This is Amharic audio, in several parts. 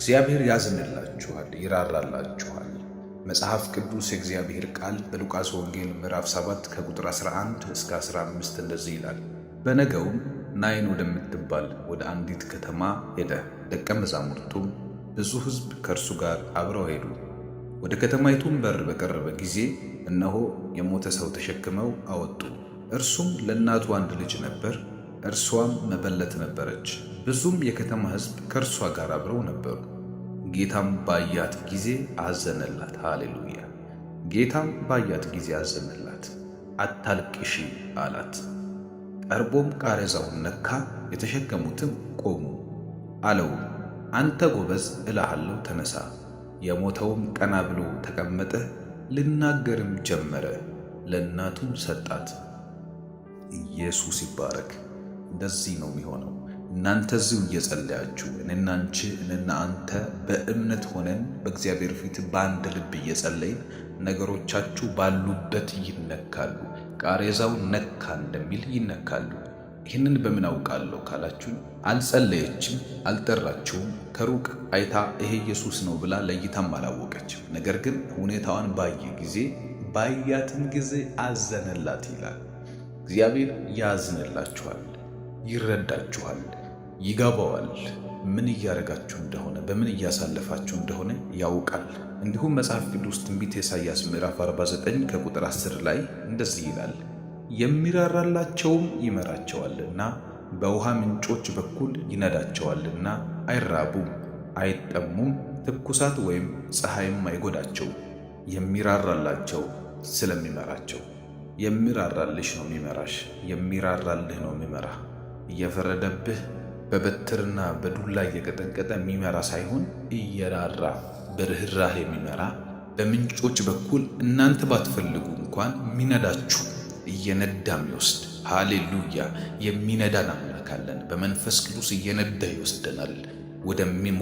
እግዚአብሔር ያዝንላችኋል፣ ይራራላችኋል። መጽሐፍ ቅዱስ የእግዚአብሔር ቃል በሉቃስ ወንጌል ምዕራፍ 7 ከቁጥር 11 እስከ 15 እንደዚህ ይላል። በነገውም ናይን ወደምትባል ወደ አንዲት ከተማ ሄደ። ደቀ መዛሙርቱም ብዙ ሕዝብ ከእርሱ ጋር አብረው ሄዱ። ወደ ከተማይቱም በር በቀረበ ጊዜ እነሆ የሞተ ሰው ተሸክመው አወጡ። እርሱም ለእናቱ አንድ ልጅ ነበር፣ እርሷም መበለት ነበረች። ብዙም የከተማ ሕዝብ ከእርሷ ጋር አብረው ነበሩ። ጌታም ባያት ጊዜ አዘነላት። ሃሌሉያ! ጌታም ባያት ጊዜ አዘነላት። አታልቅሺ አላት። ቀርቦም ቃሬዛውን ነካ፣ የተሸከሙትም ቆሙ። አለው አንተ ጎበዝ እልሃለሁ ተነሳ። የሞተውም ቀና ብሎ ተቀመጠ፣ ልናገርም ጀመረ። ለእናቱም ሰጣት። ኢየሱስ ይባረክ። እንደዚህ ነው የሚሆነው። እናንተ እዚሁ እየጸለያችሁ እኔና አንቺ እኔና አንተ በእምነት ሆነን በእግዚአብሔር ፊት በአንድ ልብ እየጸለይን ነገሮቻችሁ ባሉበት ይነካሉ። ቃሬዛው ነካ እንደሚል ይነካሉ። ይህንን በምን አውቃለሁ ካላችሁኝ፣ አልጸለየችም፣ አልጠራችውም። ከሩቅ አይታ ይሄ ኢየሱስ ነው ብላ ለይታም አላወቀችም። ነገር ግን ሁኔታዋን ባያትም ጊዜ አዘነላት ይላል። እግዚአብሔር ያዝንላችኋል፣ ይረዳችኋል፣ ይገባዋል። ምን እያደረጋችሁ እንደሆነ በምን እያሳለፋችሁ እንደሆነ ያውቃል። እንዲሁም መጽሐፍ ቅዱስ ትንቢተ ኢሳይያስ ምዕራፍ 49 ከቁጥር 10 ላይ እንደዚህ ይላል፣ የሚራራላቸውም ይመራቸዋልና በውሃ ምንጮች በኩል ይነዳቸዋልና አይራቡም አይጠሙም፣ ትኩሳት ወይም ፀሐይም አይጎዳቸውም። የሚራራላቸው ስለሚመራቸው። የሚራራልሽ ነው የሚመራሽ። የሚራራልህ ነው የሚመራ። እየፈረደብህ በበትርና በዱላ እየቀጠቀጠ የሚመራ ሳይሆን እየራራ በርህራህ የሚመራ በምንጮች በኩል እናንተ ባትፈልጉ እንኳን የሚነዳችሁ እየነዳ የሚወስድ። ሃሌሉያ! የሚነዳን አምላክ አለን። በመንፈስ ቅዱስ እየነዳ ይወስደናል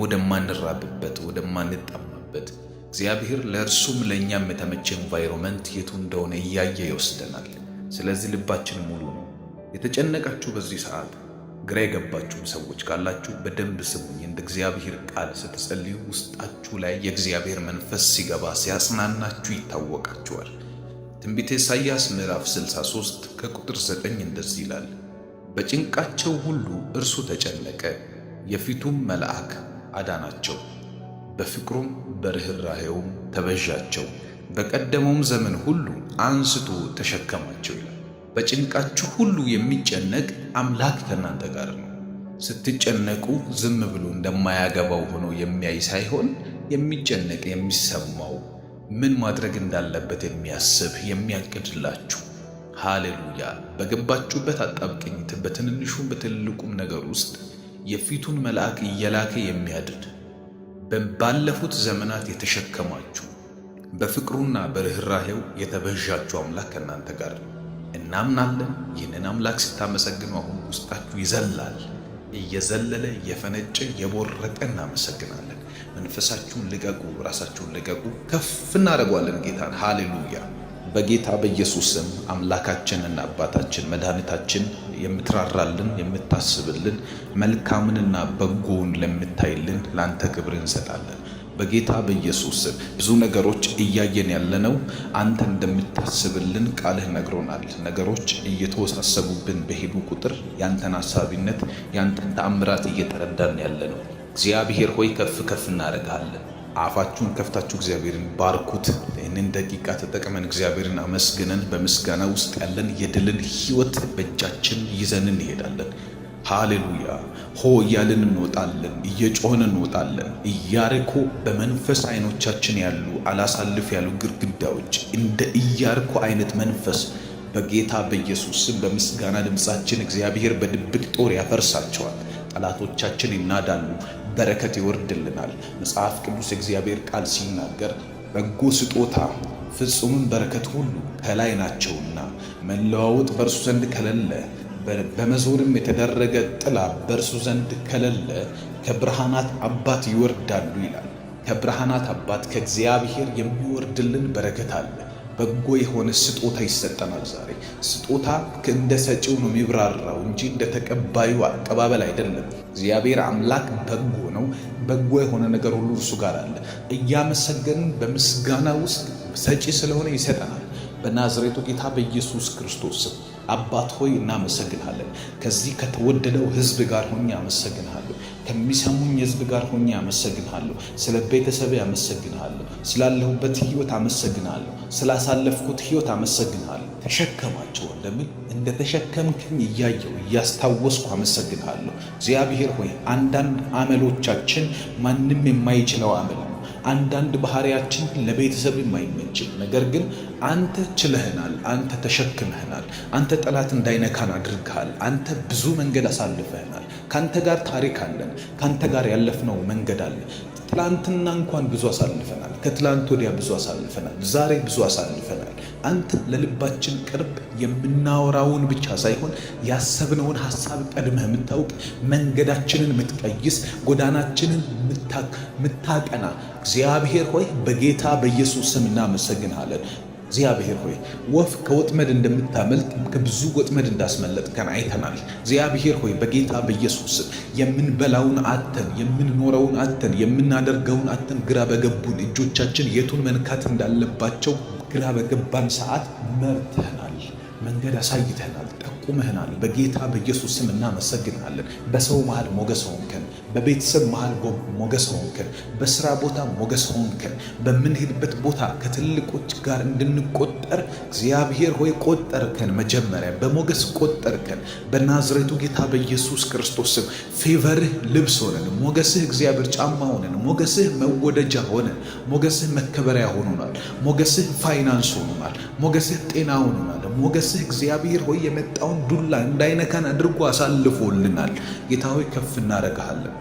ወደማንራብበት ወደማንጠማበት። እግዚአብሔር ለእርሱም ለእኛም የተመቸ ኤንቫይሮመንት የቱ እንደሆነ እያየ ይወስደናል። ስለዚህ ልባችን ሙሉ ነው። የተጨነቃችሁ በዚህ ሰዓት ግራ የገባችሁም ሰዎች ካላችሁ በደንብ ስሙኝ። እንደ እግዚአብሔር ቃል ስትጸልዩ ውስጣችሁ ላይ የእግዚአብሔር መንፈስ ሲገባ ሲያጽናናችሁ ይታወቃችኋል። ትንቢተ ኢሳይያስ ምዕራፍ 63 ከቁጥር 9 እንደዚህ ይላል፣ በጭንቃቸው ሁሉ እርሱ ተጨነቀ፣ የፊቱም መልአክ አዳናቸው፣ በፍቅሩም በርህራሄውም ተበዣቸው፣ በቀደመውም ዘመን ሁሉ አንስቶ ተሸከማቸው ይላል። በጭንቃችሁ ሁሉ የሚጨነቅ አምላክ ከእናንተ ጋር ነው። ስትጨነቁ ዝም ብሎ እንደማያገባው ሆኖ የሚያይ ሳይሆን የሚጨነቅ የሚሰማው ምን ማድረግ እንዳለበት የሚያስብ የሚያቅድላችሁ። ሃሌሉያ! በገባችሁበት አጣብቅኝ በትንንሹም በትልቁም ነገር ውስጥ የፊቱን መልአክ እየላከ የሚያድን ባለፉት ዘመናት የተሸከማችሁ በፍቅሩና በርህራሄው የተበዣችሁ አምላክ ከእናንተ ጋር ነው። እናምናለን። ይህንን አምላክ ስታመሰግኑ አሁን ውስጣችሁ ይዘላል። እየዘለለ እየፈነጨ የቦረቀ እናመሰግናለን። መንፈሳችሁን ልቀቁ፣ ራሳችሁን ልቀቁ። ከፍ እናደርገዋለን ጌታን። ሃሌሉያ! በጌታ በኢየሱስ ስም አምላካችንና አባታችን መድኃኒታችን የምትራራልን የምታስብልን መልካምንና በጎውን ለምታይልን ለአንተ ክብር እንሰጣለን። በጌታ በኢየሱስ ስም ብዙ ነገሮች እያየን ያለነው አንተ እንደምታስብልን ቃልህ ነግሮናል። ነገሮች እየተወሳሰቡብን በሄዱ ቁጥር ያንተን ሐሳቢነት ያንተን ተአምራት እየተረዳን ያለነው። እግዚአብሔር ሆይ ከፍ ከፍ እናደርጋለን። አፋችሁን ከፍታችሁ እግዚአብሔርን ባርኩት። ይህንን ደቂቃ ተጠቅመን እግዚአብሔርን አመስግነን በምስጋና ውስጥ ያለን የድልን ሕይወት በእጃችን ይዘን እንሄዳለን። ሃሌሉያ! ሆ እያልን እንወጣለን፣ እየጮህን እንወጣለን። ኢያሪኮ በመንፈስ አይኖቻችን ያሉ አላሳልፍ ያሉ ግድግዳዎች እንደ ኢያሪኮ አይነት መንፈስ በጌታ በኢየሱስ ስም በምስጋና ድምፃችን እግዚአብሔር በድብቅ ጦር ያፈርሳቸዋል። ጠላቶቻችን ይናዳሉ፣ በረከት ይወርድልናል። መጽሐፍ ቅዱስ እግዚአብሔር ቃል ሲናገር በጎ ስጦታ ፍጹምም በረከት ሁሉ ከላይ ናቸውና መለዋወጥ በእርሱ ዘንድ ከሌለ በመዞርም የተደረገ ጥላ በእርሱ ዘንድ ከሌለ ከብርሃናት አባት ይወርዳሉ ይላል። ከብርሃናት አባት ከእግዚአብሔር የሚወርድልን በረከት አለ። በጎ የሆነ ስጦታ ይሰጠናል ዛሬ። ስጦታ እንደ ሰጪው ነው የሚብራራው እንጂ እንደ ተቀባዩ አቀባበል አይደለም። እግዚአብሔር አምላክ በጎ ነው። በጎ የሆነ ነገር ሁሉ እርሱ ጋር አለ። እያመሰገንን በምስጋና ውስጥ ሰጪ ስለሆነ ይሰጠናል። በናዝሬቱ ጌታ በኢየሱስ ክርስቶስ ስም አባት ሆይ እናመሰግንሃለን። ከዚህ ከተወደደው ሕዝብ ጋር ሆኜ አመሰግንሃለሁ። ከሚሰሙኝ ሕዝብ ጋር ሆኜ አመሰግንሃለሁ። ስለ ቤተሰብ አመሰግንሃለሁ። ስላለሁበት ሕይወት አመሰግንሃለሁ። ስላሳለፍኩት ሕይወት አመሰግንሃለሁ። ተሸከማቸው እንደምን እንደተሸከምክኝ እያየው እያስታወስኩ አመሰግንሃለሁ። እግዚአብሔር ሆይ አንዳንድ አመሎቻችን ማንም የማይችለው አመል ነው። አንዳንድ ባህሪያችን ለቤተሰብ የማይመችም፣ ነገር ግን አንተ ችለህናል። አንተ ተሸክመህናል። አንተ ጠላት እንዳይነካን አድርገሃል። አንተ ብዙ መንገድ አሳልፈህናል። ካንተ ጋር ታሪክ አለን። ካንተ ጋር ያለፍነው መንገድ አለ። ትላንትና እንኳን ብዙ አሳልፈናል። ከትላንት ወዲያ ብዙ አሳልፈናል። ዛሬ ብዙ አሳልፈናል። አንተ ለልባችን ቅርብ፣ የምናወራውን ብቻ ሳይሆን ያሰብነውን ሐሳብ ቀድመህ የምታውቅ፣ መንገዳችንን የምትቀይስ፣ ጎዳናችንን የምታቀና እግዚአብሔር ሆይ በጌታ በኢየሱስ ስም እናመሰግንሃለን። እግዚአብሔር ሆይ ወፍ ከወጥመድ እንደምታመልጥ ከብዙ ወጥመድ እንዳስመለጥከን አይተናል። እግዚአብሔር ሆይ በጌታ በኢየሱስ የምንበላውን አተን፣ የምንኖረውን አተን፣ የምናደርገውን አተን ግራ በገቡን እጆቻችን የቱን መንካት እንዳለባቸው ግራ በገባን ሰዓት መርተናል፣ መንገድ አሳይተናል፣ ጠቁመህናል። በጌታ በኢየሱስ ስም እናመሰግንሃለን። በሰው መሃል ሞገስ ሆንከን፣ በቤተሰብ መሃል ሞገስ ሆንከን፣ በስራ ቦታ ሞገስ ሆንከን፣ በምንሄድበት ቦታ ከትልቆች ጋር እንድንቆጠር እግዚአብሔር ሆይ ቆጠርከን። መጀመሪያ በሞገስ ቆጠርከን። በናዝሬቱ ጌታ በኢየሱስ ክርስቶስ ስም ፌቨርህ ልብስ ሆነን፣ ሞገስህ እግዚአብሔር ጫማ ሆነን፣ ሞገስህ መወደጃ ሆነን፣ ሞገስህ መከበሪያ ሆኖናል። ሞገስህ ፋይናንስ ሆኖናል። ሞገስህ ጤና ሆኖናል። ሞገስህ እግዚአብሔር ሆይ የመጣውን ዱላ እንዳይነካን አድርጎ አሳልፎልናል። ጌታ ሆይ ከፍ እናደርግሃለን።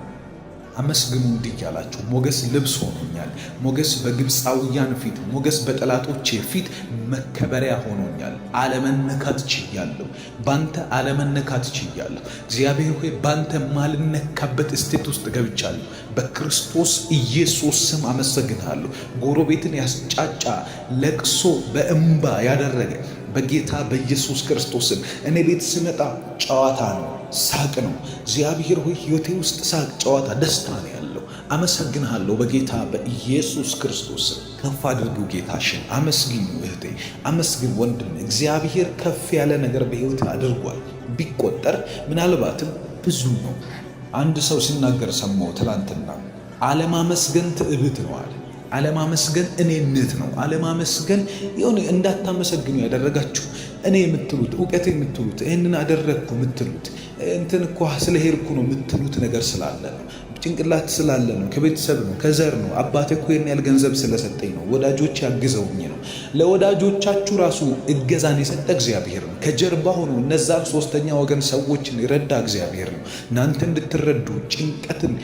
አመስግኑ እንዲህ ያላችሁ ሞገስ ልብስ ሆኖኛል። ሞገስ በግብፃውያን ፊት፣ ሞገስ በጠላቶቼ ፊት መከበሪያ ሆኖኛል። አለመነካት ችያለሁ። ባንተ አለመነካት ችያለሁ። እግዚአብሔር ሆይ ባንተ ማልነካበት እስቴት ውስጥ ገብቻለሁ። በክርስቶስ ኢየሱስ ስም አመሰግንሃለሁ። ጎረቤትን ያስጫጫ ለቅሶ በእንባ ያደረገ በጌታ በኢየሱስ ክርስቶስም እኔ ቤት ስመጣ ጨዋታ ነው፣ ሳቅ ነው። እግዚአብሔር ሆይ ሕይወቴ ውስጥ ሳቅ፣ ጨዋታ፣ ደስታ ነው ያለው። አመሰግንሃለሁ በጌታ በኢየሱስ ክርስቶስ። ከፍ አድርጉ ጌታሽን። አመስግኙ እህቴ፣ አመስግን ወንድም። እግዚአብሔር ከፍ ያለ ነገር በሕይወት አድርጓል። ቢቆጠር ምናልባትም ብዙ ነው። አንድ ሰው ሲናገር ሰማው ትላንትና። አለማመስገን ትዕቢት ነው አለ። አለማመስገን እኔነት ነው። አለማመስገን የሆነ እንዳታመሰግኑ ያደረጋችሁ እኔ የምትሉት እውቀት የምትሉት ይህንን አደረግኩ የምትሉት እንትን እኮ ስለሄድኩ ነው የምትሉት ነገር ስላለ ነው። ጭንቅላት ስላለ ነው። ከቤተሰብ ነው፣ ከዘር ነው። አባቴ እኮ ይህን ያህል ገንዘብ ስለሰጠኝ ነው፣ ወዳጆች ያግዘውኝ ነው። ለወዳጆቻችሁ ራሱ እገዛን የሰጠ እግዚአብሔር ነው። ከጀርባ ሆኖ እነዛን ሶስተኛ ወገን ሰዎችን የረዳ እግዚአብሔር ነው። እናንተ እንድትረዱ ጭንቀትን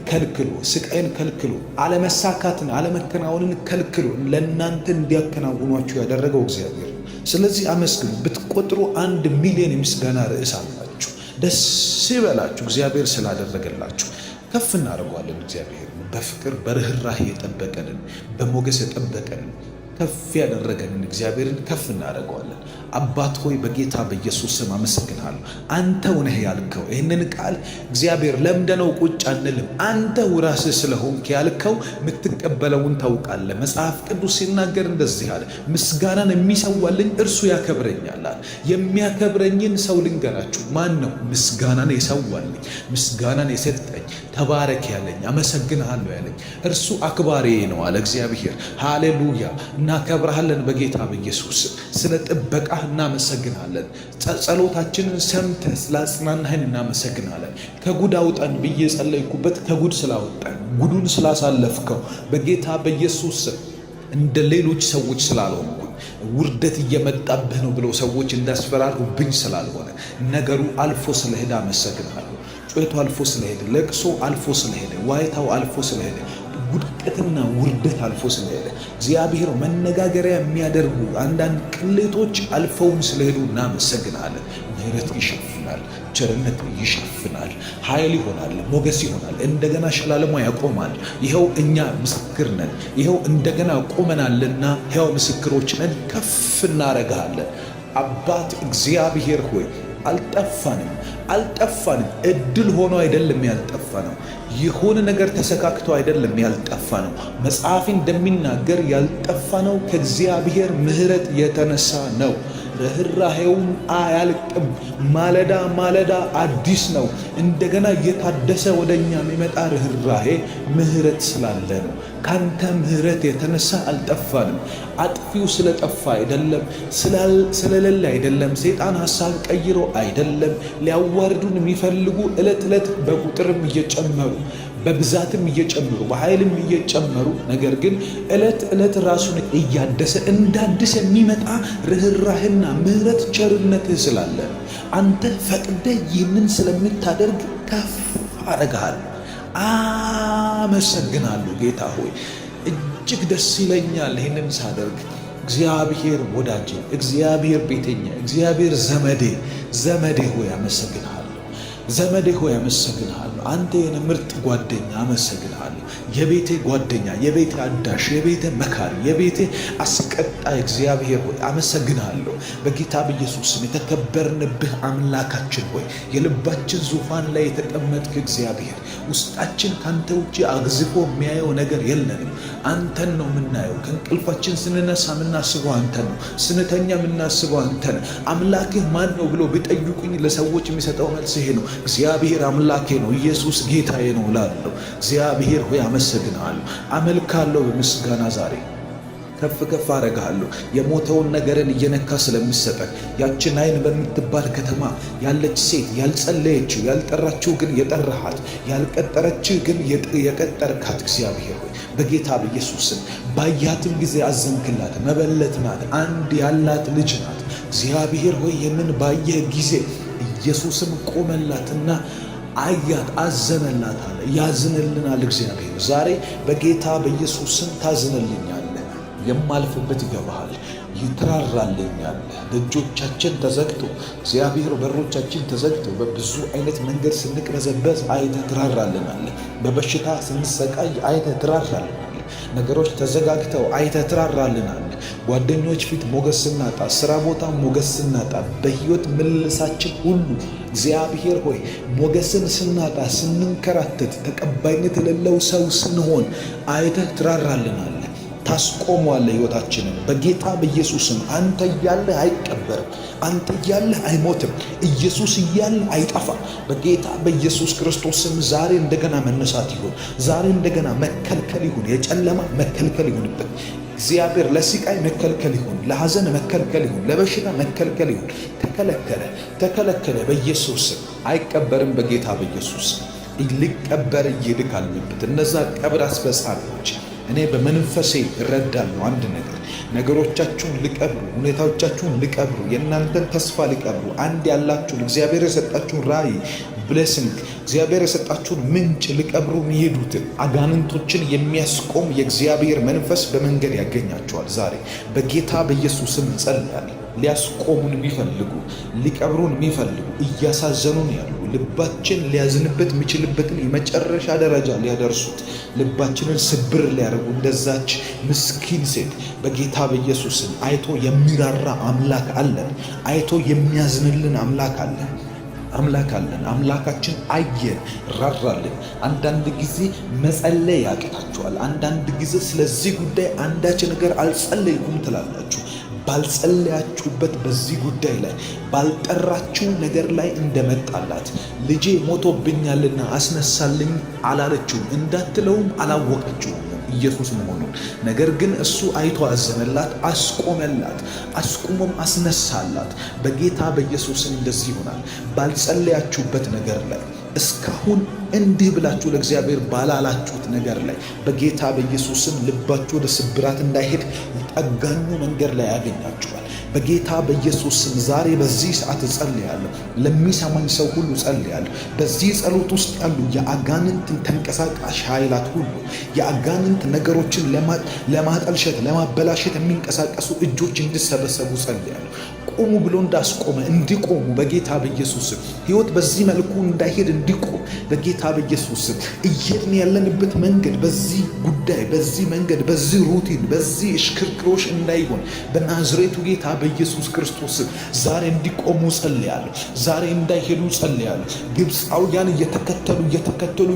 ከልክሉ፣ ስቃይን ከልክሉ፣ አለመሳካትን አለመከናወንን ከልክሉ፣ ለእናንተ እንዲያከናውኗችሁ ያደረገው እግዚአብሔር ነው። ስለዚህ አመስግኑ። ብትቆጥሩ 1 ሚሊዮን የምስጋና ርዕስ አላችሁ። ደስ ይበላችሁ እግዚአብሔር ስላደረገላችሁ። ከፍ እናደርገዋለን። እግዚአብሔር በፍቅር በርህራሄ የጠበቀንን፣ በሞገስ የጠበቀንን፣ ከፍ ያደረገንን እግዚአብሔርን ከፍ እናደርገዋለን። አባት ሆይ በጌታ በኢየሱስ ስም አመሰግናለሁ። አንተው ነህ ያልከው ይህንን ቃል እግዚአብሔር ለምደነው ቁጭ አንልም። አንተው ራስህ ስለሆንክ ያልከው የምትቀበለውን ታውቃለህ። መጽሐፍ ቅዱስ ሲናገር እንደዚህ አለ፣ ምስጋናን የሚሰዋልኝ እርሱ ያከብረኛል አለ። የሚያከብረኝን ሰው ልንገራችሁ። ማን ነው ምስጋናን የሰዋልኝ? ምስጋናን የሰጠኝ፣ ተባረክ ያለኝ፣ አመሰግንሃለሁ ያለኝ እርሱ አክባሪ ነው አለ እግዚአብሔር። ሃሌሉያ። እናከብረሃለን በጌታ በኢየሱስ ስለ ጥበቃ እናመሰግናለን። ጸሎታችንን ሰምተህ ስላጽናናህን እናመሰግናለን። ከጉድ አውጣን ብዬ ጸለይኩበት ከጉድ ስላወጣን፣ ጉዱን ስላሳለፍከው በጌታ በኢየሱስ እንደ ሌሎች ሰዎች ስላልሆንኩኝ፣ ውርደት እየመጣብህ ነው ብለው ሰዎች እንዳስፈራሩብኝ ስላልሆነ፣ ነገሩ አልፎ ስለሄደ አመሰግናለሁ። ጩኸቱ አልፎ ስለሄደ፣ ለቅሶ አልፎ ስለሄደ፣ ዋይታው አልፎ ስለሄደ፣ ውድቀትና ውርደት አልፎ ስለሄደ፣ እግዚአብሔር መነጋገሪያ የሚያደርጉ አንዳንድ ቅሌቶች አልፈውን ስለሄዱ እናመሰግናለን። ምሕረት ይሸፍናል። ቸርነት ይሸፍናል፣ ኃይል ይሆናል፣ ሞገስ ይሆናል፣ እንደገና ሸላለሞ ያቆማል። ይኸው እኛ ምስክር ነን። ይኸው እንደገና ቆመናልና ሕያው ምስክሮች ነን። ከፍ እናረጋለን። አባት እግዚአብሔር ሆይ አልጠፋንም። እድል ሆኖ አይደለም ያልጠፋ ነው። ይሁን ነገር ተሰካክቶ አይደለም ያልጠፋ ነው። መጽሐፍ እንደሚናገር ያልጠፋ ነው ከእግዚአብሔር ምሕረት የተነሳ ነው። ርኅራኄውም አያልቅም። ማለዳ ማለዳ አዲስ ነው። እንደገና እየታደሰ ወደኛ የሚመጣ ርኅራኄ ምሕረት ስላለ ነው። ካንተ ምሕረት የተነሳ አልጠፋንም። አጥፊው ስለጠፋ አይደለም፣ ስለሌለ አይደለም፣ ሰይጣን ሐሳብ ቀይሮ አይደለም። ሊያዋርዱን የሚፈልጉ ዕለት ዕለት በቁጥርም እየጨመሩ በብዛትም እየጨመሩ በኃይልም እየጨመሩ ነገር ግን ዕለት ዕለት ራሱን እያደሰ እንዳድስ የሚመጣ ርኅራኄና ምሕረት ቸርነትህ ስላለ አንተ ፈቅደህ ይህንን ስለምታደርግ ከፍ አደርግሃለሁ። አመሰግናለሁ ጌታ ሆይ፣ እጅግ ደስ ይለኛል ይህንን ሳደርግ። እግዚአብሔር ወዳጄ፣ እግዚአብሔር ቤተኛ፣ እግዚአብሔር ዘመዴ ሆይ አመሰግንሃለሁ። ዘመዴ ሆይ አመሰግንሃለሁ። አንተ የኔ ምርጥ ጓደኛ አመሰግንሃለሁ። የቤቴ ጓደኛ፣ የቤቴ አዳሽ፣ የቤቴ መካሪ፣ የቤቴ አስቀጣይ እግዚአብሔር ሆይ አመሰግንሃለሁ። በጌታ በኢየሱስ ስም የተከበርንብህ አምላካችን ሆይ የልባችን ዙፋን ላይ የተቀመጥክ እግዚአብሔር፣ ውስጣችን ካንተ ውጭ አግዝፎ የሚያየው ነገር የለንም። አንተን ነው የምናየው። ከእንቅልፋችን ስንነሳ የምናስበው አንተን ነው። ስንተኛ የምናስበው አንተን። አምላክህ ማን ነው ብሎ ቢጠይቁኝ ለሰዎች የሚሰጠው መልስ ይሄ ነው። እግዚአብሔር አምላኬ ነው፣ ኢየሱስ ጌታዬ ነው እላለሁ። እግዚአብሔር ሆይ አመሰግናለሁ፣ አመልካለሁ። በምስጋና ዛሬ ከፍ አረጋለሁ። የሞተውን ነገርን እየነካ ስለምሰጠን ያችን አይን በምትባል ከተማ ያለች ሴት ያልጸለየችው ያልጠራችው ግን የጠራሃት ያልቀጠረችው ግን የቀጠርካት እግዚአብሔር ሆይ በጌታ በኢየሱስ ስም ባያትም ጊዜ አዘንክላት። መበለት ናት፣ አንድ ያላት ልጅ ናት። እግዚአብሔር ሆይ ይህንን ባየህ ጊዜ ኢየሱስም ቆመላትና አያት፣ አዘነላት አለ። ያዝንልናል እግዚአብሔር ዛሬ በጌታ በኢየሱስ ስም ታዝንልኛለህ። የማልፍበት ይገባሃል፣ ይትራራልኛል። ደጆቻችን ተዘግቶ እግዚአብሔር በሮቻችን ተዘግቶ በብዙ አይነት መንገድ ስንቅበዘበዝ አይተህ ትራራልናል። በበሽታ ስንሰቃይ አይተህ ትራራልናል። ነገሮች ተዘጋግተው አይተህ ትራራልናል። ጓደኞች ፊት ሞገስ ስናጣ፣ ስራ ቦታ ሞገስ ስናጣ፣ በሕይወት ምልልሳችን ሁሉ እግዚአብሔር ሆይ ሞገስን ስናጣ፣ ስንንከራተት፣ ተቀባይነት የሌለው ሰው ስንሆን አይተህ ትራራልናል። ታስቆመዋለህ ሕይወታችንን በጌታ በኢየሱስም። አንተ እያለህ አይቀበርም፣ አንተ እያለህ አይሞትም፣ ኢየሱስ እያለህ አይጠፋም። በጌታ በኢየሱስ ክርስቶስም ዛሬ እንደገና መነሳት ይሁን፣ ዛሬ እንደገና መከልከል ይሁን፣ የጨለማ መከልከል ይሁንበት እግዚአብሔር። ለስቃይ መከልከል ይሁን፣ ለሐዘን መከልከል ይሁን፣ ለበሽታ መከልከል ይሁን። ተከለከለ በኢየሱስም። አይቀበርም በጌታ በኢየሱስም። ሊቀበር ይልካልበት እነዛ ቀብር አስፈጻሚዎች እኔ በመንፈሴ እረዳለሁ አንድ ነገር። ነገሮቻችሁን ሊቀብሩ፣ ሁኔታዎቻችሁን ሊቀብሩ፣ የእናንተን ተስፋ ሊቀብሩ፣ አንድ ያላችሁን እግዚአብሔር የሰጣችሁን ራእይ ብሌሲንግ፣ እግዚአብሔር የሰጣችሁን ምንጭ ሊቀብሩ የሚሄዱትን አጋንንቶችን የሚያስቆም የእግዚአብሔር መንፈስ በመንገድ ያገኛቸዋል። ዛሬ በጌታ በኢየሱስም እንጸልያለን። ሊያስቆሙን የሚፈልጉ ሊቀብሩን የሚፈልጉ እያሳዘኑን ያሉ ልባችን ሊያዝንበት የሚችልበትን የመጨረሻ ደረጃ ሊያደርሱት ልባችንን ስብር ሊያደርጉ እንደዛች ምስኪን ሴት በጌታ በኢየሱስም አይቶ የሚራራ አምላክ አለን። አይቶ የሚያዝንልን አምላክ አለን። አምላካችን አየን፣ ራራልን። አንዳንድ ጊዜ መጸለይ ያቅታችኋል። አንዳንድ ጊዜ ስለዚህ ጉዳይ አንዳች ነገር አልጸለይኩም ትላላችሁ። ባልጸለያችሁበት በዚህ ጉዳይ ላይ ባልጠራችሁ ነገር ላይ እንደመጣላት ልጄ ሞቶብኛልና አስነሳልኝ አላለችውም እንዳትለውም አላወቀችውም ኢየሱስ መሆኑን። ነገር ግን እሱ አይቶ አዘነላት፣ አስቆሞም አስነሳላት። በጌታ በኢየሱስም እንደዚህ ይሆናል። ባልጸለያችሁበት ነገር ላይ እስካሁን እንዲህ ብላችሁ ለእግዚአብሔር ባላላችሁት ነገር ላይ በጌታ በኢየሱስም ልባችሁ ወደ ስብራት እንዳይሄድ ጠጋኙ መንገድ ላይ ያገኛችኋል። በጌታ በኢየሱስ ስም ዛሬ በዚህ ሰዓት እጸልያለሁ። ለሚሰማኝ ሰው ሁሉ እጸልያለሁ። በዚህ ጸሎት ውስጥ ያሉ የአጋንንት ተንቀሳቃሽ ኃይላት ሁሉ የአጋንንት ነገሮችን ለማጠልሸት ለማበላሸት የሚንቀሳቀሱ እጆች እንዲሰበሰቡ እጸልያለሁ። ቆሙ ብሎ እንዳስቆመ እንዲቆሙ በጌታ በኢየሱስ ስም። ሕይወት በዚህ መልኩ እንዳይሄድ እንዲቆም በጌታ በኢየሱስ ስም። እየሄድን ያለንበት መንገድ በዚህ ጉዳይ በዚህ መንገድ በዚህ ሩቲን በዚህ እሽክርክሮሽ እንዳይሆን በናዝሬቱ ጌታ በኢየሱስ ክርስቶስ ስም ዛሬ እንዲቆሙ ጸልያለሁ። ዛሬ እንዳይሄዱ ጸልያለሁ። ግብፃውያን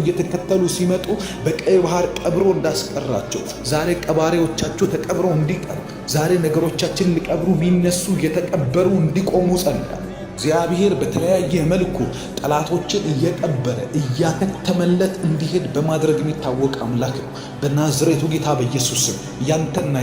እየተከተሉ ሲመጡ በቀይ ባህር ቀብሮ እንዳስቀራቸው ዛሬ ቀባሪዎቻቸው ተቀብረው እንዲቀሩ ዛሬ ነገሮቻችን ሊቀብሩ ቢነሱ እየተቀበሩ እንዲቆሙ ጸልያለሁ። እግዚአብሔር በተለያየ መልኩ ጠላቶችን እየቀበረ እያከተመለት እንዲሄድ በማድረግ የሚታወቅ አምላክ ነው። በናዝሬቱ ጌታ በኢየሱስ ስም ያንተና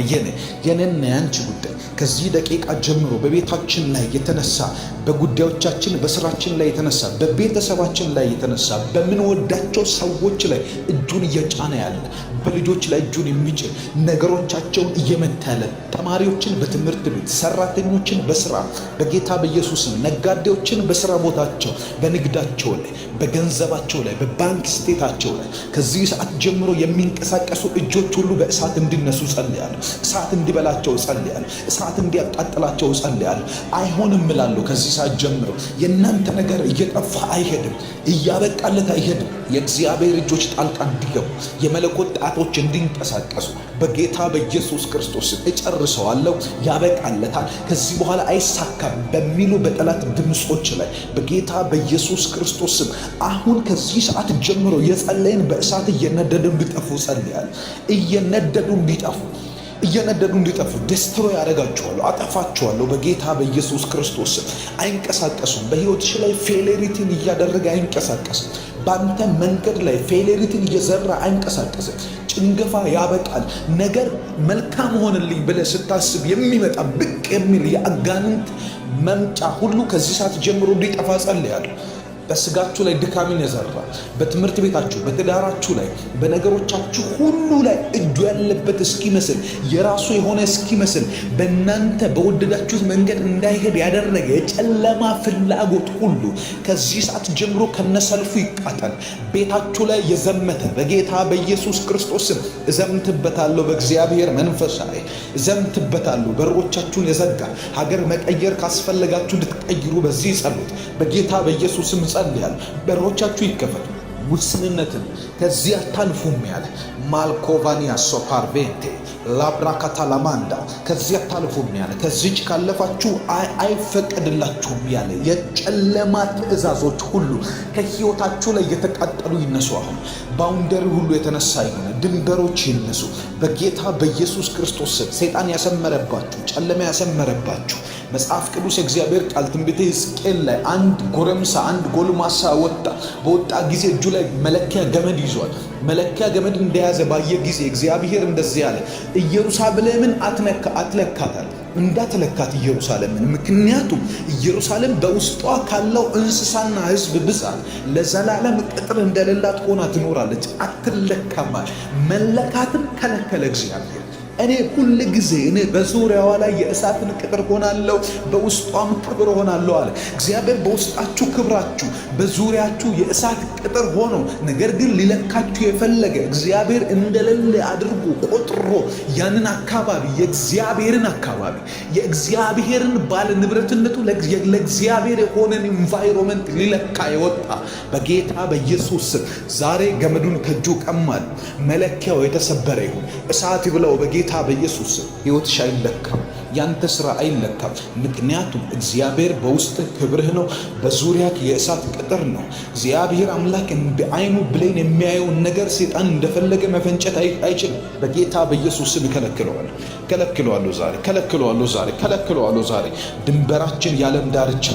የኔና ያንቺ ጉዳይ ከዚህ ደቂቃ ጀምሮ በቤታችን ላይ የተነሳ በጉዳዮቻችን በስራችን ላይ የተነሳ በቤተሰባችን ላይ የተነሳ በምንወዳቸው ሰዎች ላይ እጁን እየጫነ ያለ በልጆች ላይ እጁን የሚጭን ነገሮቻቸውን እየመታ ያለ ተማሪዎችን በትምህርት ቤት ሰራተኞችን በስራ በጌታ በኢየሱስ ነጋዴዎችን በስራ ቦታቸው በንግዳቸው ላይ በገንዘባቸው ላይ በባንክ ስቴታቸው ላይ ከዚህ ሰዓት ጀምሮ የሚንቀሳቀሱ እጆች ሁሉ በእሳት እንዲነሱ ጸልያለሁ። እሳት እንዲበላቸው ጸልያለሁ። እሳት እንዲያቃጥላቸው ጸልያለሁ። አይሆንም እላለሁ። ከዚህ ሰዓት ጀምሮ የእናንተ ነገር እየጠፋ አይሄድም፣ እያበቃለት አይሄድም። የእግዚአብሔር እጆች ጣልቃ እንዲገቡ የመለኮት ጣቶች እንዲንቀሳቀሱ በጌታ በኢየሱስ ክርስቶስ እጨርሰዋለሁ። ያበቃለታል፣ ከዚህ በኋላ አይሳካም በሚሉ በጠላት ድምጾች ላይ በጌታ በኢየሱስ ክርስቶስ አሁን ከዚህ ሰዓት ጀምሮ የጸለይን በእሳት እየነደዱ እንዲጠፉ ጸልያለሁ። እየነደዱ እንዲጠፉ ደስትሮይ ያደርጋቸዋለሁ፣ አጠፋቸዋለሁ በጌታ በኢየሱስ ክርስቶስ። አይንቀሳቀሱም። በሕይወትሽ ላይ ፌሌሪቲን እያደረገ አይንቀሳቀስም። በአንተ መንገድ ላይ ፌሌሪቲን እየዘራ አይንቀሳቀስም። ጭንገፋ ያበቃል። ነገር መልካም ሆንልኝ ብለህ ስታስብ የሚመጣ ብቅ የሚል የአጋንንት መምጫ ሁሉ ከዚህ ሰዓት ጀምሮ እንዲጠፋ ጸልያለሁ። በስጋችሁ ላይ ድካምን የዘራ በትምህርት ቤታችሁ በትዳራችሁ ላይ በነገሮቻችሁ ሁሉ ላይ እጁ ያለበት እስኪመስል የራሱ የሆነ እስኪመስል በእናንተ በወደዳችሁት መንገድ እንዳይሄድ ያደረገ የጨለማ ፍላጎት ሁሉ ከዚህ ሰዓት ጀምሮ ከነሰልፉ ይቃጠል። ቤታችሁ ላይ የዘመተ በጌታ በኢየሱስ ክርስቶስ ስም እዘምትበታለሁ። በእግዚአብሔር መንፈስ ላይ እዘምትበታለሁ። በሮቻችሁን የዘጋ ሀገር መቀየር ካስፈለጋችሁ እንድትቀይሩ በዚህ ጸሎት በጌታ በኢየሱስ ስም ጸልያለሁ። በሮቻችሁ ይከፈቱ። ውስንነትን ከዚህ አታልፉም ያለ ማልኮቫኒያ ሶፓርቬንቴ ላብራካታላማንዳ ከዚህ አታልፉም ያለ ከዚች ካለፋችሁ አይፈቀድላችሁም ያለ የጨለማ ትእዛዞች ሁሉ ከሕይወታችሁ ላይ የተቃጠሉ ይነሱ። አሁን ባውንደሪ ሁሉ የተነሳ ይሆነ ድንበሮች ይነሱ በጌታ በኢየሱስ ክርስቶስ ስም። ሰይጣን ያሰመረባችሁ ጨለማ ያሰመረባችሁ መጽሐፍ ቅዱስ የእግዚአብሔር ቃል ትንቢተ ሕዝቅኤል ላይ አንድ ጎረምሳ አንድ ጎልማሳ በወጣ ጊዜ እጁ ላይ መለኪያ ገመድ ይዟል። መለኪያ ገመድ እንደያዘ ባየ ጊዜ እግዚአብሔር እንደዚህ ያለ ኢየሩሳሌምን አትለካታል፣ እንዳትለካት ኢየሩሳሌምን። ምክንያቱም ኢየሩሳሌም በውስጧ ካለው እንስሳና ሕዝብ ብዛት ለዘላለም ቅጥር እንደሌላት ሆና ትኖራለች፣ አትለካማል። መለካትን ከለከለ እግዚአብሔር። እኔ ሁል ጊዜ በዙሪያዋ ላይ የእሳትን ቅጥር ሆናለሁ፣ በውስጧም ክብር ሆናለሁ አለ እግዚአብሔር። በውስጣችሁ ክብራችሁ፣ በዙሪያችሁ የእሳት ቅጥር ሆኖ ነገር ግን ሊለካችሁ የፈለገ እግዚአብሔር እንደሌለ አድርጎ ቆጥሮ ያንን አካባቢ የእግዚአብሔርን ባለ ንብረትነቱ ለእግዚአብሔር የሆነን ኢንቫይሮመንት ሊለካ የወጣ በጌታ በኢየሱስ ዛሬ ገመዱን ከእጁ ቀማል። መለኪያው የተሰበረ ይሁን። እሳት ይብላው በጌታ በኢየሱስ ሕይወትሽ አይለካም፣ ያንተ ስራ አይለካም። ምክንያቱም እግዚአብሔር በውስጥ ክብርህ ነው፣ በዙሪያክ የእሳት ቅጥር ነው። እግዚአብሔር አምላክ እንደ አይኑ ብሌን የሚያየውን ነገር ሰይጣን እንደፈለገ መፈንጨት አይችልም። በጌታ በኢየሱስ ስም ከለክለዋለሁ ዛሬ። ድንበራችን የዓለም ዳርቻ፣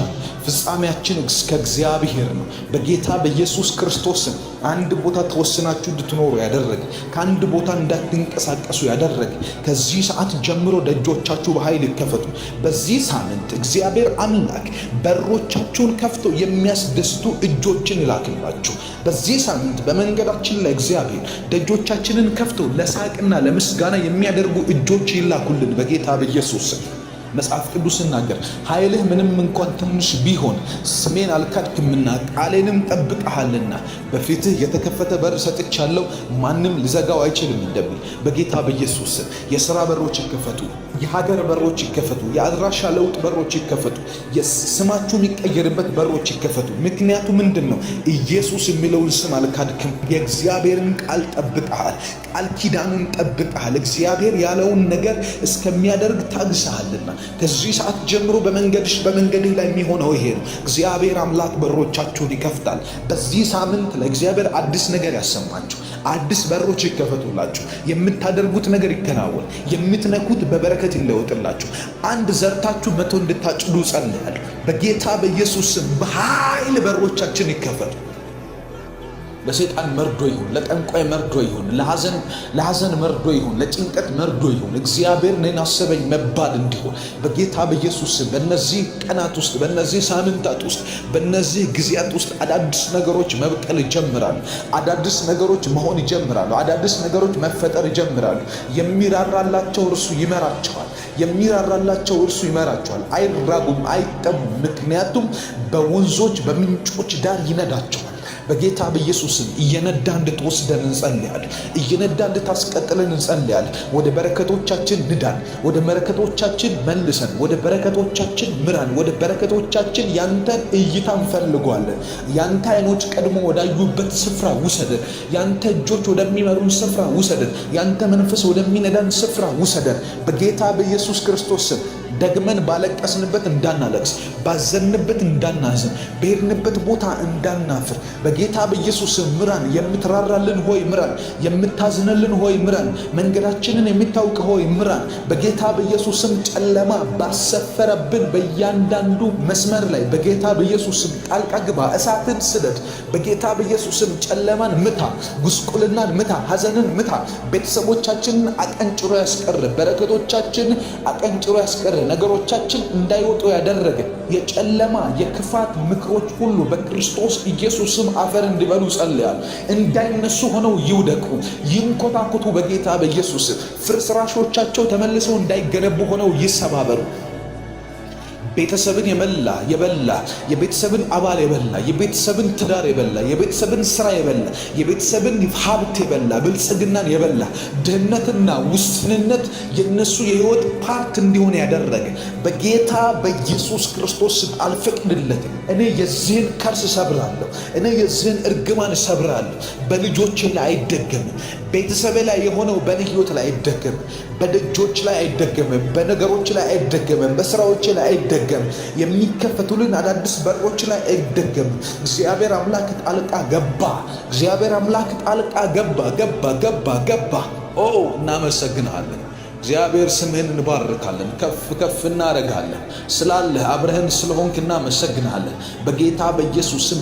ፍጻሜያችን እስከ እግዚአብሔር ነው። በጌታ በኢየሱስ ክርስቶስ አንድ ቦታ ተወስናችሁ እንድትኖሩ ያደረገ ከአንድ ቦታ እንዳትንቀሳቀሱ ያደረገ ከዚህ ሰዓት ጀምሮ ደጆቻችሁ በኃይል ይከፈቱ። በዚህ ሳምንት እግዚአብሔር አምላክ በሮቻችሁን ከፍቶ የሚያስደስቱ እጆችን ይላክላችሁ። በዚህ ሳምንት በመንገዳችን ላይ እግዚአብሔር ደጆቻችንን ከፍቶ ለሳቅና ለምስጋና የሚያደርጉ እጆች ይላኩልን በጌታ በኢየሱስ። መጽሐፍ ቅዱስ ሲናገር ኃይልህ ምንም እንኳን ትንሽ ቢሆን ስሜን አልካድክምና ቃሌንም ጠብቀሃልና በፊትህ የተከፈተ በር ሰጥቻለሁ፣ ማንም ሊዘጋው አይችልም እንደሚል በጌታ በኢየሱስ ስም የሥራ በሮች ይከፈቱ፣ የሀገር በሮች ይከፈቱ፣ የአድራሻ ለውጥ በሮች ይከፈቱ፣ ስማችሁ የሚቀየርበት በሮች ይከፈቱ። ምክንያቱ ምንድን ነው? ኢየሱስ የሚለውን ስም አልካድክም። የእግዚአብሔርን ቃል ጠብቀሃል። ቃል ኪዳኑን ጠብቀሃል። እግዚአብሔር ያለውን ነገር እስከሚያደርግ ታግሰሃልና ከዚህ ሰዓት ጀምሮ በመንገድህ ላይ የሚሆነው ይሄ ነው። እግዚአብሔር አምላክ በሮቻችሁን ይከፍታል። በዚህ ሳምንት ለእግዚአብሔር አዲስ ነገር ያሰማችሁ፣ አዲስ በሮች ይከፈቱላችሁ። የምታደርጉት ነገር ይከናወን። የምትነኩት በበረከት ይለወጥላችሁ። አንድ ዘርታችሁ 100 እንድታጭዱ ጸልያለሁ። በጌታ በኢየሱስ ስም በኃይል በሮቻችን ይከፈቱ። ለሰይጣን መርዶ ይሁን፣ ለጠንቋይ መርዶ ይሁን፣ ለሐዘን መርዶ ይሁን፣ ለጭንቀት መርዶ ይሁን፣ እግዚአብሔር እኔን አሰበኝ መባል እንዲሆን በጌታ በኢየሱስ ስም በእነዚህ ቀናት ውስጥ፣ በእነዚህ ሳምንታት ውስጥ፣ በእነዚህ ጊዜያት ውስጥ አዳዲስ ነገሮች መብቀል ይጀምራሉ። አዳዲስ ነገሮች መሆን ይጀምራሉ። አዳዲስ ነገሮች መፈጠር ይጀምራሉ። የሚራራላቸው እርሱ ይመራቸዋል። የሚራራላቸው እርሱ ይመራቸዋል። አይራቡም፣ አይጠሙም። ምክንያቱም በወንዞች በምንጮች ዳር ይነዳቸዋል። በጌታ በኢየሱስም እየነዳ እንድትወስደን እንጸልያለን። እየነዳ እንድታስቀጥለን እንጸልያለን። ወደ በረከቶቻችን ንዳን፣ ወደ በረከቶቻችን መልሰን፣ ወደ በረከቶቻችን ምራን፣ ወደ በረከቶቻችን ያንተን እይታ እንፈልጓለን። ያንተ አይኖች ቀድሞ ወዳዩበት ስፍራ ውሰደን። ያንተ እጆች ወደሚመሩን ስፍራ ውሰደን። ያንተ መንፈስ ወደሚነዳን ስፍራ ውሰደን። በጌታ በኢየሱስ ክርስቶስ ስም ደግመን ባለቀስንበት እንዳናለቅስ፣ ባዘንበት እንዳናዝን፣ በሄድንበት ቦታ እንዳናፍር በጌታ በኢየሱስ ምራን። የምትራራልን ሆይ ምራን። የምታዝንልን ሆይ ምራን። መንገዳችንን የምታውቅ ሆይ ምራን። በጌታ በኢየሱስ ስም ጨለማ ባሰፈረብን በእያንዳንዱ መስመር ላይ በጌታ በኢየሱስ ስም ጣልቃ ግባ። እሳትን ስደድ። በጌታ በኢየሱስ ስም ጨለማን ምታ፣ ጉስቁልናን ምታ፣ ሐዘንን ምታ። ቤተሰቦቻችንን አቀንጭሮ ያስቀር፣ በረከቶቻችን አቀንጭሮ ያስቀር፣ ነገሮቻችን እንዳይወጡ ያደረገ የጨለማ የክፋት ምክሮች ሁሉ በክርስቶስ ኢየሱስ ስም አፈር እንዲበሉ ጸልያል። እንዳይነሱ ሆነው ይውደቁ፣ ይንኮታኮቱ። በጌታ በኢየሱስ ፍርስራሾቻቸው ተመልሰው እንዳይገነቡ ሆነው ይሰባበሩ። ቤተሰብን የበላ የቤተሰብን አባል የበላ የቤተሰብን ትዳር የበላ የቤተሰብን ስራ የበላ የቤተሰብን ሀብት የበላ ብልጽግናን የበላ ድህነትና ውስንነት የነሱ የህይወት ፓርት እንዲሆን ያደረገ በጌታ በኢየሱስ ክርስቶስ አልፈቅድለትም። እኔ የዚህን ከርስ ሰብራለሁ። እኔ የዚህን እርግማን ሰብራለሁ። በልጆች ላይ አይደገምም። ቤተሰብ ላይ የሆነው በልጆች ላይ አይደገምም። በደጆች ላይ አይደገምም። በነገሮች ላይ አይደገምም። በስራዎች ላይ አይደገምም። የሚከፈቱልን አዳዲስ በሮች ላይ አይደገምም። እግዚአብሔር አምላክ ጣልቃ ገባ። እግዚአብሔር አምላክ ጣልቃ ገባ። እናመሰግናለን። እግዚአብሔር ስምህን እንባርካለን፣ ከፍ እናረጋለን። ስላለህ አብረህን ስለሆንክ እናመሰግናለን። በጌታ በኢየሱስ ስም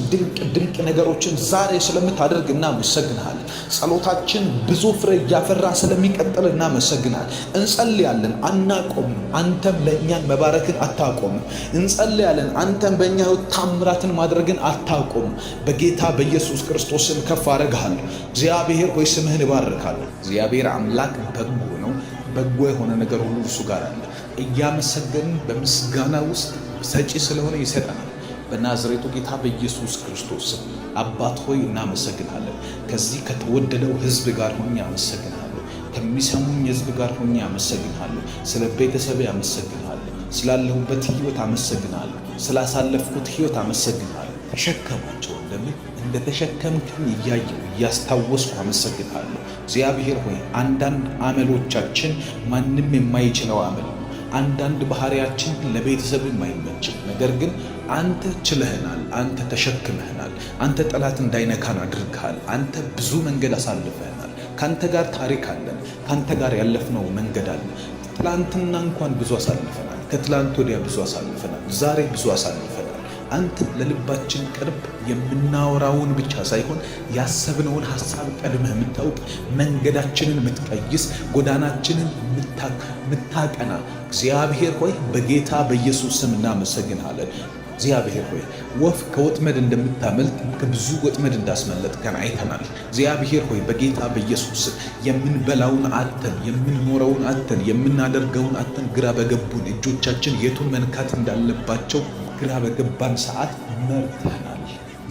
ድንቅ ነገሮችን ዛሬ ስለምታደርግ እናመሰግናለን። ጸሎታችን ብዙ ፍሬ እያፈራ ስለሚቀጥል እናመሰግናለን። እንጸልያለን፣ አናቆምም። አንተም ለእኛን መባረክን አታቆምም። እንጸልያለን፣ አንተም በእኛ ታምራትን ማድረግን አታቆምም። በጌታ በኢየሱስ ክርስቶስ ስም ከፍ አረጋለሁ። እግዚአብሔር ሆይ ስምህን እባርካለሁ። እግዚአብሔር አምላክ በጎ ነው። በጎ የሆነ ነገር ሁሉ እርሱ ጋር አለ። እያመሰገንን በምስጋና ውስጥ ሰጪ ስለሆነ ይሰጠናል። በናዝሬቱ ጌታ በኢየሱስ ክርስቶስ አባት ሆይ እናመሰግናለን። ከዚህ ከተወደደው ሕዝብ ጋር ሆኜ አመሰግናለሁ። ከሚሰሙኝ ሕዝብ ጋር ሆኜ አመሰግናለሁ። ስለ ቤተሰብ አመሰግናለሁ። ስላለሁበት ሕይወት አመሰግናለሁ። ስላሳለፍኩት ሕይወት አመሰግናለሁ። ተሸከማቸው እንደምን እንደተሸከምከኝ እያየሁ እያስታወስኩ አመሰግናለሁ። እግዚአብሔር ሆይ አንዳንድ አመሎቻችን ማንም የማይችለው አመል፣ አንዳንድ ባህሪያችን ለቤተሰብ የማይመችም፣ ነገር ግን አንተ ችለህናል። አንተ ተሸክመህናል። አንተ ጠላት እንዳይነካን አድርገሃል። አንተ ብዙ መንገድ አሳልፈህናል። ካንተ ጋር ታሪክ አለን። ካንተ ጋር ያለፍነው መንገድ አለ። ትላንትና እንኳን ብዙ አሳልፈናል። ከትላንት ወዲያ ብዙ አሳልፈናል። ዛሬ ብዙ አሳልፈናል። አንተ ለልባችን ቅርብ፣ የምናወራውን ብቻ ሳይሆን ያሰብነውን ሐሳብ ቀድመህ የምታውቅ፣ መንገዳችንን የምትቀይስ፣ ጎዳናችንን የምታቀና እግዚአብሔር ሆይ በጌታ በኢየሱስ ስም እናመሰግናለን። እግዚአብሔር ሆይ ወፍ ከወጥመድ እንደምታመልጥ ከብዙ ወጥመድ እንዳስመለጥከን አይተናል። እግዚአብሔር ሆይ በጌታ በኢየሱስ የምንበላውን አተን፣ የምንኖረውን አተን፣ የምናደርገውን አተን ግራ በገቡን እጆቻችን የቱን መንካት እንዳለባቸው ግራ በገባን ሰዓት መርተናል፣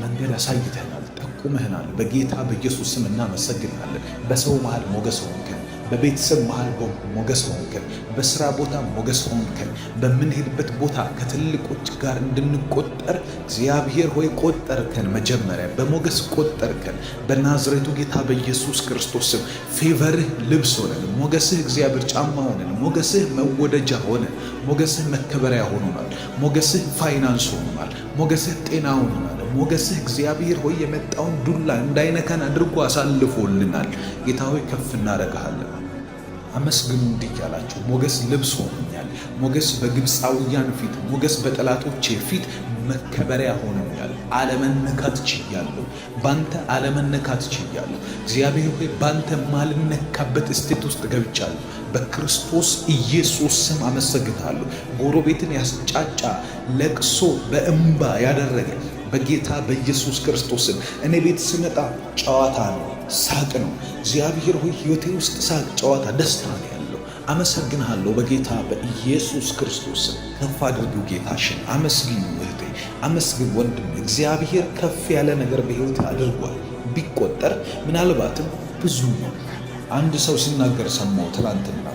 መንገድ አሳይተናል፣ ጠቁመህናል። በጌታ በኢየሱስ ስም እናመሰግናለን። በሰው መሃል ሞገስ ሆንከን፣ በቤተሰብ መሃል ሞገስ ሆንከን፣ በስራ ቦታ ሞገስ ሆንከን፣ በምንሄድበት ቦታ ከትልቆች ጋር እንድንቆጠር እግዚአብሔር ሆይ ቆጠርከን። መጀመሪያ በሞገስ ቆጠርከን። በናዝሬቱ ጌታ በኢየሱስ ክርስቶስ ስም ፌቨርህ ልብስ ሆነን፣ ሞገስህ እግዚአብሔር ጫማ ሆነን፣ ሞገስህ መወደጃ ሆነን፣ ሞገስህ መከበሪያ ሆኖናል። ሞገስህ ፋይናንስ ሆኖናል። ሞገስህ ጤና ሆኖናል። ሞገስህ እግዚአብሔር ሆይ የመጣውን ዱላ እንዳይነካን አድርጎ አሳልፎልናል። ጌታ ሆይ ከፍ እናደርግሃለን። አመስግኑ እንዲህ ያላችሁ ሞገስ ልብስ ሆኖኛል። ሞገስ በግብፃውያን ፊት፣ ሞገስ በጠላቶቼ ፊት መከበሪያ ሆኖኛል። አለመነካት ችያለሁ። ባንተ አለመነካት ችያለሁ። እግዚአብሔር ሆይ ባንተ ማልነካበት እስቴት ውስጥ ገብቻለሁ። በክርስቶስ ኢየሱስ ስም አመሰግናለሁ። ጎረቤትን ያስጫጫ ለቅሶ በእንባ ያደረገ በጌታ በኢየሱስ ክርስቶስም እኔ ቤት ስመጣ ጨዋታ ነው፣ ሳቅ ነው። እግዚአብሔር ሆይ ሕይወቴ ውስጥ ሳቅ፣ ጨዋታ፣ ደስታ ነው ያለው። አመሰግንሃለሁ በጌታ በኢየሱስ ክርስቶስም። ከፍ አድርጊው ጌታሽን። አመስግኙ እህቴ፣ አመስግን ወንድም። እግዚአብሔር ከፍ ያለ ነገር በሕይወት አድርጓል። ቢቆጠር ምናልባትም ብዙ ነው። አንድ ሰው ሲናገር ሰማሁ ትላንትና።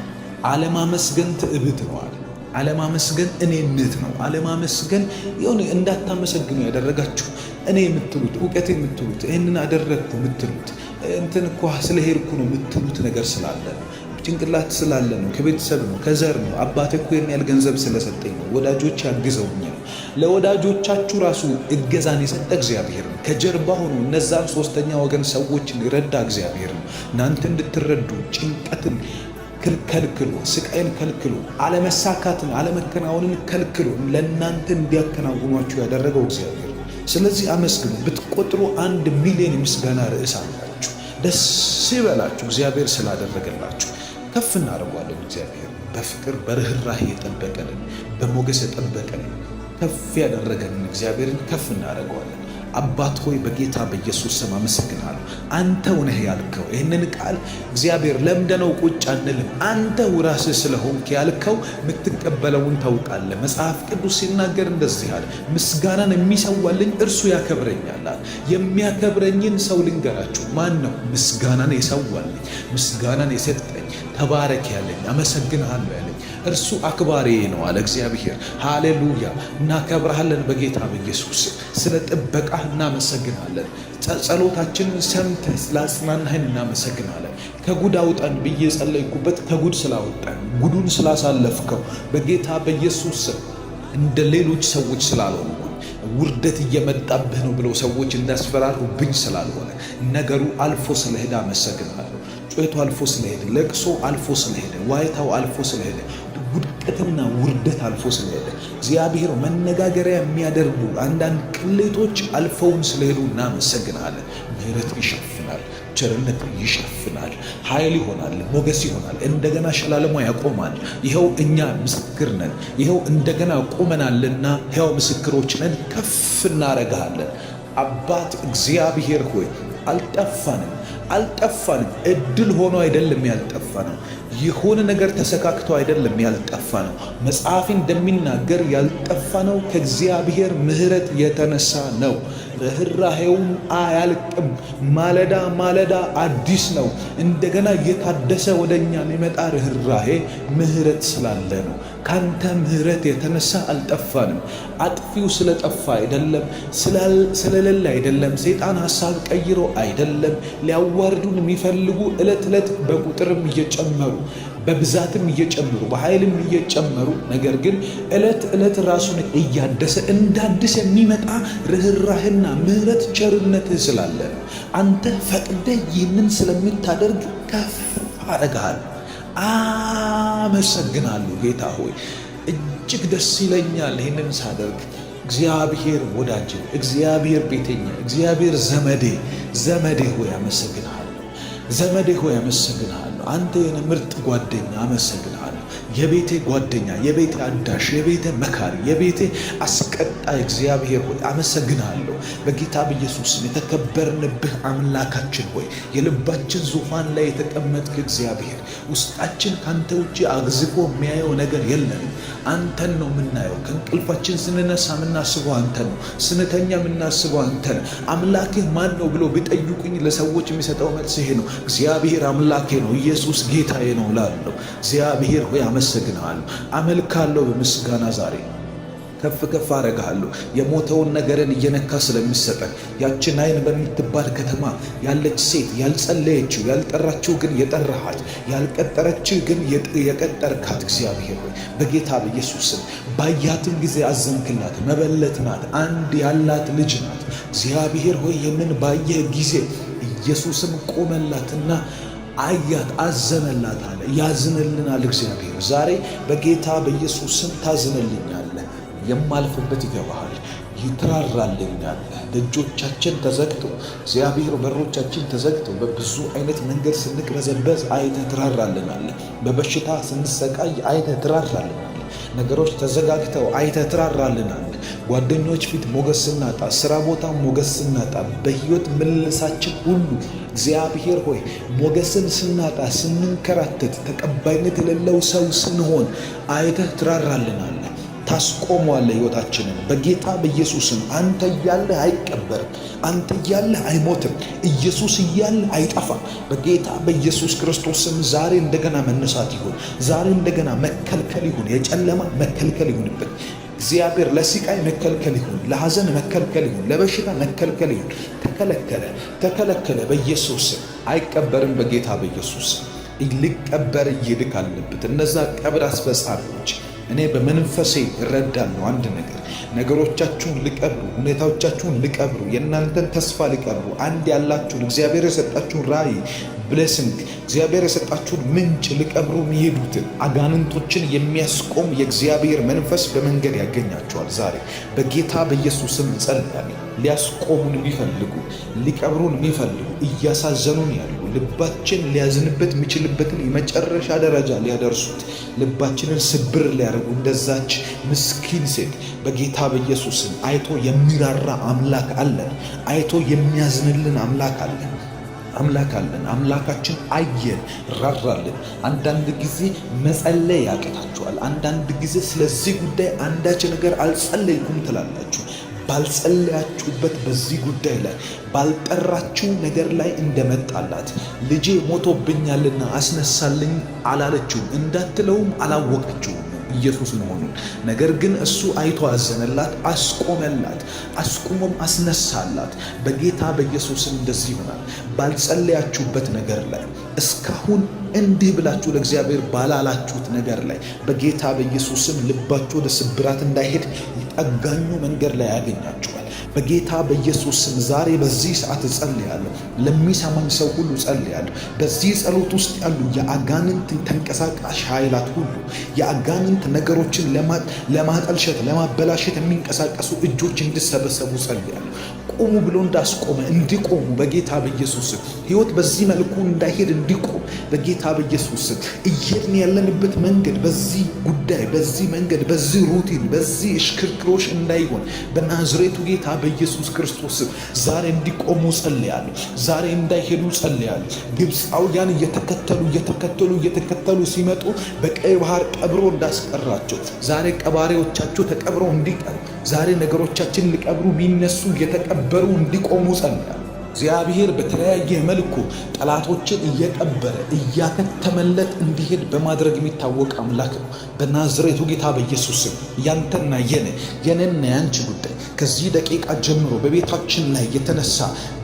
አለማመስገን ትዕቢት ነው አለ። አለማመስገን እኔነት ነው። አለማመስገን የሆነ እንዳታመሰግኑ ያደረጋችሁ እኔ የምትሉት እውቀት የምትሉት ይህንን አደረግኩ የምትሉት እንትን እኮ ስለሄድኩ ነው የምትሉት ነገር ስላለ ነው። ጭንቅላት ስላለ ነው። ከቤተሰብ ነው፣ ከዘር ነው። አባቴ እኮ የሚያል ገንዘብ ስለሰጠኝ ነው። ወዳጆች ያግዘውኝ ነው። ለወዳጆቻችሁ ራሱ እገዛን የሰጠ እግዚአብሔር ነው። ከጀርባ ሆኖ እነዛን ሶስተኛ ወገን ሰዎችን ይረዳ እግዚአብሔር ነው። እናንተ እንድትረዱ ጭንቀትን ከልክሎ፣ ስቃይን ከልክሎ፣ አለመሳካትን አለመከናወንን ከልክሎ ለእናንተ እንዲያከናውኗችሁ ያደረገው እግዚአብሔር ነው። ስለዚህ አመስግኑ። ብትቆጥሩ 1 ሚሊዮን የምስጋና ርዕስ አላችሁ። ደስ ይበላችሁ እግዚአብሔር ስላደረገላችሁ። ከፍ እናደርጓለን። እግዚአብሔር በፍቅር በርህራሄ የጠበቀንን፣ በሞገስ የጠበቀንን፣ ከፍ ያደረገንን እግዚአብሔርን ከፍ እናደርገዋለን። አባት ሆይ በጌታ በኢየሱስ ስም አመሰግናለሁ። አንተው ነህ ያልከው ይህንን ቃል እግዚአብሔር ለምደነው ቁጭ አንልም። አንተው ራስህ ስለሆንክ ያልከው የምትቀበለውን ታውቃለህ። መጽሐፍ ቅዱስ ሲናገር እንደዚህ አለ፣ ምስጋናን የሚሰዋልኝ እርሱ ያከብረኛል። የሚያከብረኝን ሰው ልንገራችሁ። ማን ነው ምስጋናን የሰዋልኝ? ምስጋናን የሰጠኝ፣ ተባረክ ያለኝ፣ አመሰግንሃለሁ ያለኝ እርሱ አክባሪ ነው አለ እግዚአብሔር። ሃሌሉያ! እናከብርሃለን በጌታ በኢየሱስ ስለ ጥበቃህ እናመሰግናለን። ጸሎታችንን ሰምተህ ስላጽናናህን እናመሰግናለን። ከጉድ አውጣን ብዬ ጸለይኩበት ከጉድ ስላወጣን፣ ጉዱን ስላሳለፍከው በጌታ በኢየሱስ እንደ ሌሎች ሰዎች ስላልሆኑ፣ ውርደት እየመጣብህ ነው ብለው ሰዎች እንዳስፈራሩብኝ ስላልሆነ፣ ነገሩ አልፎ ስለሄደ አመሰግናለሁ። ጩኸቱ አልፎ ስለሄደ፣ ለቅሶ አልፎ ስለሄደ፣ ዋይታው አልፎ ስለሄደ፣ ውድቀትና ውርደት አልፎ ስለሄደ፣ እግዚአብሔር መነጋገሪያ የሚያደርጉ አንዳንድ ቅሌቶች አልፈውን ስለሄዱ እናመሰግናለን። ምሕረት ይሸፍናል፣ ቸርነት ይሸፍናል፣ ኃይል ይሆናል፣ ሞገስ ይሆናል፣ እንደገና ሸላለሞ ያቆማል። ይኸው እኛ ምስክር ነን። ይኸው እንደገና ቆመናልና ሕያው ምስክሮች ነን። ከፍ እናረጋለን። አባት እግዚአብሔር ሆይ አልጠፋንም። እድል ሆኖ አይደለም ያልጠፋ ነው። የሆነ ነገር ተሰካክቶ አይደለም ያልጠፋ ነው። መጽሐፍ እንደሚናገር ያልጠፋ ነው ከእግዚአብሔር ምሕረት የተነሳ ነው። ርኅራኄውም አያልቅም፣ ማለዳ ማለዳ አዲስ ነው። እንደገና እየታደሰ ወደኛ የሚመጣ ርኅራኄ ምሕረት ስላለ ነው። ካንተ ምሕረት የተነሳ አልጠፋንም። አጥፊው ስለጠፋ አይደለም፣ ስለሌለ አይደለም፣ ሰይጣን ሐሳብ ቀይሮ አይደለም። ሊያዋርዱን የሚፈልጉ ዕለት ዕለት በቁጥርም እየጨመሩ በብዛትም እየጨመሩ በኃይልም እየጨመሩ ነገር ግን ዕለት ዕለት ራሱን እያደሰ እንዳድስ የሚመጣ ርኅራህና ምሕረት ቸርነትህ ስላለ ነው። አንተ ፈቅደህ ይህንን ስለምታደርግ ከፍ አደርግሃለሁ። አመሰግናለሁ ጌታ ሆይ፣ እጅግ ደስ ይለኛል ይህንን ሳደርግ። እግዚአብሔር ወዳጅ፣ እግዚአብሔር ቤተኛ፣ እግዚአብሔር ዘመዴ ሆይ አመሰግንሃለሁ። ዘመዴ ሆይ አመሰግንሃለሁ። አንተ የኔ ምርጥ ጓደኛ አመሰግንሃለሁ። የቤቴ ጓደኛ፣ የቤቴ አዳሽ፣ የቤቴ መካሪ፣ የቤቴ አስቀጣይ እግዚአብሔር ሆይ አመሰግናለሁ። በጌታ በኢየሱስ የተከበርንብህ አምላካችን ሆይ የልባችን ዙፋን ላይ የተቀመጥክ እግዚአብሔር፣ ውስጣችን ካንተ ውጪ አግዝፎ የሚያየው ነገር የለንም። አንተን ነው የምናየው። ከእንቅልፋችን ስንነሳ የምናስበው አንተን ነው። ስንተኛ የምናስበው አንተን ነው። አምላክህ ማን ነው ብሎ ቢጠይቁኝ ለሰዎች የሚሰጠው መልስ ይሄ ነው፣ እግዚአብሔር አምላኬ ነው፣ ኢየሱስ ጌታዬ ነው እላለሁ። እግዚአብሔር ሆይ አመሰግናለሁ፣ አመልካለሁ። በምስጋና ዛሬ ከፍ ከፍ አረጋለሁ። የሞተውን ነገርን እየነካ ስለሚሰጠን ያችን አይን በምትባል ከተማ ያለች ሴት ያልጸለየችው ያልጠራችው ግን የጠራሃት ያልቀጠረችው ግን የቀጠርካት እግዚአብሔር ሆይ በጌታ በኢየሱስም ባያትን ጊዜ አዘንክላት። መበለት ናት፣ አንድ ያላት ልጅ ናት። እግዚአብሔር ሆይ ይህንን ባየህ ጊዜ ኢየሱስም ቆመላትና አያት፣ አዘነላት አለ። ያዝንልናል እግዚአብሔር። ዛሬ በጌታ በኢየሱስም ታዝንልኛለህ። የማልፍበት ይገባሃል፣ ይትራራልኛል። ደጆቻችን ተዘግተው እግዚአብሔር በሮቻችን ተዘግተው በብዙ አይነት መንገድ ስንቅበዘበዝ አይተህ ትራራልናለህ። በበሽታ ስንሰቃይ አይተህ ትራራልናለህ። ነገሮች ተዘጋግተው አይተህ ትራራልናለህ። ጓደኞች ፊት ሞገስ ስናጣ፣ ስራ ቦታ ሞገስ ስናጣ፣ በህይወት ምልልሳችን ሁሉ እግዚአብሔር ሆይ ሞገስን ስናጣ፣ ስንንከራተት፣ ተቀባይነት የሌለው ሰው ስንሆን አይተህ ትራራልናለህ። ታስቆመዋለህ ህይወታችንን በጌታ በኢየሱስም። አንተ እያለህ አይቀበርም፣ አንተ እያለህ አይሞትም፣ ኢየሱስ እያለህ አይጠፋም። በጌታ በኢየሱስ ክርስቶስም ዛሬ እንደገና መነሳት ይሁን፣ ዛሬ እንደገና መከልከል ይሁን፣ የጨለማ መከልከል ይሁንበት እግዚአብሔር። ለስቃይ መከልከል ይሁን፣ ለሐዘን መከልከል ይሁን፣ ለበሽታ መከልከል ይሁን። ተከለከለ በኢየሱስም። አይቀበርም በጌታ በኢየሱስም። ሊቀበር ይልቅ አለበት። እነዛ ቀብር አስፈጻሚዎች እኔ በመንፈሴ እረዳለሁ አንድ ነገር፣ ነገሮቻችሁን ሊቀብሩ፣ ሁኔታዎቻችሁን ሊቀብሩ፣ የእናንተን ተስፋ ሊቀብሩ፣ አንድ ያላችሁን እግዚአብሔር የሰጣችሁን ራእይ ብሌሲንግ፣ እግዚአብሔር የሰጣችሁን ምንጭ ሊቀብሩ የሚሄዱትን አጋንንቶችን የሚያስቆም የእግዚአብሔር መንፈስ በመንገድ ያገኛቸዋል። ዛሬ በጌታ በኢየሱስም እጸልያለሁ። ሊያስቆሙን የሚፈልጉ ሊቀብሩን የሚፈልጉ እያሳዘኑን ያሉ ልባችን ሊያዝንበት የሚችልበትን የመጨረሻ ደረጃ ሊያደርሱት ልባችንን ስብር ሊያደርጉ እንደዛች ምስኪን ሴት በጌታ በኢየሱስም አይቶ የሚራራ አምላክ አለን። አይቶ የሚያዝንልን አምላክ አለን። አምላካችን አየን፣ ራራልን። አንዳንድ ጊዜ መጸለይ ያቅታችኋል። አንዳንድ ጊዜ ስለዚህ ጉዳይ አንዳች ነገር አልጸለይኩም ትላላችሁ። ባልጸለያችሁበት በዚህ ጉዳይ ላይ ባልጠራችሁ ነገር ላይ እንደመጣላት ልጄ ሞቶብኛልና አስነሳልኝ አላለችውም እንዳትለውም አላወቀችውም ኢየሱስ መሆኑን። ነገር ግን እሱ አይቶ አዘነላት፣ አስቆመላት፣ አስቁሞም አስነሳላት። በጌታ በኢየሱስም እንደዚህ ይሆናል። ባልጸለያችሁበት ነገር ላይ እስካሁን እንዲህ ብላችሁ ለእግዚአብሔር ባላላችሁት ነገር ላይ በጌታ በኢየሱስም ልባችሁ ወደ ስብራት እንዳይሄድ ጠጋኙ መንገድ ላይ ያገኛችኋል። በጌታ በኢየሱስም ዛሬ በዚህ ሰዓት እጸልያለሁ። ለሚሰማኝ ሰው ሁሉ እጸልያለሁ። በዚህ ጸሎት ውስጥ ያሉ የአጋንንት ተንቀሳቃሽ ኃይላት ሁሉ የአጋንንት ነገሮችን ለማጠልሸት ለማበላሸት የሚንቀሳቀሱ እጆች እንዲሰበሰቡ እጸልያለሁ። ቆሙ ብሎ እንዳስቆመ እንዲቆሙ በጌታ በኢየሱስም። ህይወት በዚህ መልኩ እንዳይሄድ እንዲቆም በጌታ በኢየሱስም። እየሄድን ያለንበት መንገድ በዚህ ጉዳይ በዚህ መንገድ በዚህ ሩቲን በዚህ እሽክርክሮሽ እንዳይሆን በናዝሬቱ ጌታ በኢየሱስ ክርስቶስ ዛሬ እንዲቆሙ ጸልያለሁ። ዛሬ እንዳይሄዱ ጸልያለሁ። ግብፃውያን እየተከተሉ ሲመጡ በቀይ ባህር ቀብሮ እንዳስቀራቸው ዛሬ ቀባሪዎቻቸው ተቀብረው እንዲቀሩ፣ ዛሬ ነገሮቻችን ሊቀብሩ ቢነሱ የተቀበሩ እንዲቆሙ ጸልያለሁ። እግዚአብሔር በተለያየ መልኩ ጠላቶችን እየቀበረ እያከተመለት እንዲሄድ በማድረግ የሚታወቅ አምላክ ነው። በናዝሬቱ ጌታ በኢየሱስም ያንተና የኔና ያንቺ ጉዳይ ከዚህ ደቂቃ ጀምሮ በቤታችን ላይ የተነሳ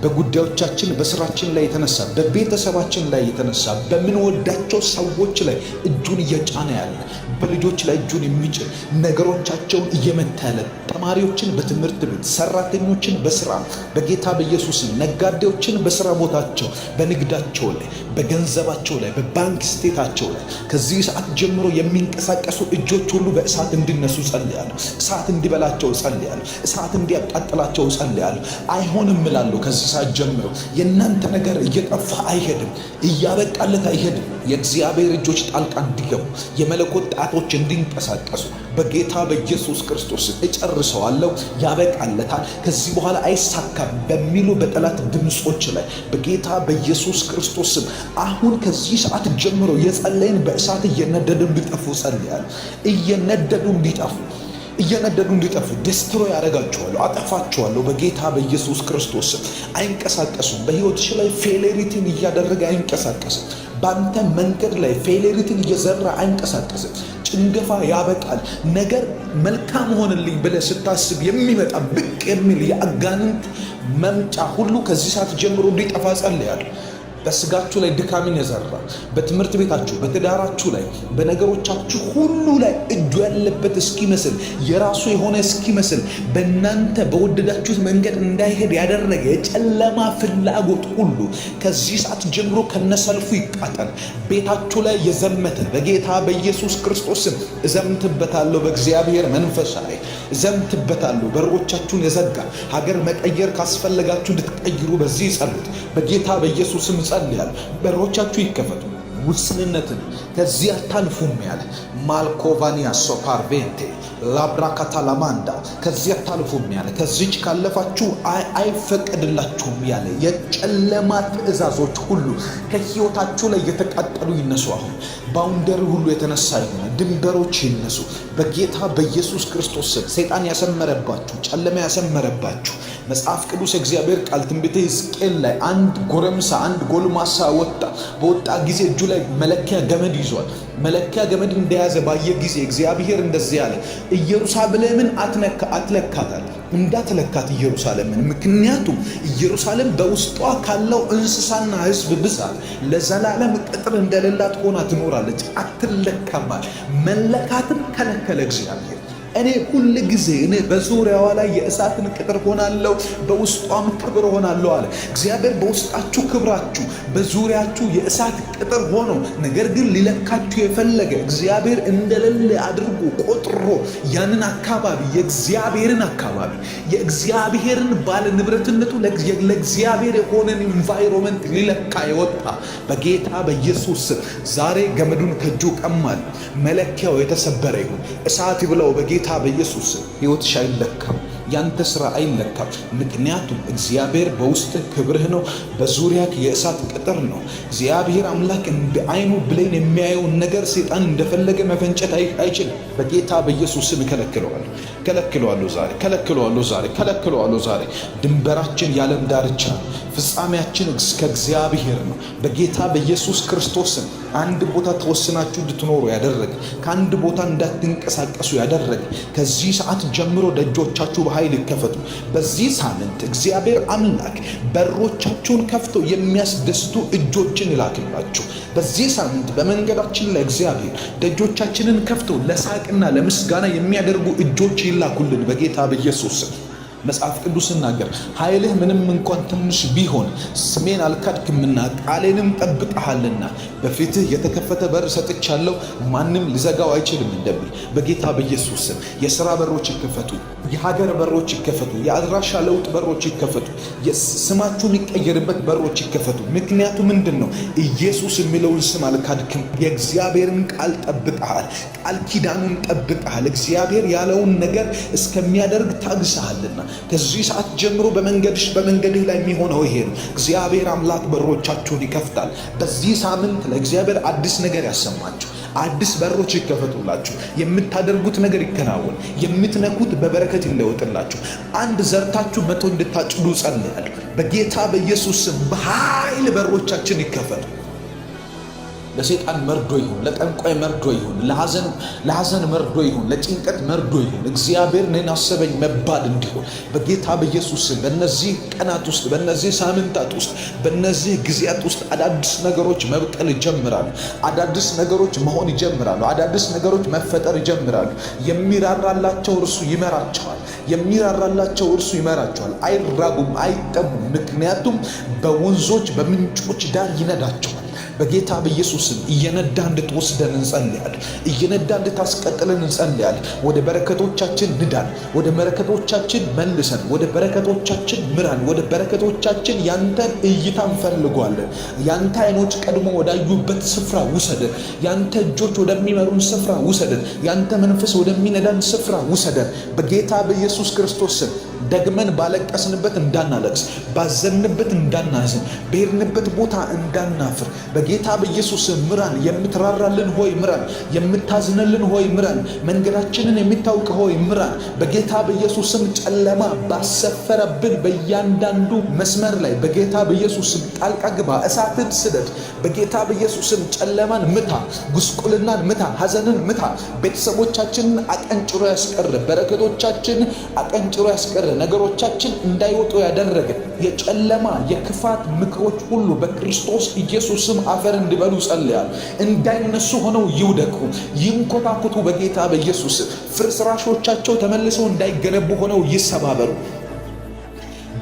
በጉዳዮቻችን በስራችን ላይ የተነሳ በቤተሰባችን ላይ የተነሳ በምንወዳቸው ሰዎች ላይ እጁን እየጫነ ያለ በልጆች ላይ እጁን የሚጭን ነገሮቻቸውን እየመታ ያለ ተማሪዎችን በትምህርት ቤት ሰራተኞችን በስራ በጌታ በኢየሱስ ነጋዴዎችን በስራ ቦታቸው በንግዳቸው ላይ በገንዘባቸው ላይ በባንክ ስቴታቸው ላይ ከዚህ ሰዓት ጀምሮ የሚንቀሳቀሱ እጆች ሁሉ በእሳት እንዲነሱ ጸልያለሁ። እሳት እንዲበላቸው ጸልያለሁ። እሳት እንዲያቃጥላቸው ጸልያለሁ። አይሆንም እላለሁ። ከዚህ ሰዓት ጀምሮ የእናንተ ነገር እየጠፋ አይሄድም፣ እያበቃለት አይሄድም። የእግዚአብሔር እጆች ጣልቃ እንዲገቡ፣ የመለኮት ጣቶች እንዲንቀሳቀሱ በጌታ በኢየሱስ ክርስቶስ እጨርሰዋለሁ። ያበቃለታል፣ ከዚህ በኋላ አይሳካም በሚሉ በጠላት ድምጾች ላይ በጌታ በኢየሱስ ክርስቶስ አሁን ከዚህ ሰዓት ጀምሮ የጸለይን በእሳት እየነደዱ እንዲጠፉ ጸልያለሁ። እየነደዱ እንዲጠፉ ዲስትሮይ ያደርጋቸዋለሁ፣ አጠፋቸዋለሁ በጌታ በኢየሱስ ክርስቶስ። አይንቀሳቀሱም። በሕይወትሽ ላይ ፌሌሪቲን እያደረገ አይንቀሳቀስም። በአንተ መንገድ ላይ ፌሌሪቲን እየዘራ አይንቀሳቀስም። ጭንገፋ ያበቃል። ነገር መልካም ሆንልኝ ብለህ ስታስብ የሚመጣ ብቅ የሚል የአጋንንት መምጫ ሁሉ ከዚህ ሰዓት ጀምሮ እንዲጠፋ ጸልያለሁ። በስጋችሁ ላይ ድካምን የዘራ በትምህርት ቤታችሁ፣ በትዳራችሁ ላይ፣ በነገሮቻችሁ ሁሉ ላይ እጁ ያለበት እስኪመስል የራሱ የሆነ እስኪመስል በእናንተ በወደዳችሁት መንገድ እንዳይሄድ ያደረገ የጨለማ ፍላጎት ሁሉ ከዚህ ሰዓት ጀምሮ ከነሰልፉ ይቃጠል። ቤታችሁ ላይ የዘመተ በጌታ በኢየሱስ ክርስቶስም እዘምትበታለሁ። በእግዚአብሔር መንፈስ ላይ እዘምትበታለሁ። በሮቻችሁን የዘጋ ሀገር መቀየር ካስፈለጋችሁ እንድትቀይሩ በዚህ ጸሎት በጌታ በኢየሱስም ጸልያለሁ። በሮቻችሁ ይከፈቱ። ውስንነትን ከዚህ አታልፉም ያለ ማልኮቫኒያ ሶፓርቬንቴ ላብራካታላማንዳ ከዚህ አታልፉም ያለ ከዚች ካለፋችሁ አይፈቀድላችሁም ያለ የጨለማ ትእዛዞች ሁሉ ከሕይወታችሁ ላይ የተቃጠሉ ይነሱ። አሁን ባውንደሪ ሁሉ የተነሳ ይሆነ፣ ድንበሮች ይነሱ በጌታ በኢየሱስ ክርስቶስ ስም። ሰይጣን ያሰመረባችሁ፣ ጨለማ ያሰመረባችሁ መጽሐፍ ቅዱስ እግዚአብሔር ቃል ትንቢተ ሕዝቅኤል ላይ አንድ ጎረምሳ አንድ ጎልማሳ በወጣ ጊዜ እጁ ላይ መለኪያ ገመድ ይዟል። መለኪያ ገመድ እንደያዘ ባየ ጊዜ እግዚአብሔር እንደዚህ ያለ ኢየሩሳሌምን አትለካታል፣ እንዳትለካት ኢየሩሳሌምን። ምክንያቱም ኢየሩሳሌም በውስጧ ካለው እንስሳና ሕዝብ ብዛት ለዘላለም ቅጥር እንደሌላት ሆና ትኖራለች፣ አትለካማል። መለካትም ከለከለ እግዚአብሔር። እኔ ሁል ጊዜ በዙሪያዋ ላይ የእሳትን ቅጥር ሆናለሁ፣ በውስጧም ክብር ሆናለሁ አለ እግዚአብሔር። በውስጣችሁ ክብራችሁ፣ በዙሪያችሁ የእሳት ቅጥር ሆኖ ነገር ግን ሊለካችሁ የፈለገ እግዚአብሔር እንደሌለ አድርጎ ቆጥሮ ያንን አካባቢ የእግዚአብሔርን ባለ ንብረትነቱ ለእግዚአብሔር የሆነን ኢንቫይሮመንት ሊለካ የወጣ በጌታ በኢየሱስ ስም ዛሬ ገመዱን ከእጁ ቀማል። መለኪያው የተሰበረ ይሁን። እሳት ይብላው በጌታ በኢየሱስ ሕይወትሽ አይለካም፣ ያንተ ሥራ አይለካም። ምክንያቱም እግዚአብሔር በውስጥ ክብርህ ነው፣ በዙሪያክ የእሳት ቅጥር ነው። እግዚአብሔር አምላክ እንደ አይኑ ብሌን የሚያየውን ነገር ሰይጣን እንደፈለገ መፈንጨት አይችልም። በጌታ በኢየሱስ ስም ከለክለዋለሁ ዛሬ። ድንበራችን የዓለም ዳርቻ ነው፣ ፍጻሜያችን ከእግዚአብሔር ነው። በጌታ በኢየሱስ ክርስቶስም አንድ ቦታ ተወስናችሁ እንድትኖሩ ያደረገ፣ ከአንድ ቦታ እንዳትንቀሳቀሱ ያደረገ ከዚህ ሰዓት ጀምሮ ደጆቻችሁ በኃይል ይከፈቱ። በዚህ ሳምንት እግዚአብሔር አምላክ በሮቻችሁን ከፍቶ የሚያስደስቱ እጆችን ይላክላችሁ። በዚህ ሳምንት በመንገዳችን ላይ እግዚአብሔር ደጆቻችንን ከፍቶ ለሳቅና ለምስጋና የሚያደርጉ እጆች ይላኩልን በጌታ በኢየሱስ ስም። መጽሐፍ ቅዱስ ሲናገር ኃይልህ ምንም እንኳን ትንሽ ቢሆን ስሜን አልካድክምና ቃሌንም ጠብቀሃልና በፊትህ የተከፈተ በር ሰጥቻለሁ፣ ማንም ሊዘጋው አይችልም እንደሚል በጌታ በኢየሱስ ስም የሥራ በሮች ይከፈቱ፣ የሀገር በሮች ይከፈቱ፣ የአድራሻ ለውጥ በሮች ይከፈቱ፣ ስማችሁ የሚቀየርበት በሮች ይከፈቱ። ምክንያቱ ምንድን ነው? ኢየሱስ የሚለውን ስም አልካድክም። የእግዚአብሔርን ቃል ጠብቀሃል፣ ቃል ኪዳኑን ጠብቀሃል። እግዚአብሔር ያለውን ነገር እስከሚያደርግ ታግሰሃልና ከዚህ ሰዓት ጀምሮ በመንገድህ ላይ የሚሆነው ይሄ ነው። እግዚአብሔር አምላክ በሮቻችሁን ይከፍታል። በዚህ ሳምንት ለእግዚአብሔር አዲስ ነገር ያሰማችሁ፣ አዲስ በሮች ይከፈቱላችሁ። የምታደርጉት ነገር ይከናወን፣ የምትነኩት በበረከት ይለወጥላችሁ። አንድ ዘርታችሁ 100 እንድታጭዱ ጸልያለሁ በጌታ በኢየሱስ ስም። በኃይል በሮቻችን ይከፈቱ። ለሰይጣን መርዶ ይሁን፣ ለጠንቋይ መርዶ ይሁን፣ ለሐዘን መርዶ ይሁን፣ ለጭንቀት መርዶ ይሁን፣ እግዚአብሔር እኔን አሰበኝ መባል እንዲሆን በጌታ በኢየሱስ ስም በእነዚህ ቀናት ውስጥ፣ በእነዚህ ሳምንታት ውስጥ፣ በእነዚህ ጊዜያት ውስጥ አዳዲስ ነገሮች መብቀል ይጀምራሉ። አዳዲስ ነገሮች መሆን ይጀምራሉ። አዳዲስ ነገሮች መፈጠር ይጀምራሉ። የሚራራላቸው እርሱ ይመራቸዋል። አይራቡም፣ አይጠሙም። ምክንያቱም በወንዞች በምንጮች ዳር ይነዳቸዋል። በጌታ በኢየሱስም እየነዳ እንድትወስደን እንጸልያለን። እየነዳ እንድታስቀጥለን እንጸልያለን። ወደ በረከቶቻችን ንዳን፣ ወደ በረከቶቻችን መልሰን፣ ወደ በረከቶቻችን ምራን፣ ወደ በረከቶቻችን ያንተን እይታ እንፈልጓለን። ያንተ አይኖች ቀድሞ ወዳዩበት ስፍራ ውሰደን። ያንተ እጆች ወደሚመሩን ስፍራ ውሰደን። ያንተ መንፈስ ወደሚነዳን ስፍራ ውሰደን። በጌታ በኢየሱስ ክርስቶስ ደግመን ባለቀስንበት እንዳናለቅስ፣ ባዘንበት እንዳናዝን፣ በሄድንበት ቦታ እንዳናፍር በጌታ በኢየሱስ ምራን። የምትራራልን ሆይ ምራን። የምታዝንልን ሆይ ምራን። መንገዳችንን የሚታውቅ ሆይ ምራን። በጌታ በኢየሱስም ጨለማ ባሰፈረብን በእያንዳንዱ መስመር ላይ በጌታ በኢየሱስም ጣልቃ ግባ። እሳትን ስደድ። በጌታ በኢየሱስም ጨለማን ምታ፣ ጉስቁልናን ምታ፣ ሐዘንን ምታ። ቤተሰቦቻችንን አቀንጭሮ ያስቀር፣ በረከቶቻችን አቀንጭሮ ያስቀር፣ ነገሮቻችን እንዳይወጡ ያደረገ የጨለማ የክፋት ምክሮች ሁሉ በክርስቶስ ኢየሱስም አፈር እንዲበሉ ጸልያለሁ። እንዳይነሱ ሆነው ይውደቁ፣ ይንኮታኮቱ። በጌታ በኢየሱስ ፍርስራሾቻቸው ተመልሰው እንዳይገነቡ ሆነው ይሰባበሩ።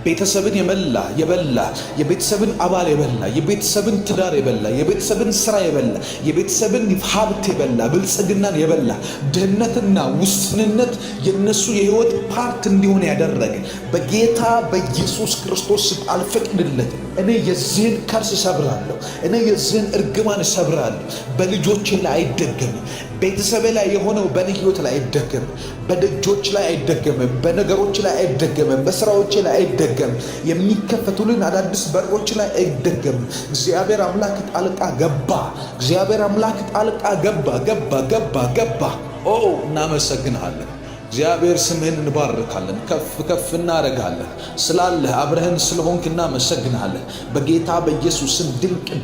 ቤተሰብን የበላ የቤተሰብን አባል የበላ የቤተሰብን ትዳር የበላ የቤተሰብን ስራ የበላ የቤተሰብን ሀብት የበላ ብልጽግናን የበላ ድህነትና ውስንነት የነሱ የህይወት ፓርት እንዲሆን ያደረገ በጌታ በኢየሱስ ክርስቶስ አልፈቅድለትም። እኔ የዚህን ከርስ ሰብራለሁ። እኔ የዚህን እርግማን ሰብራለሁ። በልጆቼ ላይ አይደገምም። ቤተሰቤ ላይ የሆነው በእኔ ህይወት ላይ አይደገምም። በደጆች ላይ አይደገምም። በነገሮች ላይ አይደገምም። በስራዎች ላይ አይደገምም። የሚከፈቱልን አዳዲስ በሮች ላይ አይደገምም። እግዚአብሔር አምላክ ጣልቃ ገባ። እግዚአብሔር አምላክ ጣልቃ ገባ። እናመሰግንሃለን። እግዚአብሔር ስምህን እንባርካለን፣ ከፍ እናረጋለን። ስላለህ አብረህን ስለሆንክ እናመሰግንሃለን። በጌታ በኢየሱስ ስም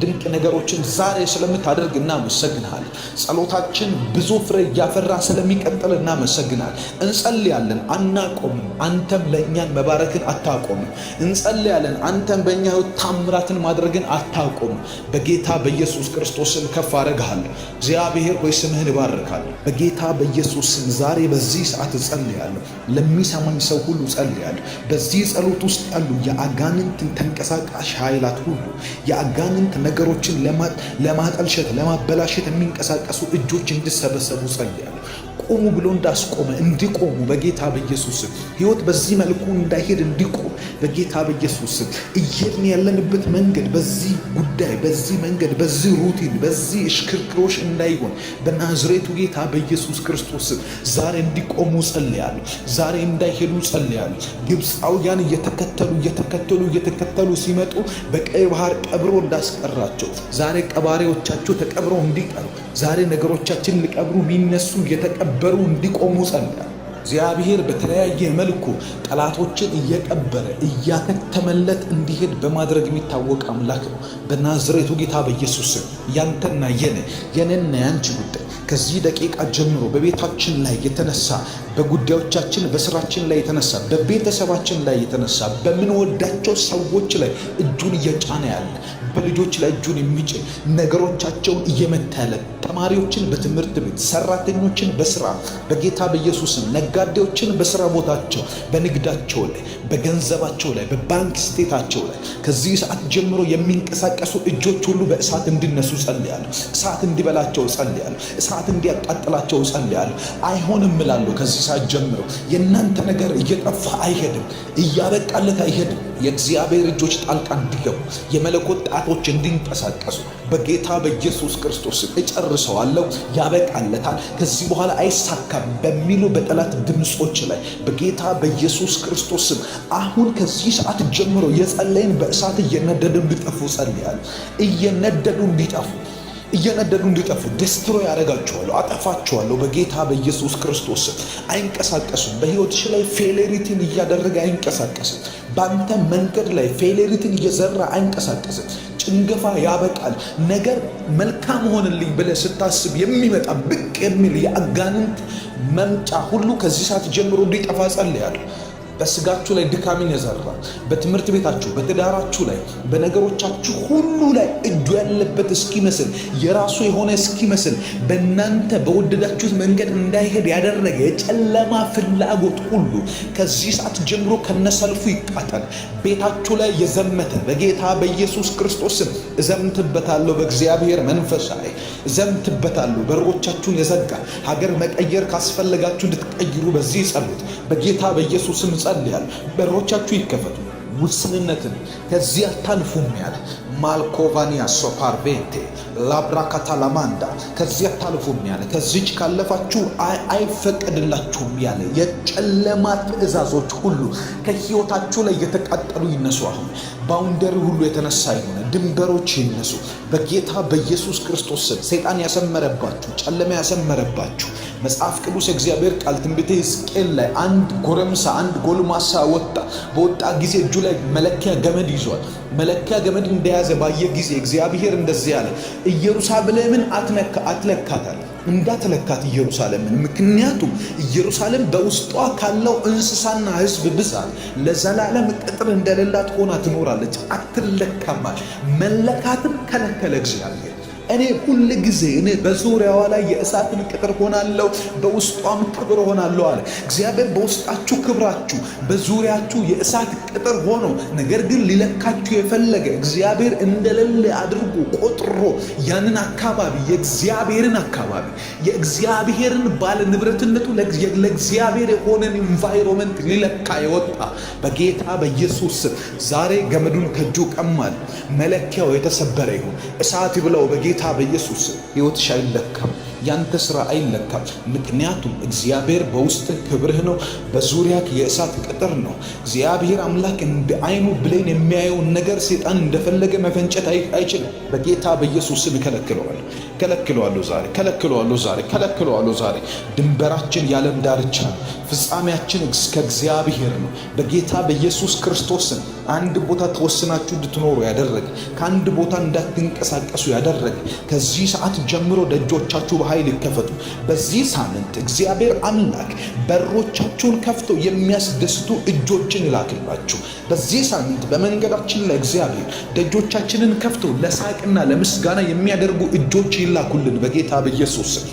ድንቅ ነገሮችን ዛሬ ስለምታደርግ እናመሰግንሃለን። ጸሎታችን ብዙ ፍሬ እያፈራ ስለሚቀጥል እናመሰግንሃለን። እንጸልያለን፣ አናቆምም። አንተም ለእኛን መባረክን አታቆምም። እንጸልያለን፣ አንተም በእኛ ሕይወት ታምራትን ማድረግን አታቆምም። በጌታ በኢየሱስ ክርስቶስ ስም ከፍ አረጋለሁ። እግዚአብሔር ሆይ ስምህን እባርካለሁ። በጌታ በኢየሱስ ስም ዛሬ በዚህ ሰዓት ጸልያለሁ። ለሚሰማኝ ሰው ሁሉ ጸልያለሁ። በዚህ ጸሎት ውስጥ ያሉ የአጋንንት ተንቀሳቃሽ ኃይላት ሁሉ የአጋንንት ነገሮችን ለማጠልሸት ለማበላሸት የሚንቀሳቀሱ እጆች እንዲሰበሰቡ ጸልያለሁ። ቆሙ ብሎ እንዳስቆመ እንዲቆሙ በጌታ በኢየሱስ ስም ሕይወት በዚህ መልኩ እንዳይሄድ እንዲቆም በጌታ በኢየሱስ ስም እየሄድን ያለንበት መንገድ በዚህ ጉዳይ በዚህ መንገድ በዚህ ሩቲን በዚህ እሽክርክሮሽ እንዳይሆን በናዝሬቱ ጌታ በኢየሱስ ክርስቶስ ስም ዛሬ እንዲቆሙ ጸልያለሁ። ዛሬ እንዳይሄዱ ጸልያለሁ። ግብፃውያን እየተከተሉ ሲመጡ በቀይ ባህር ቀብሮ እንዳስቀራቸው ዛሬ ቀባሪዎቻቸው ተቀብረው እንዲቀሩ ዛሬ ነገሮቻችን ሊቀብሩ የሚነሱ የተቀበሩ እንዲቆሙ ጸልያለሁ። እግዚአብሔር በተለያየ መልኩ ጠላቶችን እየቀበረ እያከተመለት እንዲሄድ በማድረግ የሚታወቅ አምላክ ነው። በናዝሬቱ ጌታ በኢየሱስ ስም ያንተና የኔና ያንቺ ጉዳይ ከዚህ ደቂቃ ጀምሮ በቤታችን ላይ የተነሳ በጉዳዮቻችን በስራችን ላይ የተነሳ በቤተሰባችን ላይ የተነሳ በምንወዳቸው ሰዎች ላይ እጁን እየጫነ ያለ በልጆች ላይ እጁን የሚጭን ነገሮቻቸውን እየመታ ያለ ተማሪዎችን በትምህርት ቤት ሰራተኞችን በስራ በጌታ በኢየሱስም ነጋዴዎችን በስራ ቦታቸው በንግዳቸው ላይ በገንዘባቸው ላይ በባንክ ስቴታቸው ላይ ከዚህ ሰዓት ጀምሮ የሚንቀሳቀሱ እጆች ሁሉ በእሳት እንዲነሱ ጸልያለሁ። እሳት እንዲበላቸው ጸልያለሁ። እሳት እንዲያቃጥላቸው ጸልያለሁ። አይሆንም እላለሁ። ከዚህ ሰዓት ጀምሮ የእናንተ ነገር እየጠፋ አይሄድም፣ እያበቃለት አይሄድም። የእግዚአብሔር እጆች ጣልቃ እንዲገቡ የመለኮት ጣቶች እንዲንቀሳቀሱ በጌታ በኢየሱስ ክርስቶስ እጨርሰዋለሁ። ያበቃለታል፣ ከዚህ በኋላ አይሳካም በሚሉ በጠላት ድምጾች ላይ በጌታ በኢየሱስ ክርስቶስ አሁን ከዚህ ሰዓት ጀምሮ የጸለይን በእሳት እየነደዱ እንዲጠፉ ጸልያለሁ። እየነደዱ እንዲጠፉ ዲስትሮይ ያደርጋቸዋለሁ፣ አጠፋቸዋለሁ በጌታ በኢየሱስ ክርስቶስ። አይንቀሳቀሱም። በሕይወትሽ ላይ ፌሌሪቲን እያደረገ አይንቀሳቀስም። በአንተ መንገድ ላይ ፌሌሪቲን እየዘራ አይንቀሳቀስም። ጭንገፋ ያበቃል። ነገር መልካም ሆንልኝ ብለህ ስታስብ የሚመጣ ብቅ የሚል የአጋንንት መምጫ ሁሉ ከዚህ ሰዓት ጀምሮ እንዲጠፋ ጸልያለሁ። በስጋችሁ ላይ ድካምን የዘራ በትምህርት ቤታችሁ፣ በትዳራችሁ ላይ፣ በነገሮቻችሁ ሁሉ ላይ እጁ ያለበት እስኪመስል የራሱ የሆነ እስኪመስል በእናንተ በወደዳችሁት መንገድ እንዳይሄድ ያደረገ የጨለማ ፍላጎት ሁሉ ከዚህ ሰዓት ጀምሮ ከነሰልፉ ይቃጠል። ቤታችሁ ላይ የዘመተ በጌታ በኢየሱስ ክርስቶስ ስም እዘምትበታለሁ። በእግዚአብሔር መንፈስ ላይ እዘምትበታለሁ። በሮቻችሁን የዘጋ ሀገር መቀየር ካስፈለጋችሁ እንድትቀይሩ በዚህ ጸሎት በጌታ በኢየሱስ ስም ጸልያለሁ። በሮቻችሁ ይከፈቱ። ውስንነትን ከዚህ አታልፉም ያለ ማልኮቫኒያ ሶፓርቬንቴ ላብራካታላማንዳ ከዚህ አታልፉም ያለ ከዚች ካለፋችሁ አይፈቀድላችሁም ያለ የጨለማ ትእዛዞች ሁሉ ከሕይወታችሁ ላይ የተቃጠሉ ይነሱ። አሁን ባውንደሪ ሁሉ የተነሳ ይሆነ ድንበሮች ይነሱ በጌታ በኢየሱስ ክርስቶስ ስም። ሰይጣን ያሰመረባችሁ፣ ጨለማ ያሰመረባችሁ መጽሐፍ ቅዱስ እግዚአብሔር ቃል ትንቢተ ሕዝቅኤል ላይ አንድ ጎረምሳ አንድ ጎልማሳ በወጣ ጊዜ እጁ ላይ መለኪያ ገመድ ይዟል። መለኪያ ገመድ እንደያዘ ባየ ጊዜ እግዚአብሔር እንደዚህ ያለ ኢየሩሳሌምን አትለካታል፣ እንዳትለካት ኢየሩሳሌምን። ምክንያቱም ኢየሩሳሌም በውስጧ ካለው እንስሳና ሕዝብ ብዛት ለዘላለም ቅጥር እንደሌላት ሆና ትኖራለች፣ አትለካማል። መለካትም ከለከለ እግዚአብሔር። እኔ ሁል ጊዜ በዙሪያዋ ላይ የእሳትን ቅጥር ሆናለሁ፣ በውስጧም ክብር ሆናለሁ አለ እግዚአብሔር። በውስጣችሁ ክብራችሁ፣ በዙሪያችሁ የእሳት ቅጥር ሆኖ ነገር ግን ሊለካችሁ የፈለገ እግዚአብሔር እንደሌለ አድርጎ ቆጥሮ ያንን አካባቢ የእግዚአብሔርን ባለ ንብረትነቱ ለእግዚአብሔር የሆነን ኢንቫይሮመንት ሊለካ የወጣ በጌታ በኢየሱስ ስም ዛሬ ገመዱን ከእጁ ቀማል። መለኪያው የተሰበረ ይሁን። እሳት ይብላው በጌታ በኢየሱስ ሕይወትሽ አይለካም፣ ያንተ ሥራ አይለካም። ምክንያቱም እግዚአብሔር በውስጥ ክብርህ ነው፣ በዙሪያክ የእሳት ቅጥር ነው። እግዚአብሔር አምላክ እንደ አይኑ ብሌን የሚያየውን ነገር ሰይጣን እንደፈለገ መፈንጨት አይችልም። በጌታ በኢየሱስ ስም ከለክለዋለሁ ዛሬ። ድንበራችን የዓለም ዳርቻ ነው፣ ፍጻሜያችን እስከ እግዚአብሔር ነው። በጌታ በኢየሱስ ክርስቶስን አንድ ቦታ ተወስናችሁ እንድትኖሩ ያደረገ፣ ከአንድ ቦታ እንዳትንቀሳቀሱ ያደረገ ከዚህ ሰዓት ጀምሮ ደጆቻችሁ በኃይል ይከፈቱ። በዚህ ሳምንት እግዚአብሔር አምላክ በሮቻችሁን ከፍተው የሚያስደስቱ እጆችን ይላክላችሁ። በዚህ ሳምንት በመንገዳችን ላይ እግዚአብሔር ደጆቻችንን ከፍተው ለሳቅና ለምስጋና የሚያደርጉ እጆች ይላኩልን በጌታ በኢየሱስ ስም።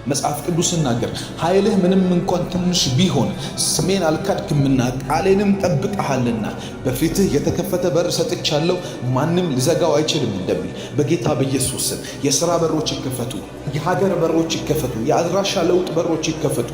መጽሐፍ ቅዱስ ሲናገር ኃይልህ ምንም እንኳን ትንሽ ቢሆን ስሜን አልካድክምና ቃሌንም ጠብቀሃልና በፊትህ የተከፈተ በር ሰጥቻለሁ፣ ማንም ሊዘጋው አይችልም እንደሚል በጌታ በኢየሱስ ስም የሥራ በሮች ይከፈቱ፣ የሀገር በሮች ይከፈቱ፣ የአድራሻ ለውጥ በሮች ይከፈቱ፣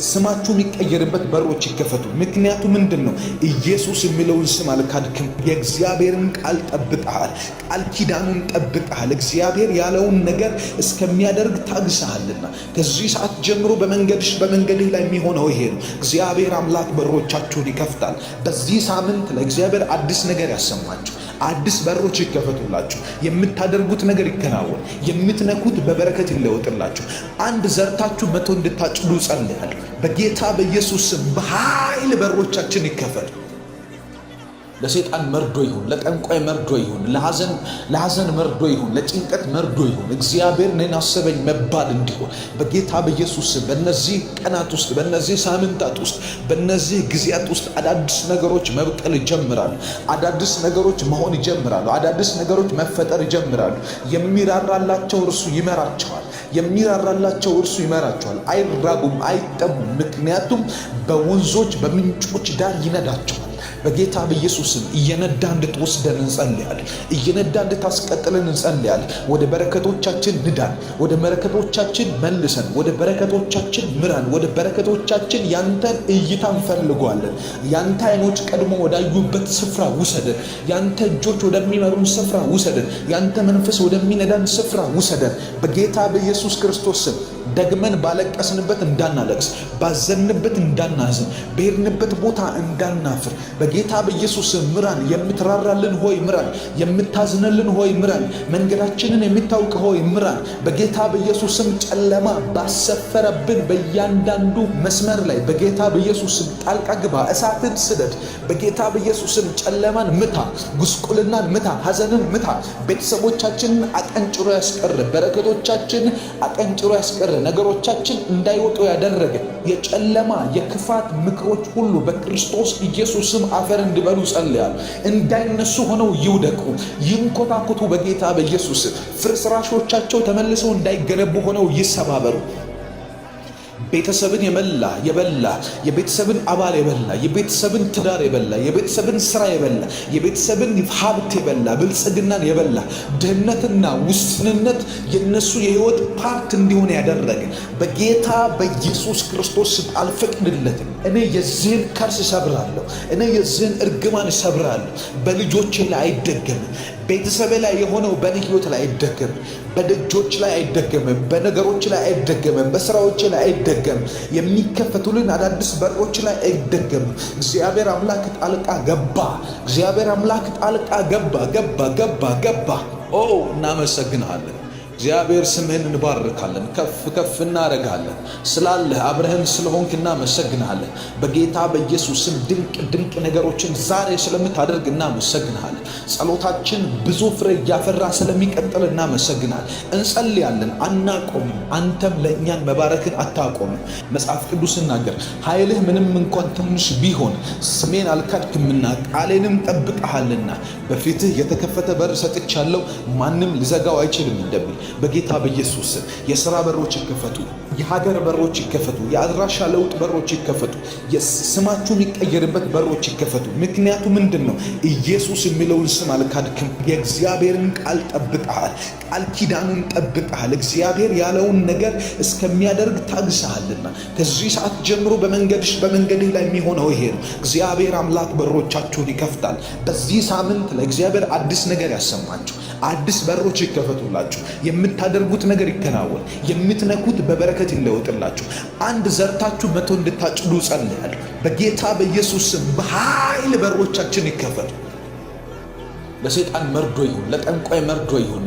ስማችሁ የሚቀየርበት በሮች ይከፈቱ። ምክንያቱ ምንድን ነው? ኢየሱስ የሚለውን ስም አልካድክም። የእግዚአብሔርን ቃል ጠብቀሃል፣ ቃል ኪዳኑን ጠብቀሃል። እግዚአብሔር ያለውን ነገር እስከሚያደርግ ታግሰሃልና ከዚህ ሰዓት ጀምሮ በመንገድህ ላይ የሚሆነው ይሄ ነው። እግዚአብሔር አምላክ በሮቻችሁን ይከፍታል። በዚህ ሳምንት ለእግዚአብሔር አዲስ ነገር ያሰማችሁ፣ አዲስ በሮች ይከፈቱላችሁ። የምታደርጉት ነገር ይከናወን፣ የምትነኩት በበረከት ይለወጥላችሁ። አንድ ዘርታችሁ 100 እንድታጭዱ ጸልያለሁ በጌታ በኢየሱስ ስም። በኃይል በሮቻችን ይከፈቱ። ለሰይጣን መርዶ ይሁን፣ ለጠንቋይ መርዶ ይሁን፣ ለሐዘን መርዶ ይሁን፣ ለጭንቀት መርዶ ይሁን፣ እግዚአብሔር እኔን አሰበኝ መባል እንዲሆን በጌታ በኢየሱስ ስም በእነዚህ ቀናት ውስጥ፣ በእነዚህ ሳምንታት ውስጥ፣ በእነዚህ ጊዜያት ውስጥ አዳዲስ ነገሮች መብቀል ይጀምራሉ። አዳዲስ ነገሮች መሆን ይጀምራሉ። አዳዲስ ነገሮች መፈጠር ይጀምራሉ። የሚራራላቸው እርሱ ይመራቸዋል። አይራቡም፣ አይጠሙም። ምክንያቱም በወንዞች በምንጮች ዳር ይነዳቸዋል። በጌታ በኢየሱስም እየነዳ እንድትወስደን እንጸልያለን። እየነዳ እንድታስቀጥለን እንጸልያለን። ወደ በረከቶቻችን ንዳን፣ ወደ በረከቶቻችን መልሰን፣ ወደ በረከቶቻችን ምራን፣ ወደ በረከቶቻችን ያንተን እይታ እንፈልገዋለን። ያንተ አይኖች ቀድሞ ወዳዩበት ስፍራ ውሰደን። ያንተ እጆች ወደሚመሩን ስፍራ ውሰደን። ያንተ መንፈስ ወደሚነዳን ስፍራ ውሰደን። በጌታ በኢየሱስ ክርስቶስ ስም ደግመን ባለቀስንበት እንዳናለቅስ፣ ባዘንበት እንዳናዝን፣ በሄድንበት ቦታ እንዳናፍር በጌታ በኢየሱስ ምራን። የምትራራልን ሆይ ምራን፣ የምታዝንልን ሆይ ምራን፣ መንገዳችንን የሚታውቅ ሆይ ምራን። በጌታ በኢየሱስ ስም ጨለማ ባሰፈረብን በእያንዳንዱ መስመር ላይ በጌታ በኢየሱስ ስም ጣልቃ ግባ፣ እሳትን ስደድ። በጌታ በኢየሱስ ስም ጨለማን ምታ፣ ጉስቁልናን ምታ፣ ሐዘንን ምታ። ቤተሰቦቻችንን አቀንጭሮ ያስቀር፣ በረከቶቻችንን አቀንጭሮ ያስቀር። ያስቀረ ነገሮቻችን እንዳይወጡ ያደረገ የጨለማ የክፋት ምክሮች ሁሉ በክርስቶስ ኢየሱስ ስም አፈር እንዲበሉ ጸልያለሁ። እንዳይነሱ ሆነው ይውደቁ፣ ይንኮታኮቱ በጌታ በኢየሱስ። ፍርስራሾቻቸው ተመልሰው እንዳይገነቡ ሆነው ይሰባበሩ። ቤተሰብን የበላ የቤተሰብን አባል የበላ የቤተሰብን ትዳር የበላ የቤተሰብን ስራ የበላ የቤተሰብን ሀብት የበላ ብልጽግናን የበላ ድህነትና ውስንነት የነሱ የህይወት ፓርት እንዲሆን ያደረገ በጌታ በኢየሱስ ክርስቶስ አልፈቅድለትም። እኔ የዚህን ከርስ ሰብራለሁ። እኔ የዚህን እርግማን ሰብራለሁ። በልጆቼ ላይ አይደገምም። ቤተሰብ ላይ የሆነው በእኔ ህይወት ላይ አይደገምም። በደጆች ላይ አይደገምም። በነገሮች ላይ አይደገምም። በስራዎች ላይ አይደገምም። የሚከፈቱልን አዳዲስ በሮች ላይ አይደገምም። እግዚአብሔር አምላክ ጣልቃ ገባ። እግዚአብሔር አምላክ ጣልቃ ገባ። እናመሰግናለን። እግዚአብሔር ስምህን እንባርካለን፣ ከፍ እናረጋለን። ስላለህ አብረህን ስለሆንክ እናመሰግናለን። በጌታ በኢየሱስ ስም ድንቅ ነገሮችን ዛሬ ስለምታደርግ እናመሰግናለን። ጸሎታችን ብዙ ፍሬ እያፈራ ስለሚቀጥል እናመሰግናለን። እንጸልያለን፣ አናቆምም። አንተም ለእኛን መባረክን አታቆምም። መጽሐፍ ቅዱስ ይናገር ኃይልህ ምንም እንኳን ትንሽ ቢሆን ስሜን አልካድክምና ቃሌንም ጠብቀሃልና በፊትህ የተከፈተ በር ሰጥቻለሁ፣ ማንም ሊዘጋው አይችልም እንደሚል በጌታ በኢየሱስ የሥራ በሮች ይከፈቱ፣ የሀገር በሮች ይከፈቱ፣ የአድራሻ ለውጥ በሮች ይከፈቱ፣ የስማችሁ የሚቀየርበት በሮች ይከፈቱ። ምክንያቱ ምንድን ነው? ኢየሱስ የሚለውን ስም አልካድክም። የእግዚአብሔርን ቃል ጠብቀሃል። ቃል ኪዳኑን ጠብቀሃል። እግዚአብሔር ያለውን ነገር እስከሚያደርግ ታግሰሃልና ከዚህ ሰዓት ጀምሮ በመንገድህ ላይ የሚሆነው ይሄ ነው። እግዚአብሔር አምላክ በሮቻችሁን ይከፍታል። በዚህ ሳምንት ለእግዚአብሔር አዲስ ነገር ያሰማችሁ፣ አዲስ በሮች ይከፈቱላችሁ። የምታደርጉት ነገር ይከናወን። የምትነኩት በበረከት ይለወጥላችሁ። አንድ ዘርታችሁ 100 እንድታጭዱ ጸልያለሁ። በጌታ በኢየሱስ ስም በኃይል በሮቻችን ይከፈቱ። ለሰይጣን መርዶ ይሁን፣ ለጠንቋይ መርዶ ይሁን፣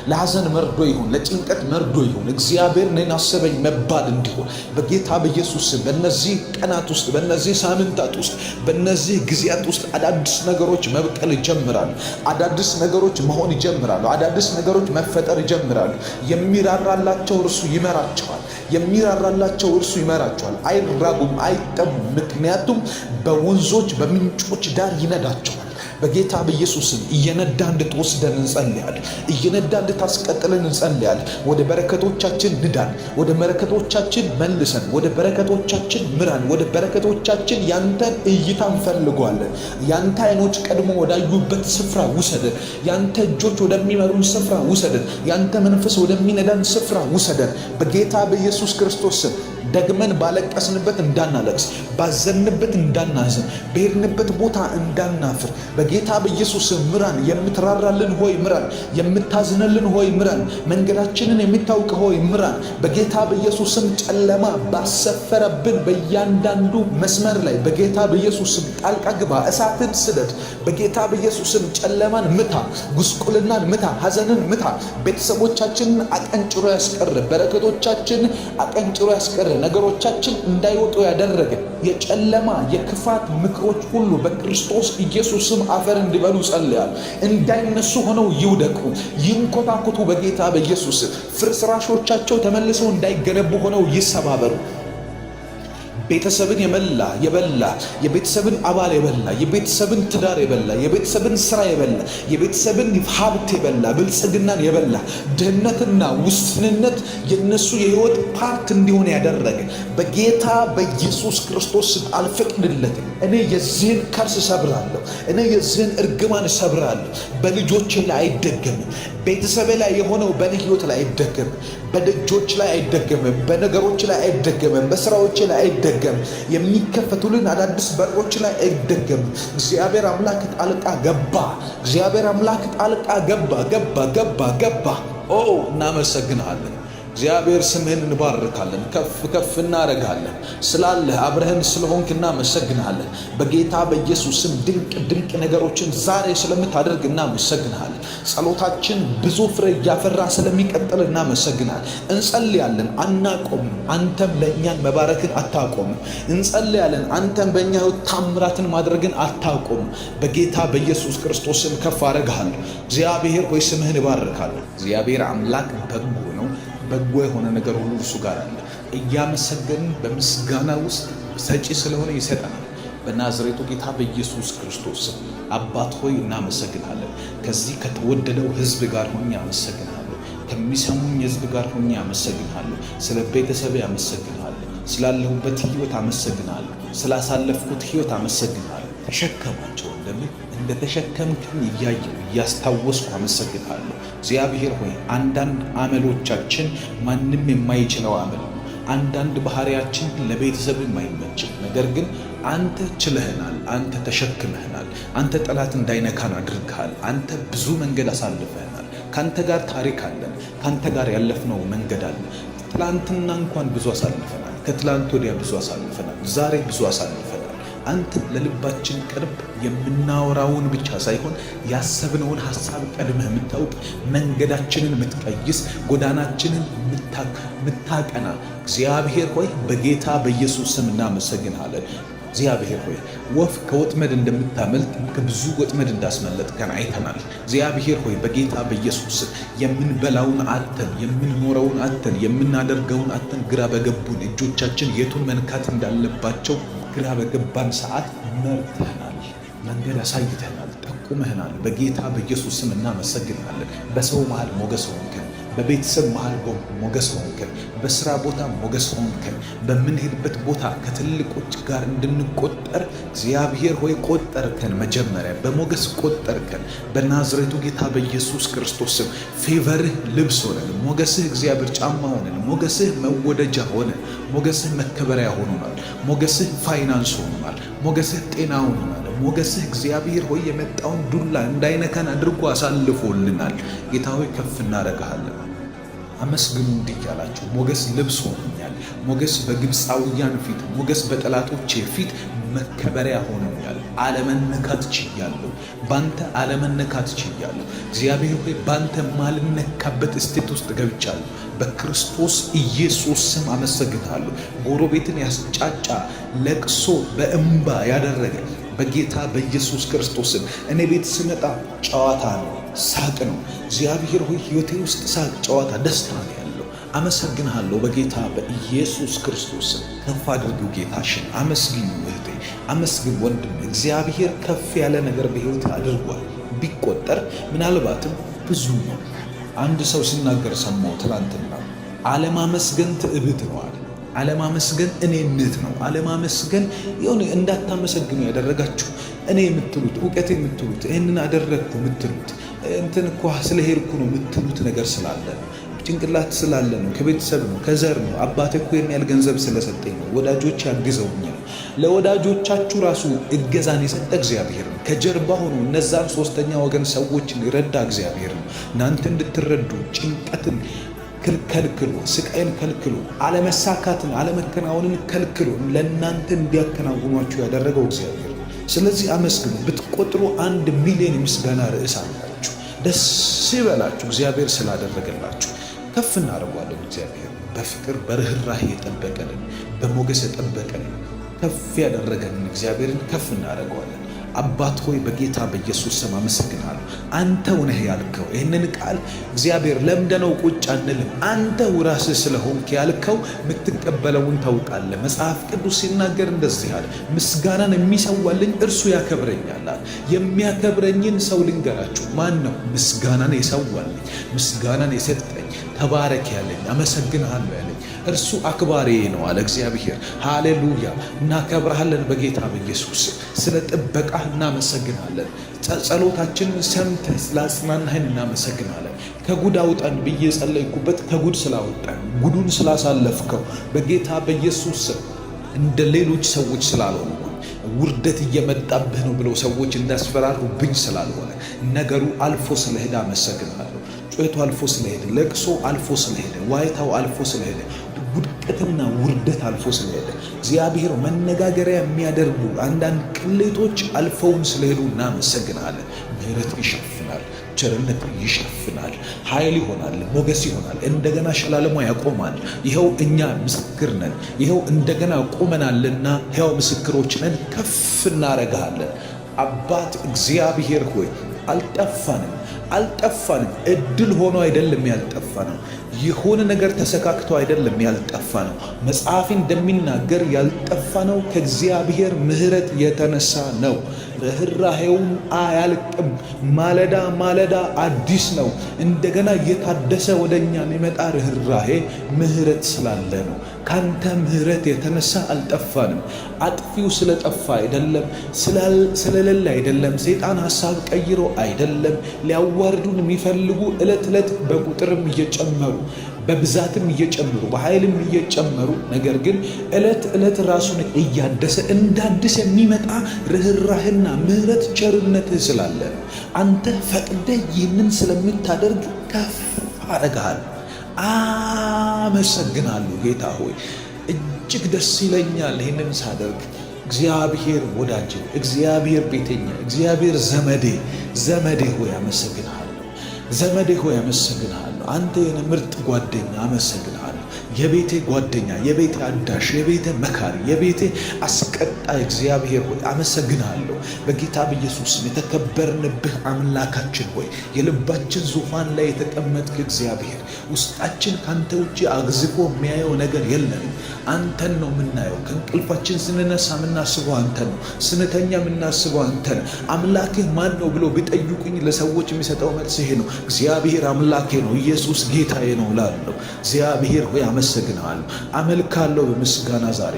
ለሐዘን መርዶ ይሁን፣ ለጭንቀት መርዶ ይሁን፣ እግዚአብሔር እኔን አሰበኝ መባል እንዲሆን በጌታ በኢየሱስ ስም በእነዚህ ቀናት ውስጥ፣ በእነዚህ ሳምንታት ውስጥ፣ በእነዚህ ጊዜያት ውስጥ አዳዲስ ነገሮች መብቀል ይጀምራሉ። አዳዲስ ነገሮች መሆን ይጀምራሉ። አዳዲስ ነገሮች መፈጠር ይጀምራሉ። የሚራራላቸው እርሱ ይመራቸዋል። የሚራራላቸው እርሱ ይመራቸዋል። አይራጉም፣ አይጠሙም። ምክንያቱም በወንዞች በምንጮች ዳር ይነዳቸዋል። በጌታ በኢየሱስም እየነዳ እንድትወስደን እንጸልያለን። እየነዳ እንድታስቀጥለን እንጸልያለን። ወደ በረከቶቻችን ንዳን፣ ወደ በረከቶቻችን መልሰን፣ ወደ በረከቶቻችን ምራን፣ ወደ በረከቶቻችን ያንተን እይታ እንፈልገዋለን። ያንተ አይኖች ቀድሞ ወዳዩበት ስፍራ ውሰደን። ያንተ እጆች ወደሚመሩን ስፍራ ውሰደን። ያንተ መንፈስ ወደሚነዳን ስፍራ ውሰደን። በጌታ በኢየሱስ ክርስቶስ ስም ደግመን ባለቀስንበት እንዳናለቅስ፣ ባዘንበት እንዳናዝን፣ በሄድንበት ቦታ እንዳናፍር በጌታ በኢየሱስ ምራን። የምትራራልን ሆይ ምራን። የምታዝንልን ሆይ ምራን። መንገዳችንን የሚታውቅ ሆይ ምራን። በጌታ በኢየሱስም ጨለማ ባሰፈረብን በእያንዳንዱ መስመር ላይ በጌታ በኢየሱስም ጣልቃ ግባ። እሳትን ስደድ። በጌታ በኢየሱስም ጨለማን ምታ፣ ጉስቁልናን ምታ፣ ሐዘንን ምታ። ቤተሰቦቻችንን አቀንጭሮ ያስቀር፣ በረከቶቻችንን አቀንጭሮ ያስቀር፣ ነገሮቻችን እንዳይወጡ ያደረገ የጨለማ የክፋት ምክሮች ሁሉ በክርስቶስ ኢየሱስ ስም አፈር እንዲበሉ ጸልያለሁ። እንዳይነሱ ሆነው ይውደቁ፣ ይንኮታኮቱ በጌታ በኢየሱስ። ፍርስራሾቻቸው ተመልሰው እንዳይገነቡ ሆነው ይሰባበሩ። ቤተሰብን የበላ የቤተሰብን አባል የበላ የቤተሰብን ትዳር የበላ የቤተሰብን ስራ የበላ የቤተሰብን ሀብት የበላ ብልጽግናን የበላ ድህነትና ውስንነት የነሱ የህይወት ፓርት እንዲሆን ያደረገ በጌታ በኢየሱስ ክርስቶስ አልፈቅድለትም። እኔ የዚህን ከርስ ሰብራለሁ። እኔ የዚህን እርግማን ሰብራለሁ። በልጆቼ ላይ አይደገምም። ቤተሰብ ላይ የሆነው በእኔ ህይወት ላይ አይደገምም። በደጆች ላይ አይደገምም። በነገሮች ላይ አይደገምም። በስራዎች ላይ አይደገምም። የሚከፈቱልን አዳዲስ በሮች ላይ አይደገምም። እግዚአብሔር አምላክ ጣልቃ ገባ። እግዚአብሔር አምላክ ጣልቃ ገባ። እናመሰግናለን። እግዚአብሔር ስምህን እንባርካለን፣ ከፍ እናረጋለን። ስላለህ አብረህን ስለሆንክ እናመሰግናለን። በጌታ በኢየሱስ ስም ድንቅ ነገሮችን ዛሬ ስለምታደርግ እናመሰግናለን። ጸሎታችን ብዙ ፍሬ እያፈራ ስለሚቀጥል እናመሰግናለን። እንጸልያለን፣ አናቆምም። አንተም ለእኛን መባረክን አታቆምም። እንጸልያለን፣ አንተም በእኛ ሕይወት ታምራትን ማድረግን አታቆምም። በጌታ በኢየሱስ ክርስቶስ ስም ከፍ አረጋለሁ። እግዚአብሔር ሆይ ስምህን እባርካለሁ። እግዚአብሔር አምላክ በጎ ነው። በጎ የሆነ ነገር ሁሉ እርሱ ጋር አለ። እያመሰገንን በምስጋና ውስጥ ሰጪ ስለሆነ ይሰጠናል። በናዝሬቱ ጌታ በኢየሱስ ክርስቶስ አባት ሆይ እናመሰግናለን። ከዚህ ከተወደደው ሕዝብ ጋር ሆኜ አመሰግናለሁ። ከሚሰሙኝ ሕዝብ ጋር ሆኜ አመሰግናለሁ። ስለ ቤተሰቤ አመሰግናለሁ። ስላለሁበት ሕይወት አመሰግናለሁ። ስላሳለፍኩት ሕይወት አመሰግናለሁ። ተሸከማቸው እንደምን እንደተሸከምከኝ እያየሁ እያስታወስኩ አመሰግናለሁ። እግዚአብሔር ሆይ አንዳንድ አመሎቻችን ማንም የማይችለው አመል ነው። አንዳንድ ባህሪያችን ለቤተሰብ የማይመችል ነገር ግን አንተ ችለህናል። አንተ ተሸክመህናል። አንተ ጠላት እንዳይነካን አድርገሃል። አንተ ብዙ መንገድ አሳልፈህናል። ካንተ ጋር ታሪክ አለን። ካንተ ጋር ያለፍነው መንገድ አለ። ትላንትና እንኳን ብዙ አሳልፈናል። ከትላንት ወዲያ ብዙ አሳልፈናል። ዛሬ ብዙ አሳልፈናል። አንተ ለልባችን ቅርብ፣ የምናወራውን ብቻ ሳይሆን ያሰብነውን ሐሳብ ቀድመህ የምታውቅ፣ መንገዳችንን የምትቀይስ፣ ጎዳናችንን የምታቀና እግዚአብሔር ሆይ በጌታ በኢየሱስ ስም እናመሰግንሃለን። እግዚአብሔር ሆይ ወፍ ከወጥመድ እንደምታመልጥ ከብዙ ወጥመድ እንዳስመለጥከን አይተናል። እግዚአብሔር ሆይ በጌታ በኢየሱስ የምንበላውን አተን፣ የምንኖረውን አተን፣ የምናደርገውን አተን ግራ በገቡን እጆቻችን የቱን መንካት እንዳለባቸው ግራ በገባን ሰዓት መርተናል፣ መንገድ አሳይተናል፣ ጠቁመህናል። በጌታ በኢየሱስ ስም እናመሰግናለን። በሰው መሃል ሞገስ ሆንከን፣ በቤተሰብ መሃል ሞገስ ሆንከን፣ በስራ ቦታ ሞገስ ሆንከን። በምንሄድበት ቦታ ከትልቆች ጋር እንድንቆጠር እግዚአብሔር ሆይ ቆጠርከን። መጀመሪያ በሞገስ ቆጠርከን። በናዝሬቱ ጌታ በኢየሱስ ክርስቶስ ስም ፌቨርህ ልብስ ሆነን፣ ሞገስህ እግዚአብሔር ጫማ ሆነን፣ ሞገስህ መወደጃ ሆነን፣ ሞገስህ መከበሪያ ሆኖናል። ሞገስህ ፋይናንስ ሆኖናል። ሞገስህ ጤና ሆኖናል። ሞገስህ እግዚአብሔር ሆይ የመጣውን ዱላ እንዳይነካን አድርጎ አሳልፎልናል። ጌታ ሆይ ከፍ እናደርግሃለን። አመስግኑ እንዲህ እያላችሁ ሞገስ ልብስ ሆኖኛል። ሞገስ በግብፃውያን ፊት፣ ሞገስ በጠላቶቼ ፊት መከበሪያ ሆኖኛል። አለመነካት ችያለሁ። ባንተ አለመነካት ችያለሁ። እግዚአብሔር ሆይ ባንተ ማልነካበት እስቴት ውስጥ ገብቻለሁ። በክርስቶስ ኢየሱስ ስም አመሰግናለሁ። ጎረቤትን ያስጫጫ ለቅሶ በእንባ ያደረገ በጌታ በኢየሱስ ክርስቶስ ስም እኔ ቤት ስመጣ ጨዋታ ነው፣ ሳቅ ነው። እግዚአብሔር ሆይ ሕይወቴ ውስጥ ሳቅ፣ ጨዋታ፣ ደስታ ነው ያለው። አመሰግንሃለሁ በጌታ በኢየሱስ ክርስቶስ ስም። ከፍ አድርጊው ጌታሽን። አመስግኙ እህቴ፣ አመስግን ወንድም። እግዚአብሔር ከፍ ያለ ነገር በሕይወት አድርጓል። ቢቆጠር ምናልባትም ብዙ ነው። አንድ ሰው ሲናገር ሰማው ትላንትና። አለማመስገን ትዕቢት ነው አለ። አለማመስገን እኔነት ነው። አለማመስገን የሆነ እንዳታመሰግኑ ያደረጋችሁ እኔ የምትሉት እውቀት የምትሉት ይህንን አደረግኩ የምትሉት እንትን እኮ ስለሄድኩ ነው የምትሉት ነገር ስላለ ነው። ጭንቅላት ስላለ ነው። ከቤተሰብ ነው፣ ከዘር ነው። አባቴ እኮ የሚያል ገንዘብ ስለሰጠኝ ነው። ወዳጆች ያግዘውኝ ነው። ለወዳጆቻችሁ ራሱ እገዛን የሰጠ እግዚአብሔር ነው። ከጀርባ ሆኖ እነዛን ሶስተኛ ወገን ሰዎችን ይረዳ እግዚአብሔር ነው። እናንተ እንድትረዱ ጭንቀትን ከልክሎ፣ ስቃይን ከልክሎ፣ አለመሳካትን አለመከናወንን ከልክሎ ለእናንተ እንዲያከናውኗችሁ ያደረገው እግዚአብሔር ነው። ስለዚህ አመስግኑ። ብትቆጥሩ 1 ሚሊዮን የምስጋና ርዕስ አላችሁ። ደስ ይበላችሁ እግዚአብሔር ስላደረገላችሁ። ከፍ እናደርጓለን። እግዚአብሔር በፍቅር በርህራሄ የጠበቀንን፣ በሞገስ የጠበቀንን፣ ከፍ ያደረገንን እግዚአብሔርን ከፍ እናደርገዋለን። አባት ሆይ በጌታ በኢየሱስ ስም አመሰግናለሁ። አንተው ነህ ያልከው ይህንን ቃል እግዚአብሔር ለምደነው ቁጭ አንልም። አንተው ራስህ ስለሆንክ ያልከው የምትቀበለውን ታውቃለህ። መጽሐፍ ቅዱስ ሲናገር እንደዚህ አለ፣ ምስጋናን የሚሰዋልኝ እርሱ ያከብረኛል። የሚያከብረኝን ሰው ልንገራችሁ። ማን ነው ምስጋናን የሰዋልኝ? ምስጋናን የሰጠኝ፣ ተባረክ ያለኝ፣ አመሰግንሃለሁ ያለኝ እርሱ አክባሪ ነው አለ እግዚአብሔር። ሃሌሉያ! እናከብርሃለን በጌታ በኢየሱስ ስለ ጥበቃ እናመሰግናለን። ጸሎታችንን ሰምተህ ስላጽናናህን እናመሰግናለን። ከጉድ አውጣን ብዬ ጸለይኩበት ከጉድ ስላወጣን፣ ጉዱን ስላሳለፍከው በጌታ በኢየሱስ እንደ ሌሎች ሰዎች ስላልሆንኩ፣ ውርደት እየመጣብህ ነው ብለው ሰዎች እንዳስፈራሩብኝ ስላልሆነ፣ ነገሩ አልፎ ስለሄደ አመሰግናለሁ። ጩኸቱ አልፎ ስለሄደ፣ ለቅሶ አልፎ ስለሄደ፣ ዋይታው አልፎ ስለሄደ፣ ውድቀትና ውርደት አልፎ ስለሄደ፣ እግዚአብሔር መነጋገሪያ የሚያደርጉ አንዳንድ ቅሌቶች አልፈውን ስለሄዱ እናመሰግናለን። ምሕረት ይሸፍናል፣ ቸርነት ይሸፍናል፣ ኃይል ይሆናል፣ ሞገስ ይሆናል፣ እንደገና ሸላለሞ ያቆማል። ይኸው እኛ ምስክር ነን። ይኸው እንደገና ቆመናልና ሕያው ምስክሮች ነን። ከፍ እናረጋለን። አባት እግዚአብሔር ሆይ አልጠፋንም። እድል ሆኖ አይደለም ያልጠፋ ነው። የሆነ ነገር ተሰካክቶ አይደለም ያልጠፋ ነው። መጽሐፍ እንደሚናገር ያልጠፋ ነው ከእግዚአብሔር ምሕረት የተነሳ ነው። ርኅራኄውም አያልቅም፣ ማለዳ ማለዳ አዲስ ነው። እንደገና እየታደሰ ወደኛ የሚመጣ ርኅራኄ ምሕረት ስላለ ነው። ካንተ ምሕረት የተነሳ አልጠፋንም። አጥፊው ስለጠፋ አይደለም፣ ስለሌለ አይደለም፣ ሰይጣን ሐሳብ ቀይሮ አይደለም። ሊያዋርዱን የሚፈልጉ ዕለት ዕለት በቁጥርም እየጨመሩ በብዛትም እየጨመሩ በኃይልም እየጨመሩ ነገር ግን ዕለት ዕለት ራሱን እያደሰ እንዳዲስ የሚመጣ ርኅራኄና ምሕረት ቸርነትህ ስላለ ነው። አንተ ፈቅደህ ይህንን ስለምታደርግ ከፍ አደርግሃለሁ። አመሰግናለሁ ጌታ ሆይ፣ እጅግ ደስ ይለኛል ይህንን ሳደርግ። እግዚአብሔር ወዳጄ፣ እግዚአብሔር ቤተኛ፣ እግዚአብሔር ዘመዴ ሆይ አመሰግንሃለሁ። ዘመዴ ሆይ አመሰግንሃለሁ። አንተ የኔ ምርጥ ጓደኛ አመሰግንሃለሁ። የቤቴ ጓደኛ፣ የቤቴ አዳሽ፣ የቤቴ መካሪ፣ የቤቴ አስቀጣይ እግዚአብሔር ሆይ አመሰግንሃለሁ። በጌታ በኢየሱስ የተከበርንብህ አምላካችን ሆይ የልባችን ዙፋን ላይ የተቀመጥክ እግዚአብሔር፣ ውስጣችን ካንተ ውጪ አግዝፎ የሚያየው ነገር የለንም። አንተን ነው የምናየው። ከእንቅልፋችን ስንነሳ የምናስበው አንተን ነው። ስንተኛ የምናስበው አንተን። አምላክህ ማን ነው ብሎ ቢጠይቁኝ ለሰዎች የሚሰጠው መልስ ይሄ ነው፣ እግዚአብሔር አምላኬ ነው፣ ኢየሱስ ጌታዬ ነው እላለሁ። እግዚአብሔር ሆይ አመሰግንሃለሁ፣ አመልካለሁ። በምስጋና ዛሬ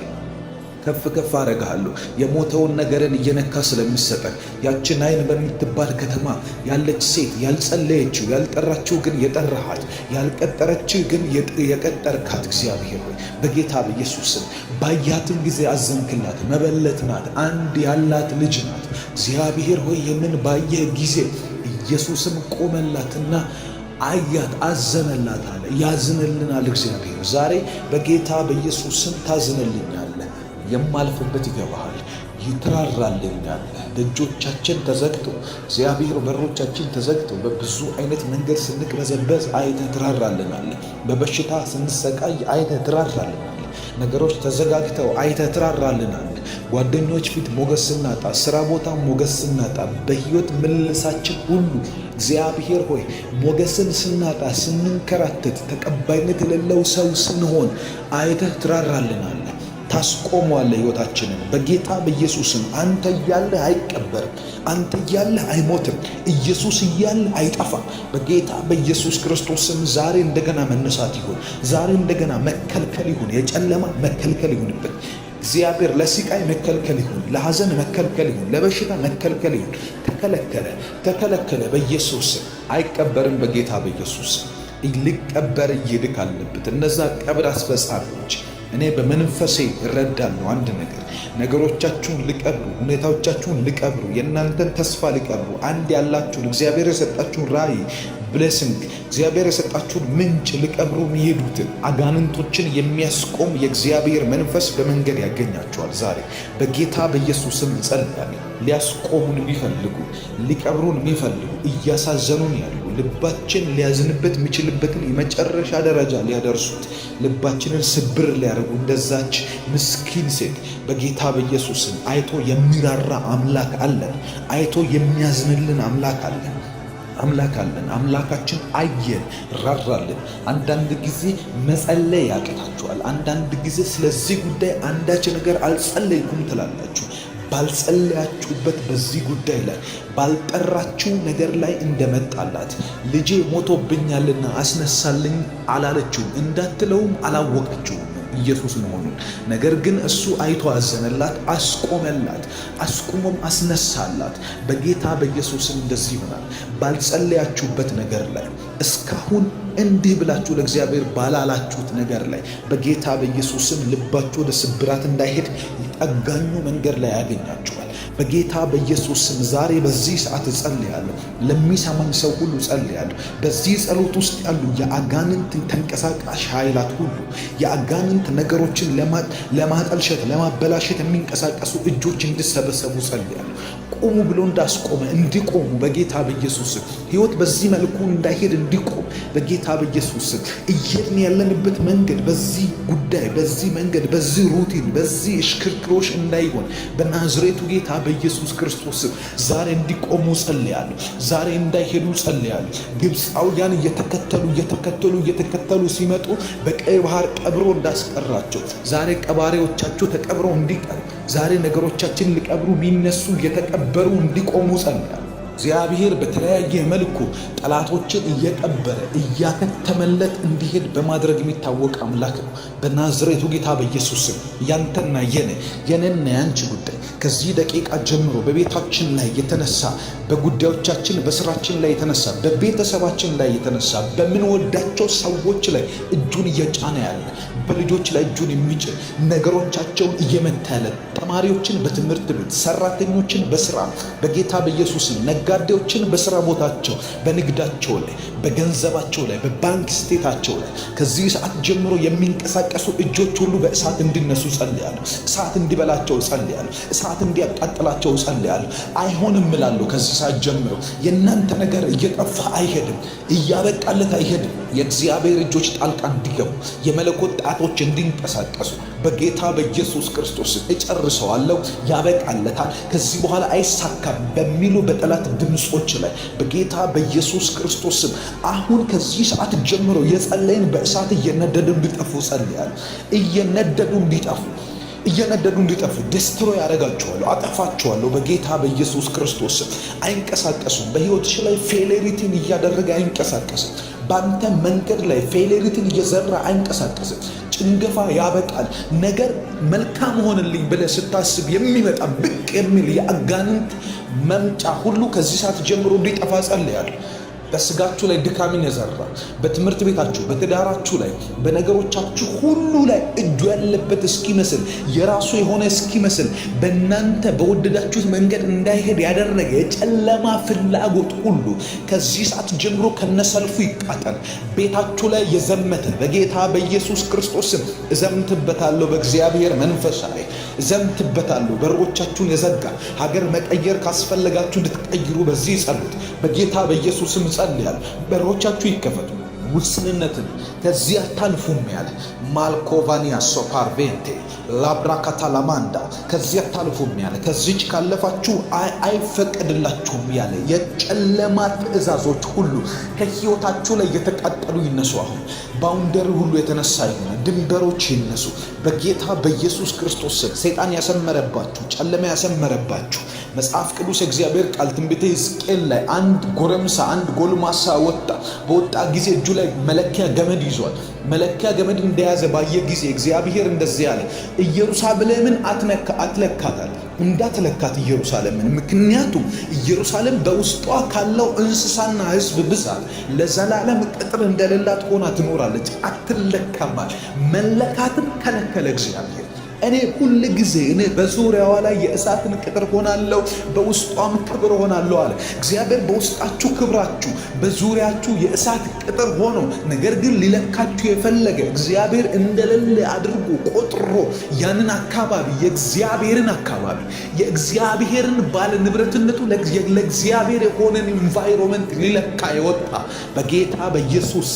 ከፍ አደርግሃለሁ። የሞተውን ነገርን እየነካ ስለሚሰጠን ያችን አይን በምትባል ከተማ ያለች ሴት ያልጸለየችው ያልጠራችው ግን የጠራሃት ያልቀጠረችው ግን የቀጠርካት እግዚአብሔር ሆይ በጌታ በኢየሱስ ስም ባያትም ጊዜ አዘንክላት። መበለት ናት፣ አንድ ያላት ልጅ ናት። እግዚአብሔር ሆይ ይህንን ባየህ ጊዜ ኢየሱስም ቆመላትና አያት፣ አዘነላት አለ። ያዝንልናል እግዚአብሔር ዛሬ በጌታ በኢየሱስ ስም ታዝንልኛለህ። የማልፍበት ይገባሃል፣ ይትራራልኛል። ደጆቻችን ተዘግተው እግዚአብሔር በሮቻችን ተዘግተው በብዙ አይነት መንገድ ስንቅበዘበዝ አይተህ ትራራልናል። በበሽታ ስንሰቃይ አይተህ ትራራልናል። ነገሮች ተዘጋግተው አይተህ ትራራልናል። ጓደኞች ፊት ሞገስ ስናጣ፣ ስራ ቦታ ሞገስ ስናጣ፣ በህይወት ምልልሳችን ሁሉ እግዚአብሔር ሆይ ሞገስን ስናጣ፣ ስንንከራተት፣ ተቀባይነት የሌለው ሰው ስንሆን አይተህ ትራራልናል። ታስቆመዋለህ ህይወታችንን በጌታ በኢየሱስም። አንተ እያለህ አይቀበርም፣ አንተ እያለህ አይሞትም፣ ኢየሱስ እያለህ አይጠፋም። በጌታ በኢየሱስ ክርስቶስም ዛሬ እንደገና መነሳት ይሁን፣ ዛሬ እንደገና መከልከል ይሁን፣ የጨለማ መከልከል ይሁንበት እግዚአብሔር። ለስቃይ መከልከል ይሁን፣ ለሐዘን መከልከል ይሁን፣ ለበሽታ መከልከል ይሁን። ተከለከለ በኢየሱስ አይቀበርም። በጌታ በኢየሱስ ሊቀበር ይልቅ አለበት። እነዛ ቀብር አስፈጻሚዎች እኔ በመንፈሴ እረዳለሁ አንድ ነገር፣ ነገሮቻችሁን ሊቀብሩ፣ ሁኔታዎቻችሁን ሊቀብሩ፣ የእናንተን ተስፋ ሊቀብሩ፣ አንድ ያላችሁን እግዚአብሔር የሰጣችሁን ራእይ ብሌሲንግ፣ እግዚአብሔር የሰጣችሁን ምንጭ ሊቀብሩ የሚሄዱትን አጋንንቶችን የሚያስቆም የእግዚአብሔር መንፈስ በመንገድ ያገኛቸዋል። ዛሬ በጌታ በኢየሱስም እንጸልያለን። ሊያስቆሙን የሚፈልጉ ሊቀብሩን የሚፈልጉ እያሳዘኑን ያሉ ልባችን ሊያዝንበት የሚችልበትን የመጨረሻ ደረጃ ሊያደርሱት ልባችንን ስብር ሊያደርጉ እንደዛች ምስኪን ሴት በጌታ በኢየሱስም አይቶ የሚራራ አምላክ አለን። አይቶ የሚያዝንልን አምላክ አለን። አምላካችን አየን፣ ራራልን። አንዳንድ ጊዜ መጸለይ ያቅታችኋል። አንዳንድ ጊዜ ስለዚህ ጉዳይ አንዳች ነገር አልጸለይኩም ትላላችሁ። ባልጸለያችሁበት በዚህ ጉዳይ ላይ ባልጠራችሁ ነገር ላይ እንደመጣላት ልጄ ሞቶብኛልና አስነሳልኝ አላለችውም እንዳትለውም አላወቀችውም ኢየሱስ መሆኑን። ነገር ግን እሱ አይቶ አዘነላት፣ አስቆመላት፣ አስቁሞም አስነሳላት። በጌታ በኢየሱስም እንደዚህ ይሆናል። ባልጸለያችሁበት ነገር ላይ እስካሁን እንዲህ ብላችሁ ለእግዚአብሔር ባላላችሁት ነገር ላይ በጌታ በኢየሱስም ልባችሁ ወደ ስብራት እንዳይሄድ ጠጋኙ መንገድ ላይ ያገኛችኋል። በጌታ በኢየሱስም ዛሬ በዚህ ሰዓት እጸልያለሁ። ለሚሰማኝ ሰው ሁሉ እጸልያለሁ። በዚህ ጸሎት ውስጥ ያሉ የአጋንንት ተንቀሳቃሽ ኃይላት ሁሉ የአጋንንት ነገሮችን ለማጠልሸት ለማበላሸት የሚንቀሳቀሱ እጆች እንዲሰበሰቡ እጸልያለሁ። ቆሙ ብሎ እንዳስቆመ እንዲቆሙ በጌታ በኢየሱስ ሕይወት በዚህ መልኩ እንዳይሄድ እንዲቆም በጌታ በኢየሱስ እየሄድን ያለንበት መንገድ በዚህ ጉዳይ በዚህ መንገድ በዚህ ሩቲን በዚህ እሽክርክሮሽ እንዳይሆን በናዝሬቱ ጌታ በኢየሱስ ክርስቶስ ዛሬ እንዲቆሙ ጸልያለሁ። ዛሬ እንዳይሄዱ ጸልያለሁ። ግብፃውያን እየተከተሉ ሲመጡ በቀይ ባህር ቀብሮ እንዳስቀራቸው ዛሬ ቀባሪዎቻቸው ተቀብረው እንዲቀሩ፣ ዛሬ ነገሮቻችን ሊቀብሩ ቢነሱ እየተቀበሩ እንዲቆሙ ጸልያለሁ። እግዚአብሔር በተለያየ መልኩ ጠላቶችን እየቀበረ እያከተመለት እንዲሄድ በማድረግ የሚታወቅ አምላክ ነው። በናዝሬቱ ጌታ በኢየሱስ ስም ያንተና የኔና ያንቺ ጉዳይ ከዚህ ደቂቃ ጀምሮ በቤታችን ላይ የተነሳ፣ በጉዳዮቻችን በስራችን ላይ የተነሳ፣ በቤተሰባችን ላይ የተነሳ፣ በምንወዳቸው ሰዎች ላይ እጁን እየጫነ ያለ፣ በልጆች ላይ እጁን የሚጭን ነገሮቻቸውን እየመታ ያለ፣ ተማሪዎችን በትምህርት ቤት፣ ሰራተኞችን በስራ በጌታ በኢየሱስ ነጋዴዎችን በስራ ቦታቸው፣ በንግዳቸው ላይ፣ በገንዘባቸው ላይ፣ በባንክ ስቴታቸው ላይ ከዚህ ሰዓት ጀምሮ የሚንቀሳቀሱ እጆች ሁሉ በእሳት እንዲነሱ ጸልያለሁ። እሳት እንዲበላቸው ጸልያለሁ። እሳት እንዲያቃጥላቸው ጸልያለሁ። አይሆንም እላለሁ። ከዚህ ሰዓት ጀምሮ የእናንተ ነገር እየጠፋ አይሄድም፣ እያበቃለት አይሄድም። የእግዚአብሔር እጆች ጣልቃ እንዲገቡ፣ የመለኮት ጣቶች እንዲንቀሳቀሱ በጌታ በኢየሱስ ክርስቶስ እጨርሰዋለሁ። ያበቃለታል፣ ከዚህ በኋላ አይሳካም በሚሉ በጠላት ድምጾች ላይ በጌታ በኢየሱስ ክርስቶስ አሁን ከዚህ ሰዓት ጀምሮ የጸለይን በእሳት እየነደዱ እንዲጠፉ ጸልያለሁ። እየነደዱ እንዲጠፉ ደስትሮ ያደርጋቸዋለሁ፣ አጠፋቸዋለሁ በጌታ በኢየሱስ ክርስቶስ። አይንቀሳቀሱም። በሕይወትሽ ላይ ፌሌሪቲን እያደረገ አይንቀሳቀስም። በአንተ መንገድ ላይ ፌሌሪቲን እየዘራ አይንቀሳቀስም። ጭንገፋ ያበቃል። ነገር መልካም ሆንልኝ ብለህ ስታስብ የሚመጣ ብቅ የሚል የአጋንንት መምጫ ሁሉ ከዚህ ሰዓት ጀምሮ እንዲጠፋ ጸልያለሁ። በስጋችሁ ላይ ድካምን የዘራ በትምህርት ቤታችሁ፣ በትዳራችሁ ላይ፣ በነገሮቻችሁ ሁሉ ላይ እጁ ያለበት እስኪመስል፣ የራሱ የሆነ እስኪመስል በእናንተ በወደዳችሁት መንገድ እንዳይሄድ ያደረገ የጨለማ ፍላጎት ሁሉ ከዚህ ሰዓት ጀምሮ ከነሰልፉ ይቃጠል። ቤታችሁ ላይ የዘመተ በጌታ በኢየሱስ ክርስቶስም እዘምትበታለሁ። በእግዚአብሔር መንፈስ ላይ እዘምትበታለሁ። በሮቻችሁን የዘጋ ሀገር መቀየር ካስፈለጋችሁ እንድትቀይሩ በዚህ ጸሎት በጌታ በኢየሱስም ጸልያለሁ። በሮቻችሁ ይከፈቱ። ውስንነትን ከዚህ አታልፉም ያለ ማልኮቫኒያ ሶፓርቬንቴ ላብራካታ ላማንዳ ከዚህ አታልፉም ያለ፣ ከዚች ካለፋችሁ አይፈቀድላችሁም ያለ የጨለማ ትእዛዞች ሁሉ ከሕይወታችሁ ላይ የተቃጠሉ ይነሱ። አሁን ባውንደሪ ሁሉ የተነሳ ይሆነ፣ ድንበሮች ይነሱ በጌታ በኢየሱስ ክርስቶስ ስም። ሰይጣን ያሰመረባችሁ፣ ጨለማ ያሰመረባችሁ መጽሐፍ ቅዱስ እግዚአብሔር ቃል ትንቢተ ሕዝቅኤል ላይ አንድ ጎልማሳ በወጣ ጊዜ እጁ ላይ መለኪያ ገመድ ይዟል። መለኪያ ገመድ እንደያዘ ባየ ጊዜ እግዚአብሔር እንደዚህ ያለ፣ ኢየሩሳሌምን አትለካታል፣ እንዳትለካት ኢየሩሳሌምን። ምክንያቱም ኢየሩሳሌም በውስጧ ካለው እንስሳና ሕዝብ ብዛት ለዘላለም ቅጥር እንደሌላት ሆና ትኖራለች። አትለካማል። መለካትን ከለከለ እግዚአብሔር። እኔ ሁል ጊዜ በዙሪያዋ ላይ የእሳትን ቅጥር ሆናለሁ፣ በውስጧም ክብር ሆናለሁ አለ እግዚአብሔር። በውስጣችሁ ክብራችሁ፣ በዙሪያችሁ የእሳት ቅጥር ሆኖ ነገር ግን ሊለካችሁ የፈለገ እግዚአብሔር እንደሌለ አድርጎ ቆጥሮ ያንን አካባቢ የእግዚአብሔርን ባለ ንብረትነቱ ለእግዚአብሔር የሆነን ኢንቫይሮመንት ሊለካ የወጣ በጌታ በኢየሱስ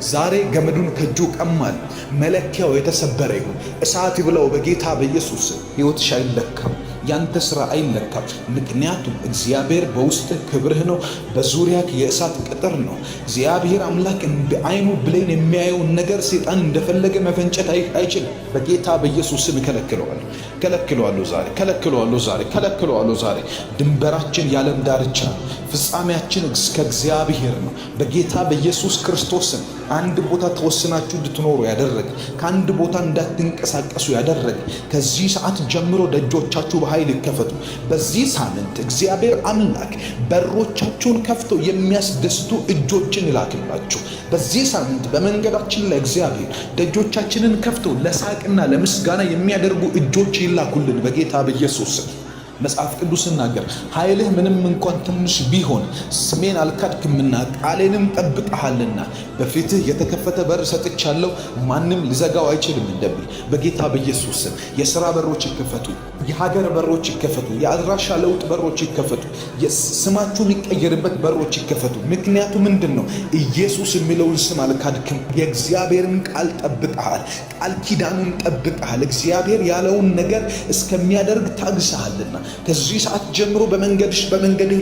ዛሬ ገመዱን ከእጁ ቀማል። መለኪያው የተሰበረ ይሁን። እሳት ይብለው በጌታ በኢየሱስ። ሕይወትሽ አይለካም፣ ያንተ ስራ አይለካም። ምክንያቱም እግዚአብሔር በውስጥ ክብርህ ነው፣ በዙሪያ የእሳት ቅጥር ነው። እግዚአብሔር አምላክ በአይኑ ብሌን የሚያየውን ነገር ሰይጣን እንደፈለገ መፈንጨት አይችልም። በጌታ በኢየሱስ ስም ከለክለዋለሁ ዛሬ። ድንበራችን ያለም ዳርቻ ነው። ፍጻሜያችን ከእግዚአብሔር ነው። በጌታ በኢየሱስ ክርስቶስ ስም አንድ ቦታ ተወስናችሁ እንድትኖሩ ያደረገ፣ ከአንድ ቦታ እንዳትንቀሳቀሱ ያደረገ ከዚህ ሰዓት ጀምሮ ደጆቻችሁ በኃይል ይከፈቱ። በዚህ ሳምንት እግዚአብሔር አምላክ በሮቻችሁን ከፍቶ የሚያስደስቱ እጆችን ይላክላችሁ። በዚህ ሳምንት በመንገዳችን ላይ እግዚአብሔር ደጆቻችንን ከፍቶ ለሳቅና ለምስጋና የሚያደርጉ እጆች ይላኩልን በጌታ በኢየሱስ ስም። መጽሐፍ ቅዱስ ሲናገር ኃይልህ ምንም እንኳን ትንሽ ቢሆን ስሜን አልካድክምና ቃሌንም ጠብቀሃልና በፊትህ የተከፈተ በር ሰጥቻለሁ፣ ማንም ሊዘጋው አይችልም እንደሚል በጌታ በኢየሱስ ስም የሥራ በሮች ይከፈቱ፣ የሀገር በሮች ይከፈቱ፣ የአድራሻ ለውጥ በሮች ይከፈቱ፣ ስማችሁ የሚቀየርበት በሮች ይከፈቱ። ምክንያቱ ምንድን ነው? ኢየሱስ የሚለውን ስም አልካድክም። የእግዚአብሔርን ቃል ጠብቀሃል፣ ቃል ኪዳኑን ጠብቀሃል። እግዚአብሔር ያለውን ነገር እስከሚያደርግ ታግሰሃልና ከዚህ ሰዓት ጀምሮ በመንገድህ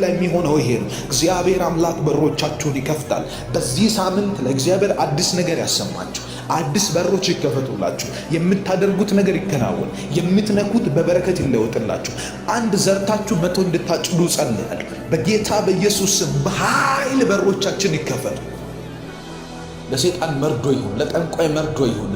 ላይ የሚሆነው ይሄ ነው። እግዚአብሔር አምላክ በሮቻችሁን ይከፍታል። በዚህ ሳምንት ለእግዚአብሔር አዲስ ነገር ያሰማችሁ፣ አዲስ በሮች ይከፈቱላችሁ፣ የምታደርጉት ነገር ይከናወን፣ የምትነኩት በበረከት ይለወጥላችሁ። አንድ ዘርታችሁ 100 እንድታጭዱ ጸልያለሁ። በጌታ በኢየሱስ ስም በኃይል በሮቻችን ይከፈቱ። ለሰይጣን መርዶ ይሁን፣ ለጠንቋይ መርዶ ይሁን፣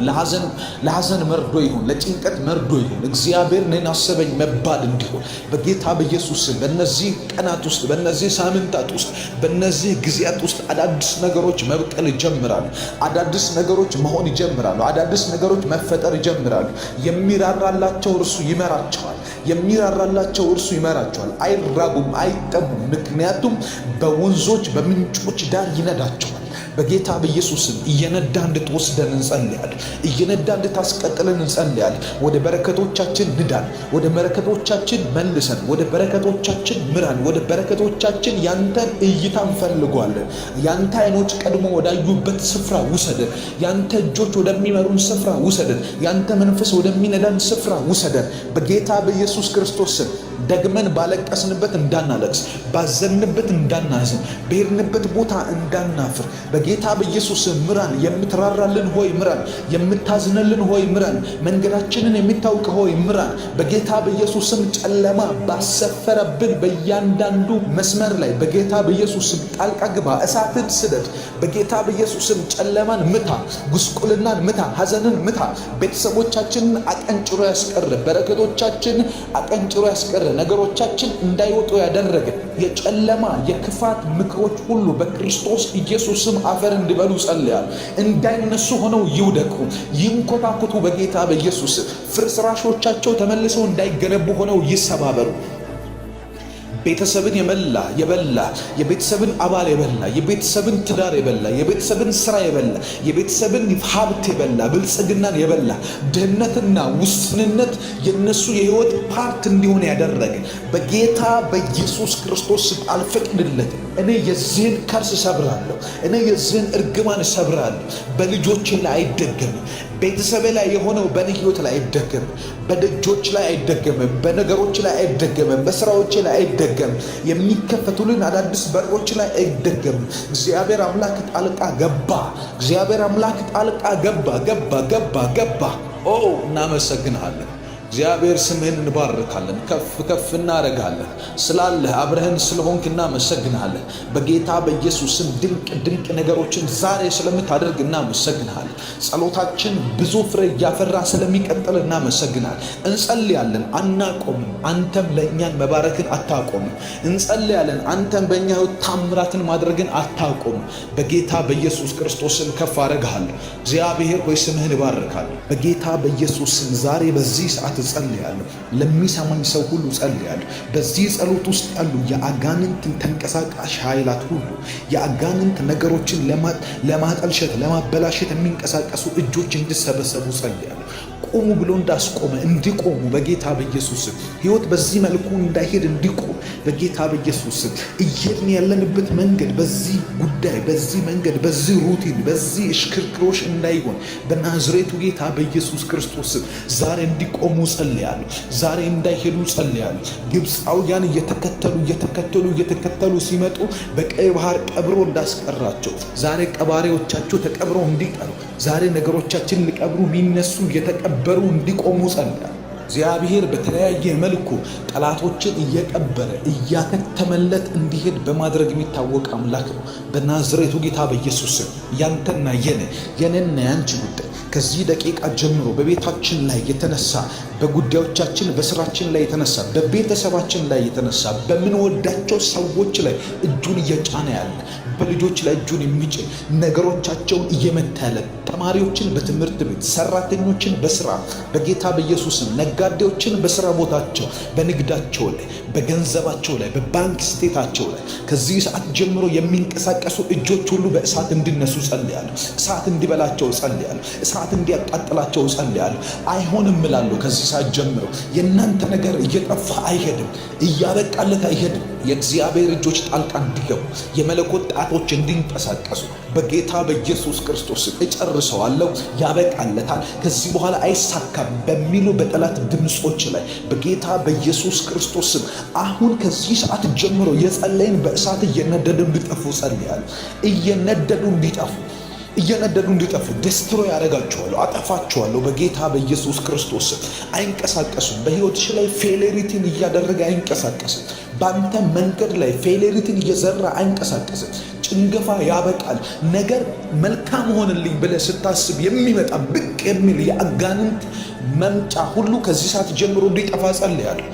ለሐዘን መርዶ ይሁን፣ ለጭንቀት መርዶ ይሁን፣ እግዚአብሔር እኔን አሰበኝ መባል እንዲሆን በጌታ በኢየሱስ ስም በእነዚህ ቀናት ውስጥ፣ በእነዚህ ሳምንታት ውስጥ፣ በእነዚህ ጊዜያት ውስጥ አዳዲስ ነገሮች መብቀል ይጀምራሉ። አዳዲስ ነገሮች መሆን ይጀምራሉ። አዳዲስ ነገሮች መፈጠር ይጀምራሉ። የሚራራላቸው እርሱ ይመራቸዋል። የሚራራላቸው እርሱ ይመራቸዋል። አይራቡም፣ አይጠሙም። ምክንያቱም በወንዞች በምንጮች ዳር ይነዳቸዋል። በጌታ በኢየሱስም እየነዳ እንድትወስደን እንጸልያለን። እየነዳ እንድታስቀጥለን እንጸልያለን። ወደ በረከቶቻችን ንዳን፣ ወደ በረከቶቻችን መልሰን፣ ወደ በረከቶቻችን ምራን፣ ወደ በረከቶቻችን ያንተን እይታ እንፈልጓለን። ያንተ አይኖች ቀድሞ ወዳዩበት ስፍራ ውሰደን። ያንተ እጆች ወደሚመሩን ስፍራ ውሰደን። ያንተ መንፈስ ወደሚነዳን ስፍራ ውሰደን። በጌታ በኢየሱስ ክርስቶስ ስም ደግመን ባለቀስንበት እንዳናለቅስ፣ ባዘንበት እንዳናዝን፣ በሄድንበት ቦታ እንዳናፍር በጌታ በኢየሱስ ምራን። የምትራራልን ሆይ ምራን። የምታዝንልን ሆይ ምራን። መንገዳችንን የሚታውቅ ሆይ ምራን። በጌታ በኢየሱስም ጨለማ ባሰፈረብን በእያንዳንዱ መስመር ላይ በጌታ በኢየሱስም ጣልቃ ግባ፣ እሳትን ስደድ። በጌታ በኢየሱስም ጨለማን ምታ፣ ጉስቁልናን ምታ፣ ሐዘንን ምታ። ቤተሰቦቻችንን አቀንጭሮ ያስቀረ፣ በረከቶቻችን አቀንጭሮ ያስቀረ፣ ነገሮቻችን እንዳይወጡ ያደረገ የጨለማ የክፋት ምክሮች ሁሉ በክርስቶስ ኢየሱስም አፈር እንዲበሉ ጸልያለሁ። እንዳይነሱ ሆነው ይውደቁ፣ ይንኮታኮቱ። በጌታ በኢየሱስ ፍርስራሾቻቸው ተመልሰው እንዳይገነቡ ሆነው ይሰባበሩ። ቤተሰብን የበላ የቤተሰብን አባል የበላ የቤተሰብን ትዳር የበላ የቤተሰብን ስራ የበላ የቤተሰብን ሀብት የበላ ብልጽግናን የበላ ድህነትና ውስንነት የነሱ የህይወት ፓርት እንዲሆን ያደረገ በጌታ በኢየሱስ ክርስቶስ አልፈቅድለትም። እኔ የዚህን ከርስ ሰብራለሁ። እኔ የዚህን እርግማን ሰብራለሁ። በልጆቼ ላይ አይደገምም። ቤተሰቤ ላይ የሆነው በእኔ ህይወት ላይ አይደገምም። በደጆች ላይ አይደገምም። በነገሮች ላይ አይደገምም። በስራዎቼ ላይ አይደገምም። የሚከፈቱልን አዳዲስ በሮች ላይ አይደገምም። እግዚአብሔር አምላክ ጣልቃ ገባ። እግዚአብሔር አምላክ ጣልቃ ገባ። ኦ እናመሰግንሃለን። እግዚአብሔር ስምህን እንባርካለን፣ ከፍ እናረጋለን። ስላለህ አብረህን ስለሆንክ እናመሰግንሃለን። በጌታ በኢየሱስ ስም ድንቅ ነገሮችን ዛሬ ስለምታደርግ እናመሰግንሃለን። ጸሎታችን ብዙ ፍሬ እያፈራ ስለሚቀጥል እናመሰግንሃለን። እንጸልያለን፣ አናቆምም። አንተም ለእኛን መባረክን አታቆምም። እንጸልያለን፣ አንተም በእኛ ሕይወት ታምራትን ማድረግን አታቆምም። በጌታ በኢየሱስ ክርስቶስ ስም ከፍ አረጋለሁ። እግዚአብሔር ሆይ ስምህን እባርካለሁ። በጌታ በኢየሱስ ስም ዛሬ በዚህ ሰዓት ጸልያለሁ። ለሚሰማኝ ሰው ሁሉ ጸልያለሁ። በዚህ ጸሎት ውስጥ ያሉ የአጋንንት ተንቀሳቃሽ ኃይላት ሁሉ የአጋንንት ነገሮችን ለማጠልሸት ለማበላሸት የሚንቀሳቀሱ እጆች እንዲሰበሰቡ ጸልያለሁ። ቆሙ ብሎ እንዳስቆመ እንዲቆሙ በጌታ በኢየሱስ ሕይወት በዚህ መልኩ እንዳይሄድ እንዲቆም በጌታ በኢየሱስ እየሄድን ያለንበት መንገድ በዚህ ጉዳይ በዚህ መንገድ በዚህ ሩቲን በዚህ እሽክርክሮሽ እንዳይሆን በናዝሬቱ ጌታ በኢየሱስ ክርስቶስ ዛሬ እንዲቆሙ ጸልያለሁ። ዛሬ እንዳይሄዱ ጸልያለሁ። ግብፃውያን እየተከተሉ ሲመጡ በቀይ ባህር ቀብሮ እንዳስቀራቸው ዛሬ ቀባሪዎቻቸው ተቀብረው እንዲቀሩ ዛሬ ነገሮቻችን ሊቀብሩ ቢነሱ የተቀበሩ እንዲቆሙ ጸልያለሁ። እግዚአብሔር በተለያየ መልኩ ጠላቶችን እየቀበረ እያከተመለት እንዲሄድ በማድረግ የሚታወቅ አምላክ ነው። በናዝሬቱ ጌታ በኢየሱስ ስም ያንተና የኔና ያንቺ ጉዳይ ከዚህ ደቂቃ ጀምሮ በቤታችን ላይ የተነሳ በጉዳዮቻችን በስራችን ላይ የተነሳ በቤተሰባችን ላይ የተነሳ በምንወዳቸው ሰዎች ላይ እጁን እየጫነ ያለ በልጆች ላይ እጁን የሚጭን ነገሮቻቸውን እየመታ ያለ ተማሪዎችን በትምህርት ቤት ሰራተኞችን በስራ በጌታ በኢየሱስም ነጋዴዎችን በስራ ቦታቸው በንግዳቸው ላይ በገንዘባቸው ላይ በባንክ ስቴታቸው ላይ ከዚህ ሰዓት ጀምሮ የሚንቀሳቀሱ እጆች ሁሉ በእሳት እንዲነሱ ጸልያለሁ። እሳት እንዲበላቸው ጸልያለሁ። እሳት እንዲያቃጥላቸው ጸልያለሁ። አይሆንም እላለሁ። ከዚህ ሰዓት ጀምሮ የእናንተ ነገር እየጠፋ አይሄድም፣ እያበቃለት አይሄድም። የእግዚአብሔር እጆች ጣልቃ እንዲገቡ የመለኮት ጣቶች እንዲንቀሳቀሱ በጌታ በኢየሱስ ክርስቶስ እጨርሰዋለሁ፣ ያበቃለታል፣ ከዚህ በኋላ አይሳካም በሚሉ በጠላት ድምጾች ላይ በጌታ በኢየሱስ ክርስቶስ አሁን ከዚህ ሰዓት ጀምሮ የጸለይን በእሳት እየነደዱ እንዲጠፉ ጸልያለሁ። እየነደዱ እንዲጠፉ ዲስትሮይ ያደርጋቸዋለሁ፣ አጠፋቸዋለሁ በጌታ በኢየሱስ ክርስቶስ። አይንቀሳቀሱም። በሕይወትሽ ላይ ፌሌሪቲን እያደረገ አይንቀሳቀስም። በአንተ መንገድ ላይ ፌሌሪቲን እየዘራ አይንቀሳቀስም። ጭንገፋ ያበቃል። ነገር መልካም ሆንልኝ ብለህ ስታስብ የሚመጣ ብቅ የሚል የአጋንንት መምጫ ሁሉ ከዚህ ሰዓት ጀምሮ እንዲጠፋ ጸልያለሁ።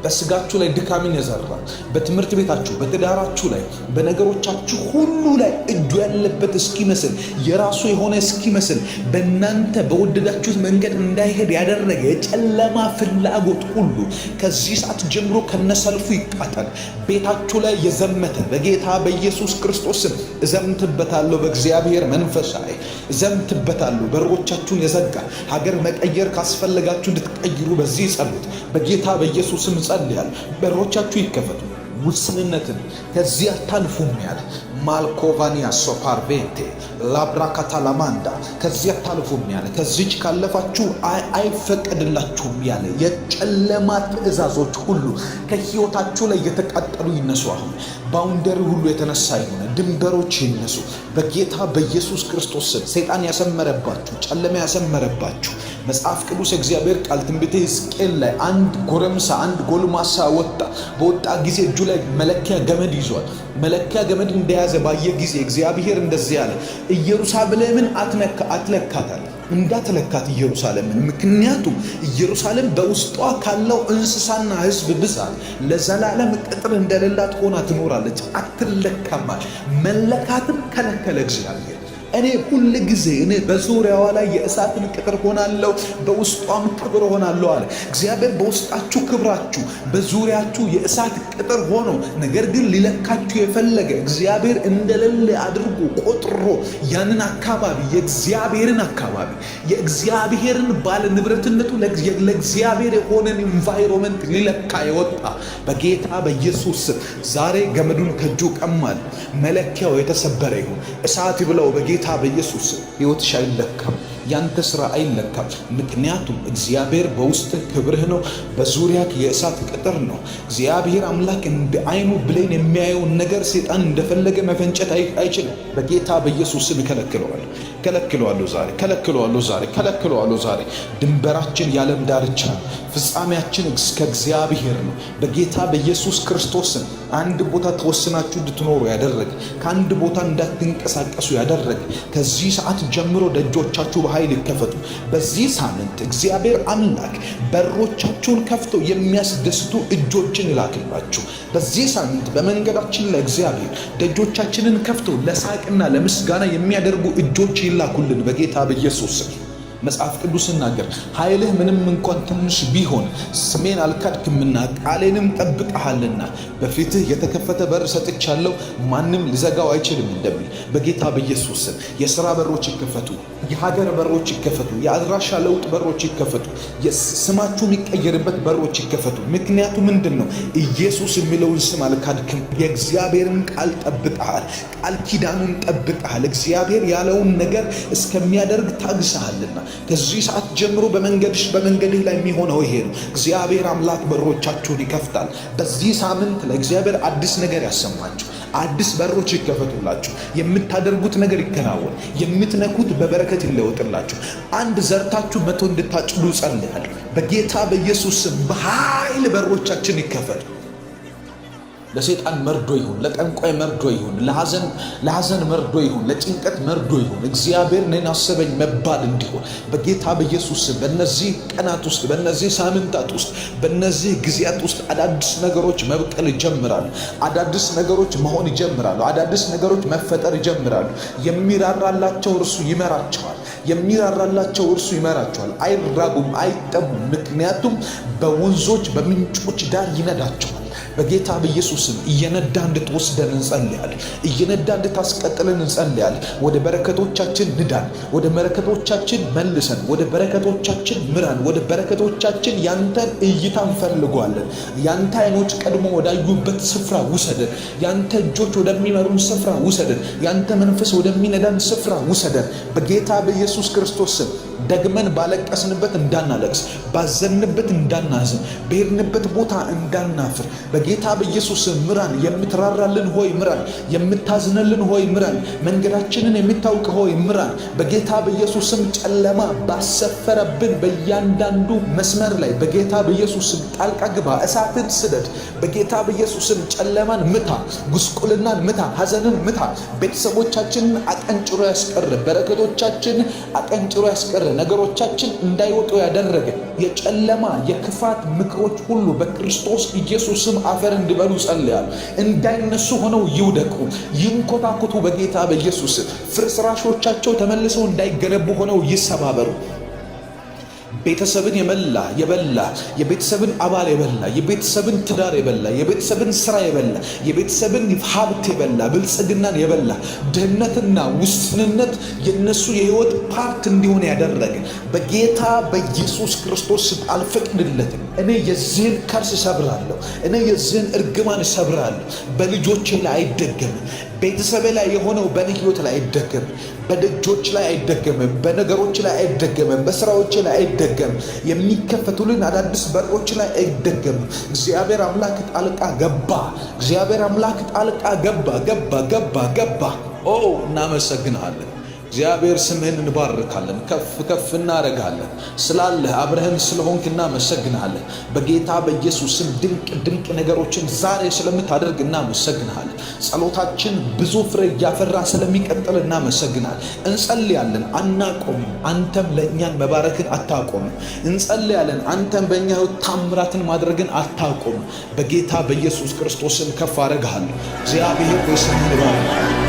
በስጋችሁ ላይ ድካምን የዘራ በትምህርት ቤታችሁ፣ በትዳራችሁ ላይ፣ በነገሮቻችሁ ሁሉ ላይ እጁ ያለበት እስኪመስል የራሱ የሆነ እስኪመስል በእናንተ በወደዳችሁት መንገድ እንዳይሄድ ያደረገ የጨለማ ፍላጎት ሁሉ ከዚህ ሰዓት ጀምሮ ከነሰልፉ ይቃጠል። ቤታችሁ ላይ የዘመተ በጌታ በኢየሱስ ክርስቶስ ስም እዘምትበታለሁ። በእግዚአብሔር መንፈስ ላይ እዘምትበታለሁ። በሮቻችሁን የዘጋ ሀገር መቀየር ካስፈለጋችሁ እንድትቀይሩ በዚህ ጸሎት በጌታ በኢየሱስ ስም ጸልያለሁ። በሮቻችሁ ይከፈቱ። ውስንነትን ከዚህ አታልፉም ያለ ማልኮቫኒያ ሶፓርቬንቴ ላብራካታላማንዳ ከዚህ አታልፉም ያለ ከዚች ካለፋችሁ አይፈቀድላችሁም ያለ የጨለማ ትእዛዞች ሁሉ ከሕይወታችሁ ላይ የተቃጠሉ ይነሱ። አሁን ባውንደሪ ሁሉ የተነሳ ይሆነ ድንበሮች ይነሱ በጌታ በኢየሱስ ክርስቶስ ስም። ሰይጣን ያሰመረባችሁ፣ ጨለማ ያሰመረባችሁ መጽሐፍ ቅዱስ እግዚአብሔር ቃል ትንቢተ ሕዝቅኤል ላይ አንድ ጎረምሳ አንድ ጎልማሳ በወጣ ጊዜ እጁ ላይ መለኪያ ገመድ ይዟል። መለኪያ ገመድ እንደያዘ ባየ ጊዜ እግዚአብሔር እንደዚህ ያለ ኢየሩሳሌምን አትለካታል፣ እንዳትለካት ኢየሩሳሌምን። ምክንያቱም ኢየሩሳሌም በውስጧ ካለው እንስሳና ሕዝብ ብዛት ለዘላለም ቅጥር እንደሌላት ሆና ትኖራለች፣ አትለካማል። መለካትን ከለከለ እግዚአብሔር። እኔ ሁል ጊዜ እኔ በዙሪያዋ ላይ የእሳትን ቅጥር ሆናለሁ፣ በውስጧም ክብር ሆናለሁ አለ እግዚአብሔር። በውስጣችሁ ክብራችሁ፣ በዙሪያችሁ የእሳት ቅጥር ሆኖ ነገር ግን ሊለካችሁ የፈለገ እግዚአብሔር እንደሌለ አድርጎ ቆጥሮ ያንን አካባቢ የእግዚአብሔርን አካባቢ የእግዚአብሔርን ባለ ንብረትነቱ ለእግዚአብሔር የሆነን ኢንቫይሮመንት ሊለካ የወጣ በጌታ በኢየሱስ ዛሬ ገመዱን ከእጁ ቀማል። መለኪያው የተሰበረ ይሁን። እሳት ይብላው በጌታ በኢየሱስ። ሕይወትሽ አይለካም፣ ያንተ ሥራ አይለካም። ምክንያቱም እግዚአብሔር በውስጥ ክብርህ ነው፣ በዙሪያክ የእሳት ቅጥር ነው። እግዚአብሔር አምላክ እንደ አይኑ ብሌን የሚያየውን ነገር ሰይጣን እንደፈለገ መፈንጨት አይችልም። በጌታ በኢየሱስ ስም ከለክለዋለሁ ዛሬ። ድንበራችን የዓለም ዳርቻ ነው፣ ፍጻሜያችን እስከ እግዚአብሔር ነው። በጌታ በኢየሱስ ክርስቶስ ስም አንድ ቦታ ተወስናችሁ እንድትኖሩ ያደረገ፣ ከአንድ ቦታ እንዳትንቀሳቀሱ ያደረገ ከዚህ ሰዓት ጀምሮ ደጆቻችሁ በኃይል ይከፈቱ። በዚህ ሳምንት እግዚአብሔር አምላክ በሮቻችሁን ከፍቶ የሚያስደስቱ እጆችን ይላክላችሁ። በዚህ ሳምንት በመንገዳችን ላይ እግዚአብሔር ደጆቻችንን ከፍቶ ለሳቅና ለምስጋና የሚያደርጉ እጆች ይላኩልን በጌታ በኢየሱስ ስም። መጽሐፍ ቅዱስ ሲናገር ኃይልህ ምንም እንኳን ትንሽ ቢሆን ስሜን አልካድክምና ቃሌንም ጠብቀሃልና በፊትህ የተከፈተ በር ሰጥቻለሁ፣ ማንም ሊዘጋው አይችልም እንደሚል በጌታ በኢየሱስ ስም የሥራ በሮች ይከፈቱ፣ የሀገር በሮች ይከፈቱ፣ የአድራሻ ለውጥ በሮች ይከፈቱ፣ ስማችሁ የሚቀየርበት በሮች ይከፈቱ። ምክንያቱ ምንድን ነው? ኢየሱስ የሚለውን ስም አልካድክም። የእግዚአብሔርን ቃል ጠብቀሃል፣ ቃል ኪዳኑን ጠብቀሃል። እግዚአብሔር ያለውን ነገር እስከሚያደርግ ታግሰሃልና ከዚህ ሰዓት ጀምሮ በመንገድህ ላይ የሚሆነው ይሄ ነው። እግዚአብሔር አምላክ በሮቻችሁን ይከፍታል። በዚህ ሳምንት ለእግዚአብሔር አዲስ ነገር ያሰማችሁ፣ አዲስ በሮች ይከፈቱላችሁ። የምታደርጉት ነገር ይከናወን፣ የምትነኩት በበረከት ይለወጥላችሁ። አንድ ዘርታችሁ 100 እንድታጭዱ ጸልያለሁ በጌታ በኢየሱስ ስም። በኃይል በሮቻችን ይከፈቱ። ለሰይጣን መርዶ ይሁን፣ ለጠንቋይ መርዶ ይሁን፣ ለሐዘን መርዶ ይሁን፣ ለጭንቀት መርዶ ይሁን፣ እግዚአብሔር እኔን አሰበኝ መባል እንዲሆን በጌታ በኢየሱስ ስም በእነዚህ ቀናት ውስጥ፣ በእነዚህ ሳምንታት ውስጥ፣ በእነዚህ ጊዜያት ውስጥ አዳዲስ ነገሮች መብቀል ይጀምራሉ። አዳዲስ ነገሮች መሆን ይጀምራሉ። አዳዲስ ነገሮች መፈጠር ይጀምራሉ። የሚራራላቸው እርሱ ይመራቸዋል። የሚራራላቸው እርሱ ይመራቸዋል። አይራጉም፣ አይጠሙም። ምክንያቱም በወንዞች በምንጮች ዳር ይነዳቸዋል። በጌታ በኢየሱስም እየነዳ እንድትወስደን እንጸልያለን። እየነዳ እንድታስቀጥለን እንጸልያለን። ወደ በረከቶቻችን ንዳን፣ ወደ በረከቶቻችን መልሰን፣ ወደ በረከቶቻችን ምራን፣ ወደ በረከቶቻችን ያንተን እይታ እንፈልጓለን። ያንተ አይኖች ቀድሞ ወዳዩበት ስፍራ ውሰደን። ያንተ እጆች ወደሚመሩን ስፍራ ውሰደን። ያንተ መንፈስ ወደሚነዳን ስፍራ ውሰደን። በጌታ በኢየሱስ ክርስቶስ ስም ደግመን ባለቀስንበት እንዳናለቅስ፣ ባዘንበት እንዳናዝን፣ በሄድንበት ቦታ እንዳናፍር በጌታ በኢየሱስ ስም ምራን። የምትራራልን ሆይ ምራን። የምታዝንልን ሆይ ምራን። መንገዳችንን የምታውቅ ሆይ ምራን። በጌታ በኢየሱስ ስም ጨለማ ባሰፈረብን በእያንዳንዱ መስመር ላይ በጌታ በኢየሱስ ስም ጣልቃ ግባ። እሳትን ስደድ። በጌታ በኢየሱስ ስም ጨለማን ምታ፣ ጉስቁልናን ምታ፣ ሐዘንን ምታ። ቤተሰቦቻችንን አቀንጭሮ ያስቀር፣ በረከቶቻችን አቀንጭሮ ያስቀር፣ ነገሮቻችን እንዳይወጡ ያደረገ የጨለማ የክፋት ምክሮች ሁሉ በክርስቶስ ኢየሱስ ስም አፈር እንዲበሉ ጸልያለሁ። እንዳይነሱ ሆነው ይውደቁ፣ ይንኮታኮቱ። በጌታ በኢየሱስ ፍርስራሾቻቸው ተመልሰው እንዳይገነቡ ሆነው ይሰባበሩ። ቤተሰብን የበላ የቤተሰብን አባል የበላ የቤተሰብን ትዳር የበላ የቤተሰብን ስራ የበላ የቤተሰብን ሀብት የበላ ብልጽግናን የበላ ድህነትና ውስንነት የነሱ የህይወት ፓርት እንዲሆን ያደረገ በጌታ በኢየሱስ ክርስቶስ አልፈቅድለትም። እኔ የዚህን ከርስ ሰብራለሁ። እኔ የዚህን እርግማን ሰብራለሁ። በልጆቼ ላይ አይደገምም። ቤተሰቤ ላይ የሆነው በእኔ ህይወት ላይ አይደገምም። በደጆች ላይ አይደገምም። በነገሮች ላይ አይደገምም። በስራዎች ላይ አይደገምም። የሚከፈቱልን አዳዲስ በሮች ላይ አይደገምም። እግዚአብሔር አምላክ ጣልቃ ገባ። እግዚአብሔር አምላክ ጣልቃ ገባ። ኦ እናመሰግናለን። እግዚአብሔር ስምህን እንባርካለን፣ ከፍ እናረጋለን። ስላለህ አብረህን ስለሆንክ እናመሰግናለን። በጌታ በኢየሱስ ስም ድንቅ ነገሮችን ዛሬ ስለምታደርግ እናመሰግናለን። ጸሎታችን ብዙ ፍሬ እያፈራ ስለሚቀጥል እናመሰግናለን። እንጸልያለን፣ አናቆምም። አንተም ለእኛን መባረክን አታቆምም። እንጸልያለን፣ አንተም በእኛ ህይወት ታምራትን ማድረግን አታቆምም። በጌታ በኢየሱስ ክርስቶስ ስም ከፍ አረጋለሁ። እግዚአብሔር ስምህን ይባርክ።